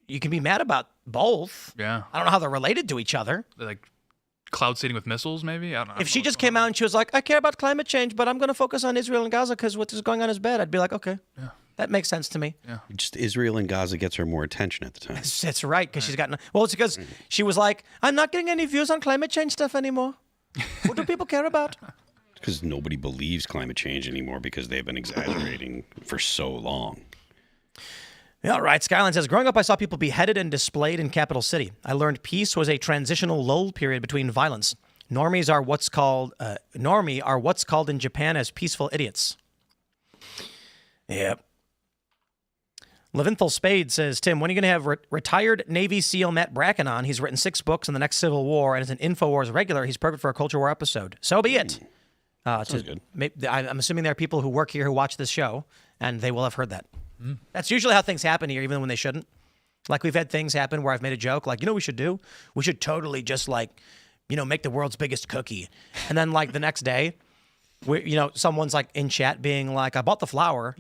you can be mad about both. Yeah. I don't know how they're related to each other. They're like cloud seeding with missiles, maybe? I don't know. If she just came out and she was like, I care about climate change, but I'm going to focus on Israel and Gaza because what is going on is bad, I'd be like, okay, that makes sense to me. Yeah. Just Israel and Gaza gets her more attention at the time. That's right, because she's gotten, well, it's because she was like, I'm not getting any views on climate change stuff anymore. What do people care about? Because nobody believes climate change anymore because they've been exaggerating for so long. All right, Skyline says, growing up, I saw people beheaded and displayed in Capital City. I learned peace was a transitional lull period between violence. Normies are what's called in Japan as peaceful idiots. Yep. Levinthal Spade says, Tim, when are you going to have retired Navy SEAL Matt Bracken on? He's written 6 books on the next Civil War and is an InfoWars regular. He's perfect for a Culture War episode. So be it. Sounds good. I'm assuming there are people who work here who watch this show, and they will have heard that. That's usually how things happen here, even when they shouldn't. Like, we've had things happen where I've made a joke, like, what we should do? We should totally just, like, make the world's biggest cookie. And then, like, the next day, someone's, like, in chat being like, I bought the flour.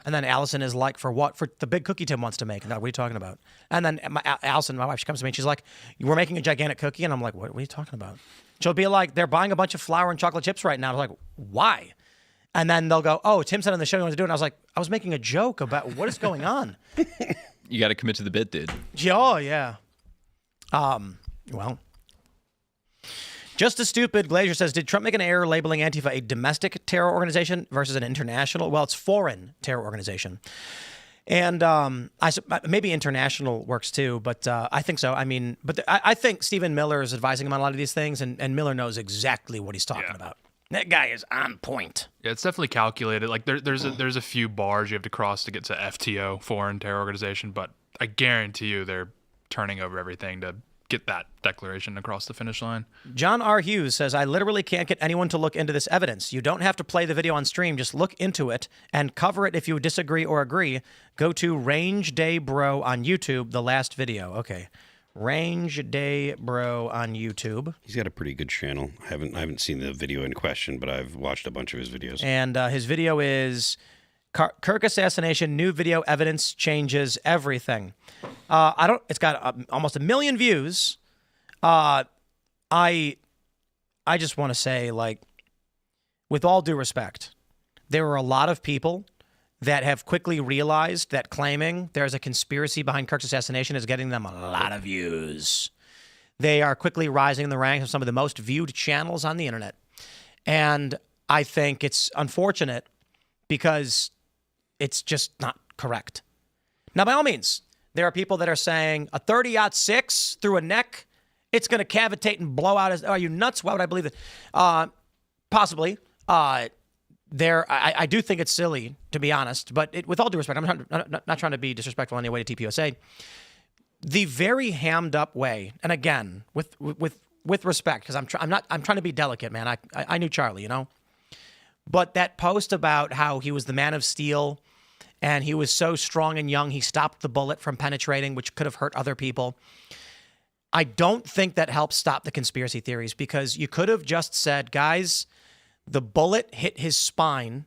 And then Allison is like, for what? For the big cookie Tim wants to make. And what are you talking about? And then Allison, my wife, she comes to me and she's like, we're making a gigantic cookie. And I'm like, what are you talking about? She'll be like, they're buying a bunch of flour and chocolate chips right now. I was like, why? And then they'll go, oh, Tim said on the show he wanted to do it. And I was like, I was making a joke about what is going on. You got to commit to the bit, dude. Oh, yeah. Well. Just as stupid, Glazier says, did Trump make an error labeling Antifa a domestic terror organization versus an international? Well, it's foreign terror organization. And maybe international works too, but I think so. I mean, I think Stephen Miller is advising him on a lot of these things, and Miller knows exactly what he's talking about. That guy is on point. Yeah, it's definitely calculated. Like there's a few bars you have to cross to get to FTO, foreign terror organization, but I guarantee you they're turning over everything to get that declaration across the finish line. John R. Hughes says, I literally can't get anyone to look into this evidence. You don't have to play the video on stream. Just look into it and cover it if you disagree or agree. Go to Range Day Bro on YouTube, the last video. Okay. Range Day Bro on YouTube. He's got a pretty good channel. I haven't seen the video in question, but I've watched a bunch of his videos. And his video is Kirk assassination, new video evidence changes everything. It's got almost 1 million views. I just want to say, like, with all due respect, there are a lot of people that have quickly realized that claiming there's a conspiracy behind Kirk's assassination is getting them a lot of views. They are quickly rising in the ranks of some of the most viewed channels on the internet. And I think it's unfortunate because it's just not correct. Now, by all means, there are people that are saying a 30-06 through a neck, it's going to cavitate and blow out. Are you nuts? Why would I believe that? Possibly. I do think it's silly, to be honest, but with all due respect, I'm not trying to be disrespectful in any way to TPUSA. The very hammed up way, and again, with respect, because I'm trying to be delicate, man. I knew Charlie, but that post about how he was the man of steel and he was so strong and young, he stopped the bullet from penetrating, which could have hurt other people. I don't think that helps stop the conspiracy theories, because you could have just said, guys, the bullet hit his spine,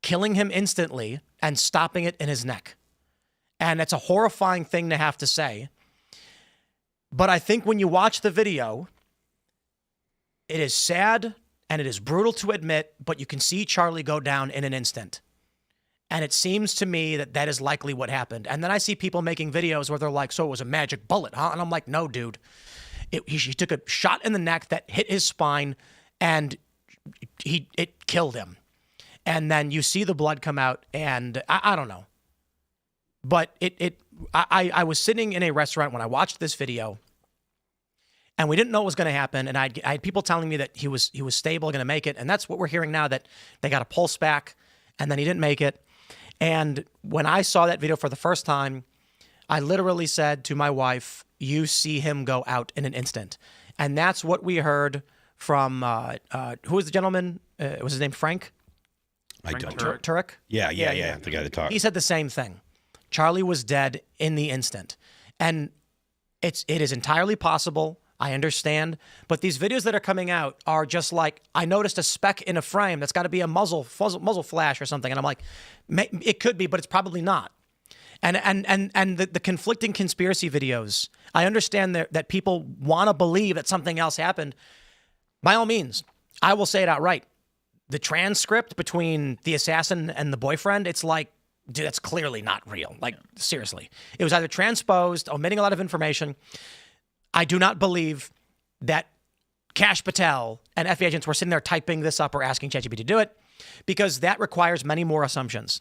killing him instantly and stopping it in his neck. And that's a horrifying thing to have to say. But I think when you watch the video, it is sad and it is brutal to admit, but you can see Charlie go down in an instant. And it seems to me that that is likely what happened. And then I see people making videos where they're like, so it was a magic bullet, huh? And I'm like, no, dude. He took a shot in the neck that hit his spine, and it killed him. And then you see the blood come out, and I don't know. But I was sitting in a restaurant when I watched this video, and we didn't know what was going to happen. And I had people telling me that he was stable, going to make it. And that's what we're hearing now, that they got a pulse back, and then he didn't make it. And when I saw that video for the first time, I literally said to my wife, you see him go out in an instant. And that's what we heard from, who was the gentleman? Was his name Frank? I don't. Turek? Yeah. The guy that talked. He said the same thing. Charlie was dead in the instant. And it is entirely possible. I understand. But these videos that are coming out are just like, I noticed a speck in a frame. That's got to be a muzzle flash or something. And I'm like, it could be, but it's probably not. And the conflicting conspiracy videos, I understand that people want to believe that something else happened. By all means, I will say it outright. The transcript between the assassin and the boyfriend, it's like, dude, that's clearly not real. Like, seriously. It was either transposed, omitting a lot of information. I do not believe that Kash Patel and FBI agents were sitting there typing this up or asking ChatGPT to do it, because that requires many more assumptions.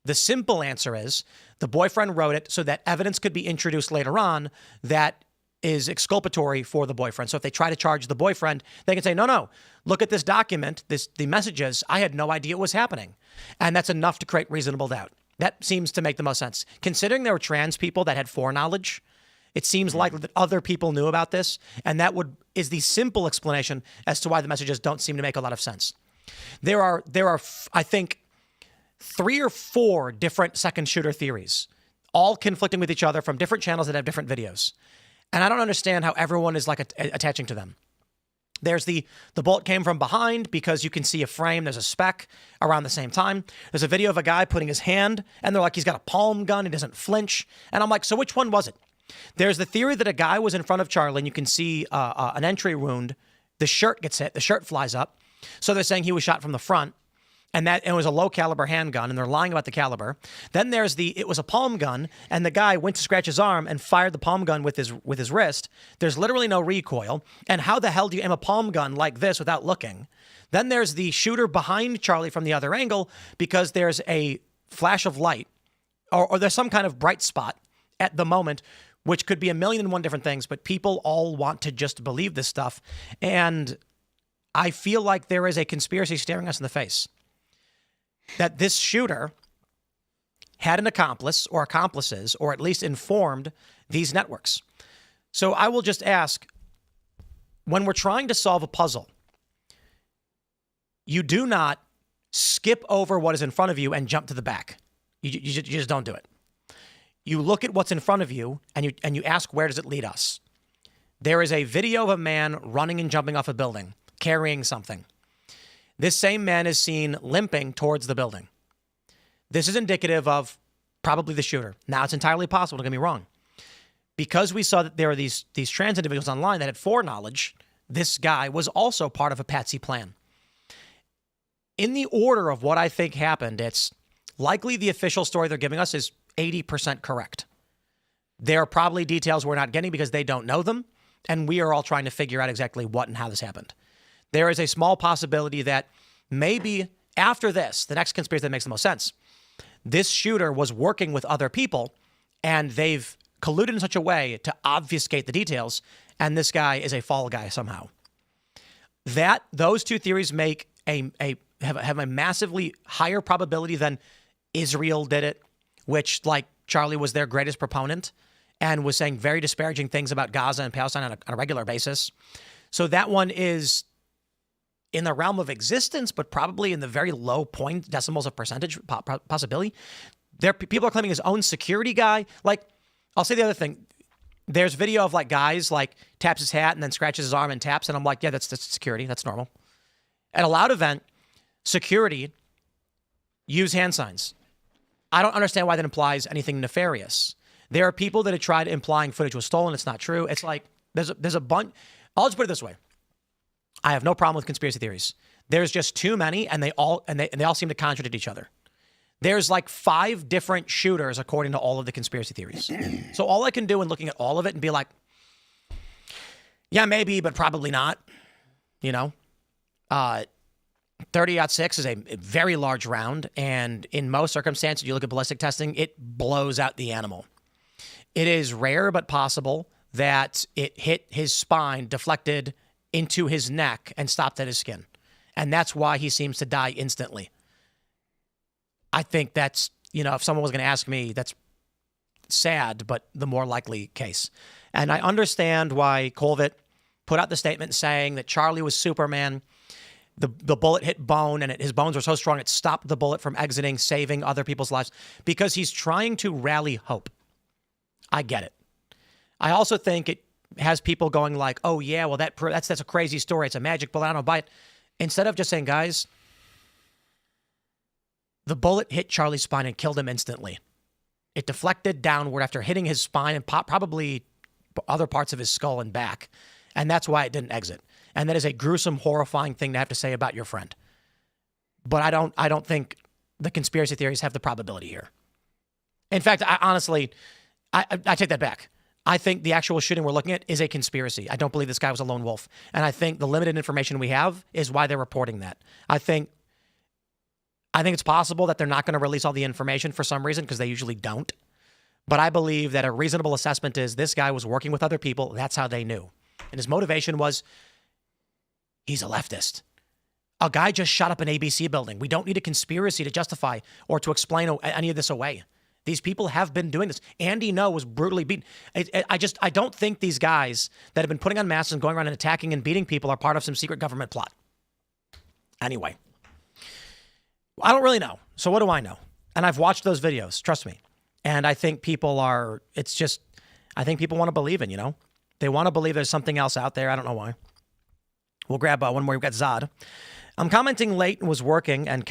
The simple answer is the boyfriend wrote it so that evidence could be introduced later on that is exculpatory for the boyfriend. So if they try to charge the boyfriend, they can say, no, look at this document, the messages. I had no idea it was happening. And that's enough to create reasonable doubt. That seems to make the most sense. Considering there were trans people that had foreknowledge, it seems likely that other people knew about this. And that is the simple explanation as to why the messages don't seem to make a lot of sense. There are, I think, 3 or 4 different second shooter theories, all conflicting with each other from different channels that have different videos. And I don't understand how everyone is like attaching to them. There's the bullet came from behind because you can see a frame. There's a speck around the same time. There's a video of a guy putting his hand, and they're like, he's got a palm gun. He doesn't flinch. And I'm like, so which one was it? There's the theory that a guy was in front of Charlie, and you can see an entry wound. The shirt gets hit. The shirt flies up. So they're saying he was shot from the front. And that it was a low caliber handgun, and they're lying about the caliber. Then there's it was a palm gun, and the guy went to scratch his arm and fired the palm gun with his wrist. There's literally no recoil. And how the hell do you aim a palm gun like this without looking? Then there's the shooter behind Charlie from the other angle, because there's a flash of light, or there's some kind of bright spot at the moment, which could be 1,000,001 different things, but people all want to just believe this stuff. And I feel like there is a conspiracy staring us in the face. That this shooter had an accomplice or accomplices, or at least informed these networks. So I will just ask, when we're trying to solve a puzzle, you do not skip over what is in front of you and jump to the back. You just don't do it. You look at what's in front of you and you ask, where does it lead us? There is a video of a man running and jumping off a building, carrying something. This same man is seen limping towards the building. This is indicative of probably the shooter. Now, it's entirely possible, don't get me wrong. Because we saw that there are these trans individuals online that had foreknowledge, this guy was also part of a patsy plan. In the order of what I think happened, it's likely the official story they're giving us is 80% correct. There are probably details we're not getting because they don't know them, and we are all trying to figure out exactly what and how this happened. There is a small possibility that maybe after this, the next conspiracy that makes the most sense, this shooter was working with other people and they've colluded in such a way to obfuscate the details, and this guy is a fall guy somehow. Those two theories make have a massively higher probability than Israel did it, which, like, Charlie was their greatest proponent and was saying very disparaging things about Gaza and Palestine on a regular basis. So that one is in the realm of existence, but probably in the very low point decimals of percentage possibility. People are claiming his own security guy. Like, I'll say the other thing. There's video of like guys like taps his hat and then scratches his arm and taps. And I'm like, yeah, that's security. That's normal. At a loud event, security use hand signs. I don't understand why that implies anything nefarious. There are people that have tried implying footage was stolen. It's not true. It's like there's a bunch. I'll just put it this way. I have no problem with conspiracy theories. There's just too many, and they all seem to contradict each other. There's like 5 different shooters according to all of the conspiracy theories. So all I can do in looking at all of it and be like, yeah, maybe, but probably not. 30-06 is a very large round, and in most circumstances, you look at ballistic testing, it blows out the animal. It is rare but possible that it hit his spine, deflected into his neck, and stopped at his skin. And that's why he seems to die instantly. I think that's, if someone was going to ask me, that's sad, but the more likely case. And I understand why Colvett put out the statement saying that Charlie was Superman. The bullet hit bone, and his bones were so strong it stopped the bullet from exiting, saving other people's lives, because he's trying to rally hope. I get it. I also think it has people going like, oh, yeah, well, that's a crazy story. It's a magic bullet. I don't buy it. Instead of just saying, guys, the bullet hit Charlie's spine and killed him instantly. It deflected downward after hitting his spine and probably other parts of his skull and back. And that's why it didn't exit. And that is a gruesome, horrifying thing to have to say about your friend. But I don't think the conspiracy theories have the probability here. In fact, I take that back. I think the actual shooting we're looking at is a conspiracy. I don't believe this guy was a lone wolf. And I think the limited information we have is why they're reporting that. I think it's possible that they're not going to release all the information for some reason, because they usually don't. But I believe that a reasonable assessment is this guy was working with other people. That's how they knew. And his motivation was, he's a leftist. A guy just shot up an ABC building. We don't need a conspiracy to justify or to explain any of this away. These people have been doing this. Andy Ngo was brutally beaten. I don't think these guys that have been putting on masks and going around and attacking and beating people are part of some secret government plot. Anyway, I don't really know. So what do I know? And I've watched those videos, trust me. And I think people want to believe in, They want to believe there's something else out there. I don't know why. We'll grab one more. We've got Zod. I'm commenting late and was working and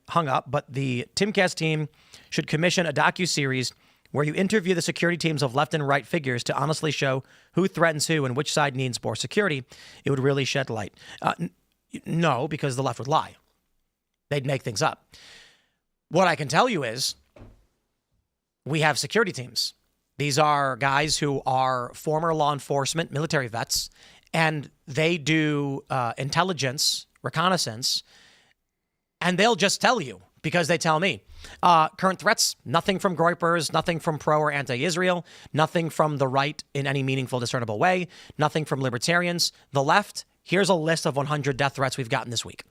hung up, but the Timcast team should commission a docuseries where you interview the security teams of left and right figures to honestly show who threatens who and which side needs more security. It would really shed light. No, because the left would lie. They'd make things up. What I can tell you is we have security teams. These are guys who are former law enforcement, military vets, and they do intelligence, reconnaissance, and they'll just tell you, because they tell me. Current threats, nothing from Groypers, nothing from pro or anti-Israel, nothing from the right in any meaningful, discernible way, nothing from libertarians. The left, here's a list of 100 death threats we've gotten this week.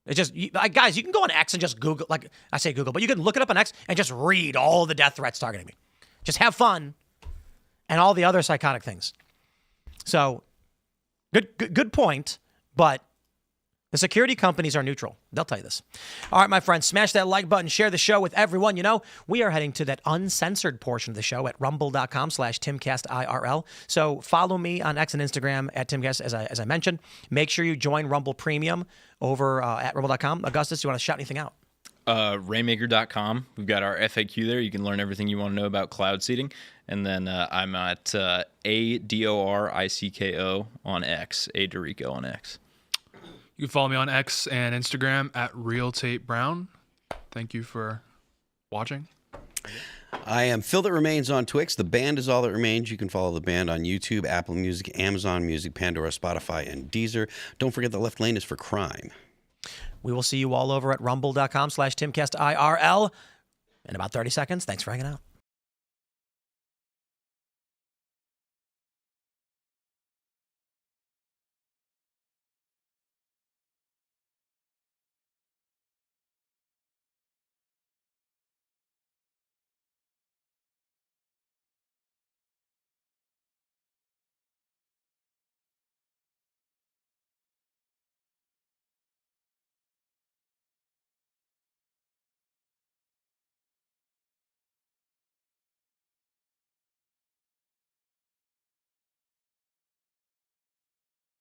It's just, guys, you can go on X and just Google, but you can look it up on X and just read all the death threats targeting me. Just have fun and all the other psychotic things. So, good point, but the security companies are neutral. They'll tell you this. All right, my friends, smash that like button, share the show with everyone. We are heading to that uncensored portion of the show at rumble.com/Timcast IRL. So follow me on X and Instagram at Timcast, as I mentioned. Make sure you join Rumble Premium over at rumble.com. Augustus, do you want to shout anything out? Rainmaker.com. We've got our FAQ there. You can learn everything you want to know about cloud seeding. And then I'm at ADORICKO on X, Doricko on X. You can follow me on X and Instagram at RealTateBrown. Thank you for watching. I am Phil That Remains on Twix. The band is All That Remains. You can follow the band on YouTube, Apple Music, Amazon Music, Pandora, Spotify, and Deezer. Don't forget the left lane is for crime. We will see you all over at rumble.com/Timcast IRL in about 30 seconds. Thanks for hanging out.